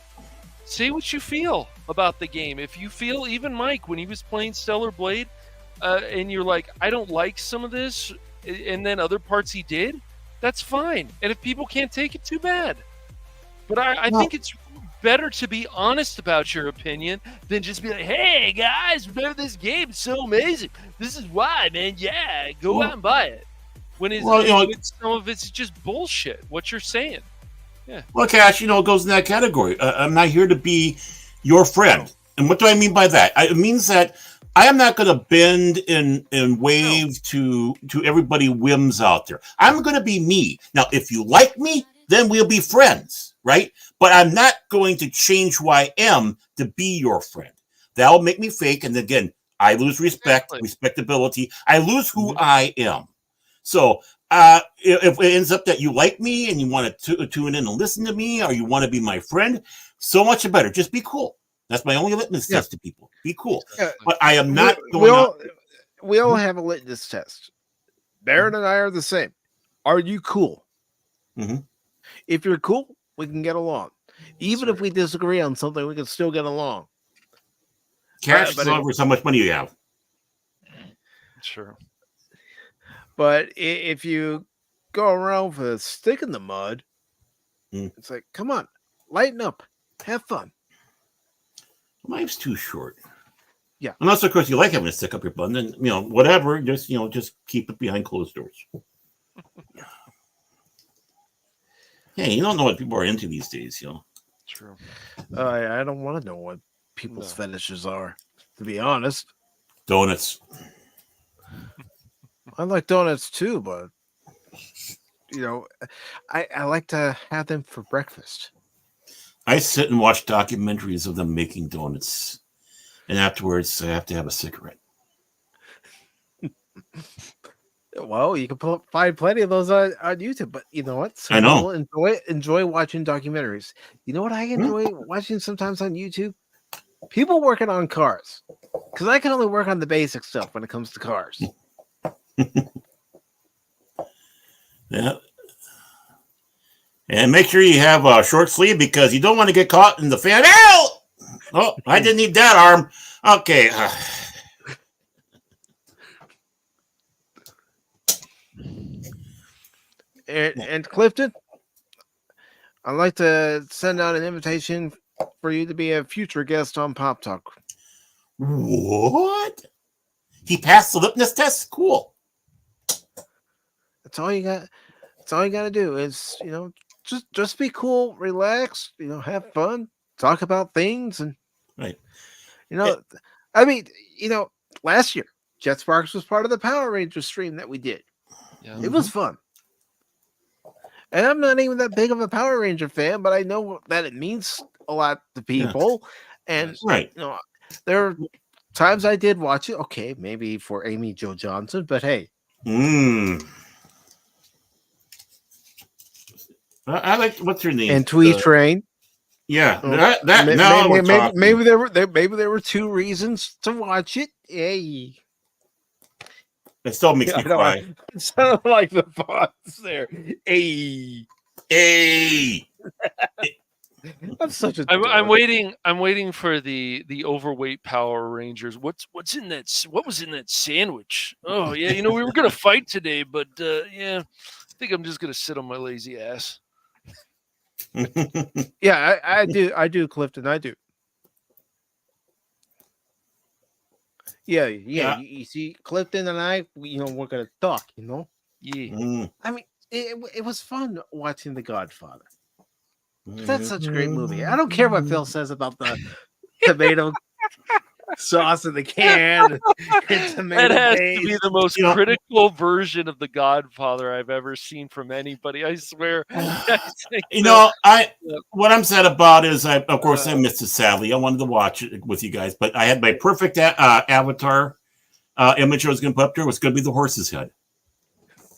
G: Say what you feel about the game. If you feel, even Mike, when he was playing Stellar Blade, and you're like, I don't like some of this, and then other parts he did, that's fine. And if people can't take it, too bad. But I think it's better to be honest about your opinion than just be like, hey, guys, remember this game? It's so amazing. This is why, man. Yeah, go out and buy it. When some of it's just bullshit, what you're saying. Yeah.
D: Well, Cash, it goes in that category. I'm not here to be your friend. And what do I mean by that? It means that I am not going to bend and wave to everybody whims out there. I'm going to be me. Now, if you like me, then we'll be friends, right? But I'm not going to change who I am to be your friend. That'll make me fake. And again, I lose respect, respectability. I lose who I am. So if it ends up that you like me and you want to tune in and listen to me, or you want to be my friend, so much better. Just be cool. That's my only litmus test to people. Be cool. But I am not going
A: we all have a litmus test. Baron and I are the same. Are you cool?
D: Mm-hmm.
A: If you're cool, we can get along. Even if we disagree on something, we can still get along.
D: Cash is over how much money you have.
G: Sure.
A: But if you go around with a stick in the mud, it's like, come on, lighten up, have fun.
D: Life's too short.
A: Yeah.
D: Unless, of course, you like having a stick up your butt, then whatever. Just keep it behind closed doors. Hey, you don't know what people are into these days,
G: True.
A: I don't want to know what people's fetishes are, to be honest.
D: Donuts.
A: I like donuts too, but I like to have them for breakfast.
D: I sit and watch documentaries of them making donuts, and afterwards I have to have a cigarette.
A: Well, you can find plenty of those on YouTube, but you know what?
D: I
A: Some
D: know.
A: people enjoy watching documentaries. You know what I
D: Hmm?
A: enjoy watching sometimes on YouTube? People working on cars, because I can only work on the basic stuff when it comes to cars.
D: Yeah. And make sure you have a short sleeve because you don't want to get caught in the fan. Ow! Oh, I didn't need that arm. Okay.
A: And Clifton, I'd like to send out an invitation for you to be a future guest on Pop Talk.
D: What? He passed the litmus test? Cool.
A: That's all you got. That's all you got to do is, just be cool, relax, have fun, talk about things, and
D: Right.
A: you know, I mean, last year Jet Sparks was part of the Power Rangers stream that we did.
G: Yeah.
A: It was fun. And I'm not even that big of a Power Ranger fan, but I know that it means a lot to people. And
D: Right.
A: there are times I did watch it. Okay, maybe for Amy Jo Johnson, but hey.
D: I like, what's her name?
A: And Tweet Train.
D: Yeah, now we're talking.
A: Maybe there were two reasons to watch it. Hey.
D: It still makes me cry.
A: It sounded like the boss there. Hey. I'm such a.
G: I'm waiting. I'm waiting for the overweight Power Rangers. What's in that? What was in that sandwich? Oh yeah, we were gonna fight today, but yeah, I think I'm just gonna sit on my lazy ass.
A: Yeah, I do, Clifton. I do. Yeah. You see, Clifton and I, we're gonna talk.
G: Yeah.
A: I mean, it was fun watching The Godfather. That's such a great movie. I don't care what Phil says about the tomato sauce in the can.
G: That has to be the most critical version of The Godfather I've ever seen from anybody. I swear.
D: What I'm sad about is, of course, I missed it sadly. I wanted to watch it with you guys, but I had my perfect avatar image I was going to put up there. Was going to be the horse's head.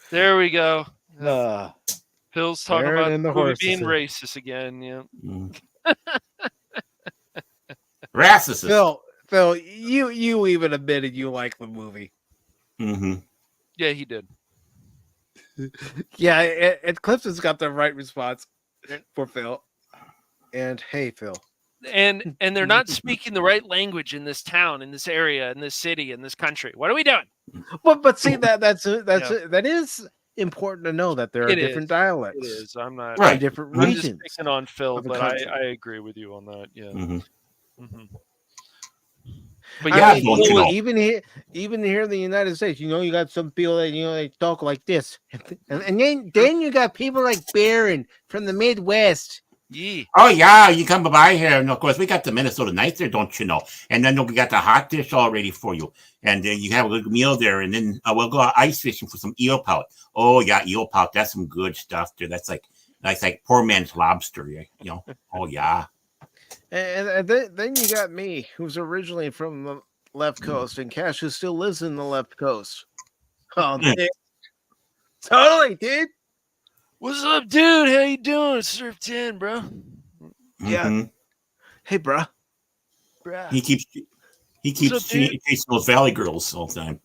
G: There we go. Phil's talking about the movie being
A: head.
G: Racist again. Yeah.
D: Racist.
A: Phil, you even admitted you like the movie.
D: Mm-hmm.
G: Yeah, he did.
A: Yeah, and Clifton's got the right response for Phil. And hey, Phil.
G: And they're not speaking the right language in this town, in this area, in this city, in this country. What are we doing?
A: But see, that is important to know that there are different dialects.
G: It is. I'm not
D: right.
A: Different
G: I'm
A: regions.
G: just picking on Phil, but I agree with you on that. Yeah.
D: Mm-hmm.
G: But yeah,
A: even here in the United States, you got some people that they talk like this, and then you got people like Barron from the Midwest.
G: Yeah.
D: Oh yeah, you come by here, and of course we got the Minnesota Nights there, don't you know? And then we got the hot dish all ready for you, and then you have a good meal there, and then we'll go ice fishing for some eel pout. Oh yeah, eel pout, that's some good stuff there. That's like poor man's lobster, Oh yeah.
A: And then you got me, who's originally from the left coast, and Cash, who still lives in the left coast. Oh, totally, dude.
G: What's up, dude? How you doing? Surf 10, bro.
A: Yeah.
D: Mm-hmm.
A: Hey, bruh.
D: He keeps chasing those Valley girls all the time.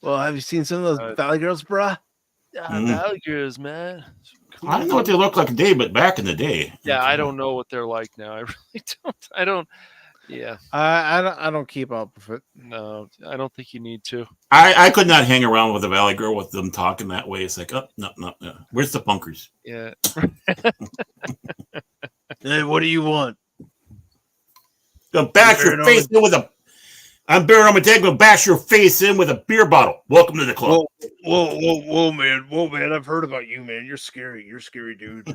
A: Well, have you seen some of those Valley girls, bruh?
G: Valley girls, man.
D: Cool. I don't know what they look like today, but back in the day.
G: Yeah, I don't know what they're like now. I really don't. I don't. Yeah.
A: I don't keep up with it.
G: No, I don't think you need to.
D: I could not hang around with a Valley girl with them talking that way. It's like, oh, no. Where's the punkers?
G: Yeah.
A: Hey, what do you want?
D: Go bash your face in with a. I'm Baron Armageddon. Go bash your face in with a beer bottle. Welcome to the club.
A: Whoa, man! I've heard about you, man. You're scary. You're a scary dude.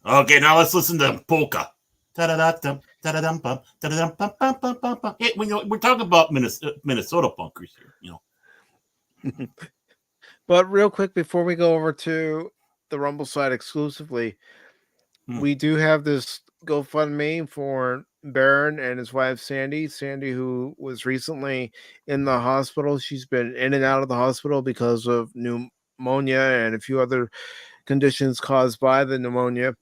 D: Okay, now let's listen to polka. We're talking about Minnesota punkers here,
A: But real quick, before we go over to the Rumble side exclusively, we do have this GoFundMe for Baron and his wife Sandy. Sandy, who was recently in the hospital. She's been in and out of the hospital because of pneumonia and a few other conditions caused by the pneumonia.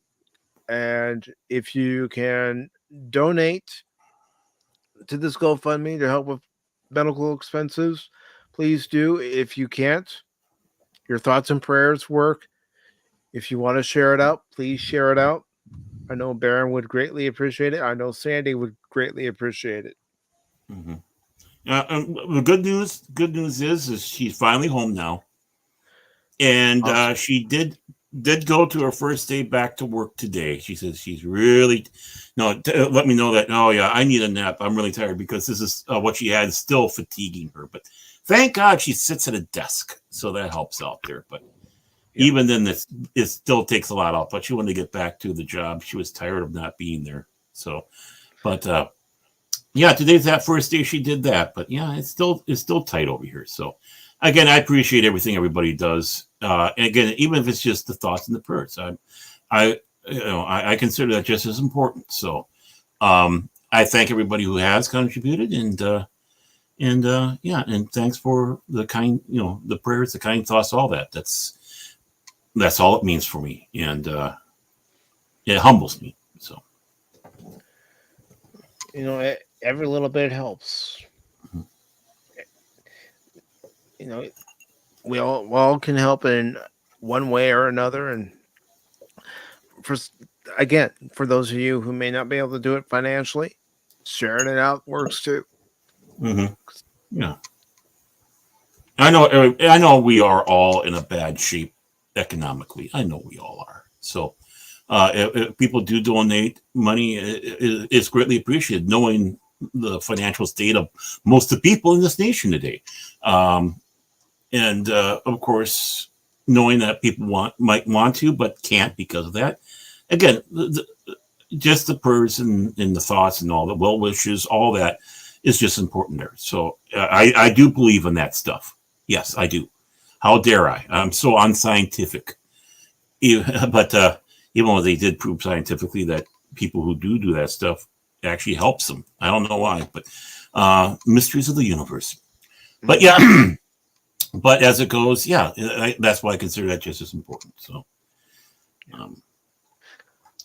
A: And if you can donate to this GoFundMe to help with medical expenses, please do. If you can't, your thoughts and prayers work. If you want to share it out, please share it out. I know Baron would greatly appreciate it. I know Sandy would greatly appreciate it.
D: Mm-hmm. The good news is she's finally home now, and
A: Awesome.
D: she did go to her first day back to work today. She says she's really let me know that. Oh yeah, I need a nap. I'm really tired because this is what she had is still fatiguing her. But thank God she sits at a desk, so that helps out there. But even then, it still takes a lot off. But she wanted to get back to the job. She was tired of not being there. So, but yeah, today's that first day she did that. But yeah, it's still tight over here. So again, I appreciate everything everybody does. And again, even if it's just the thoughts and the prayers, I consider that just as important. So I thank everybody who has contributed, and thanks for the kind, the prayers, the kind thoughts, all that. That's all it means for me, and it humbles me. So
A: every little bit helps. We all can help in one way or another, and for those of you who may not be able to do it financially, sharing it out works too.
D: Mm-hmm. Yeah, I know we are all in a bad shape economically. I know we all are. So if people do donate money, it's greatly appreciated, knowing the financial state of most of the people in this nation today. And of course, knowing that people might want to, but can't because of that. Again, just the prayers and the thoughts and all the well wishes, all that is just important there. So I do believe in that stuff. Yes, I do. How dare I? I'm so unscientific. But even though they did prove scientifically that people who do that stuff actually helps them. I don't know why, but mysteries of the universe. But yeah, but as it goes, yeah, that's why I consider that just as important.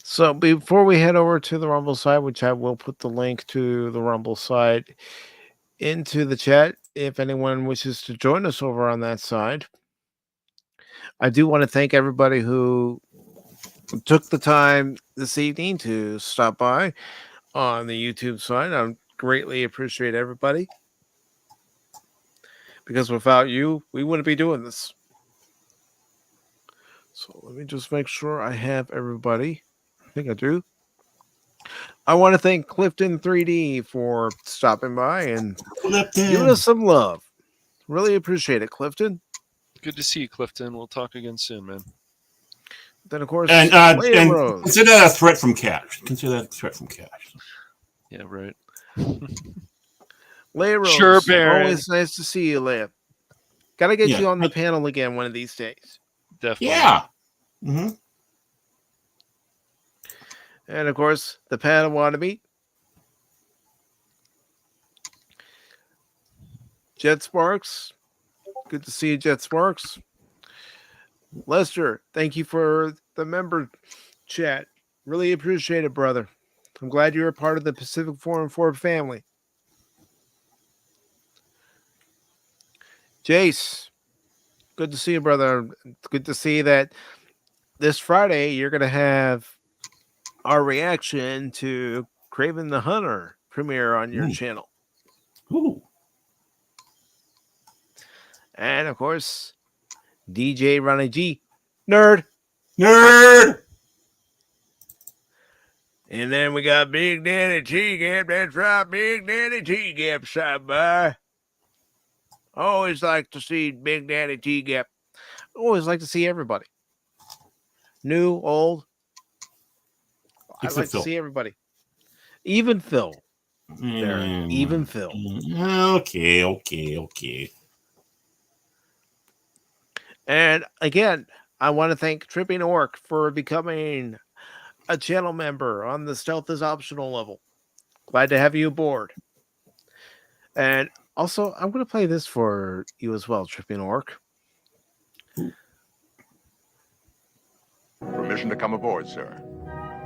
A: So before we head over to the Rumble side, which I will put the link to the Rumble side into the chat if anyone wishes to join us over on that side, I do want to thank everybody who took the time this evening to stop by on the YouTube side. I greatly appreciate everybody, because without you, we wouldn't be doing this. So let me just make sure I have everybody. I think I do. I want to thank Clifton 3D for stopping by and giving us some love. Really appreciate it, Clifton.
G: Good to see you, Clifton. We'll talk again soon, man.
A: Then, of course,
D: and consider that a threat from Cash. Consider that a threat from Cash.
G: Yeah, right.
A: Leia Rose,
G: sure, Baron.
A: Always nice to see you, Leia. Gotta get you on the panel again one of these days.
G: Definitely.
D: Yeah. Mm-hmm.
A: And of course, the panel wannabe, Jet Sparks. Good to see you, Jet Sparks. Lester, thank you for the member chat. Really appreciate it, brother. I'm glad you're a part of the Pacific414 family. Jace, good to see you, brother. Good to see that this Friday you're going to have our reaction to Kraven the Hunter premiere on your channel.
D: Ooh.
A: And of course, DJ Ronnie G. Nerd. And then we got Big Daddy T-Gap. That's right, Big Daddy T-Gap side by. Always like to see Big Daddy T-Gap. Always like to see everybody. New, old. I like to see everybody. Even Phil. Even Phil.
D: Okay.
A: And again, I want to thank Tripping Orc for becoming a channel member on the Stealth is Optional level. Glad to have you aboard. And also, I'm going to play this for you as well, Tripping Orc.
J: Permission to come aboard, sir.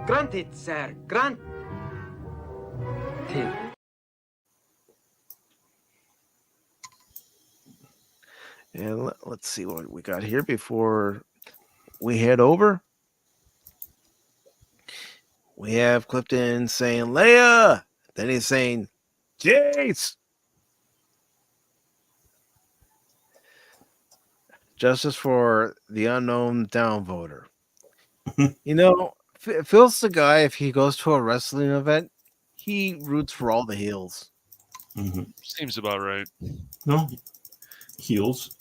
K: Granted, sir. Granted.
A: And let's see what we got here before we head over. We have Clifton saying Leia. Then he's saying Jace. Justice for the unknown downvoter. You know, Phil's the guy, if he goes to a wrestling event, he roots for all the heels.
D: Mm-hmm.
G: Seems about right.
D: No, heels.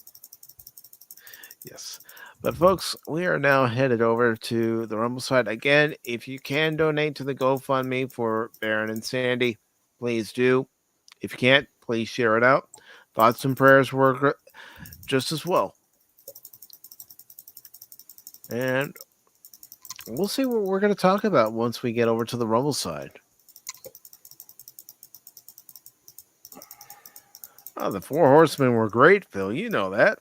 A: Yes. But folks, we are now headed over to the Rumble side. Again, if you can donate to the GoFundMe for Baron and Sandy, please do. If you can't, please share it out. Thoughts and prayers work just as well. And we'll see what we're going to talk about once we get over to the Rumble side. Oh, the Four Horsemen were great, Phil. You know that.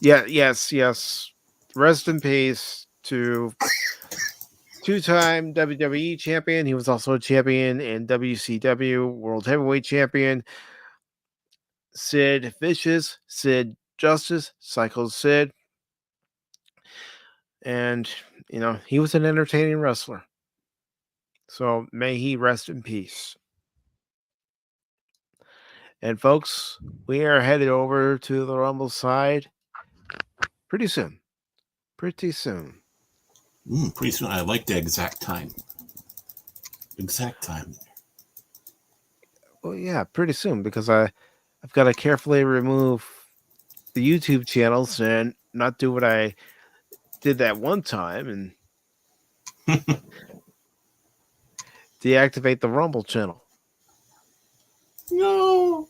A: Yeah, yes. Rest in peace to two-time WWE champion. He was also a champion in WCW, World Heavyweight Champion. Sid Vicious, Sid Justice, Psycho Sid. And, he was an entertaining wrestler. So may he rest in peace. And folks, we are headed over to the Rumble side pretty soon. Pretty soon.
D: Pretty soon. I like the exact time. Exact time.
A: Well, yeah, pretty soon, because I've got to carefully remove the YouTube channels and not do what I did that one time and deactivate the Rumble channel.
D: No.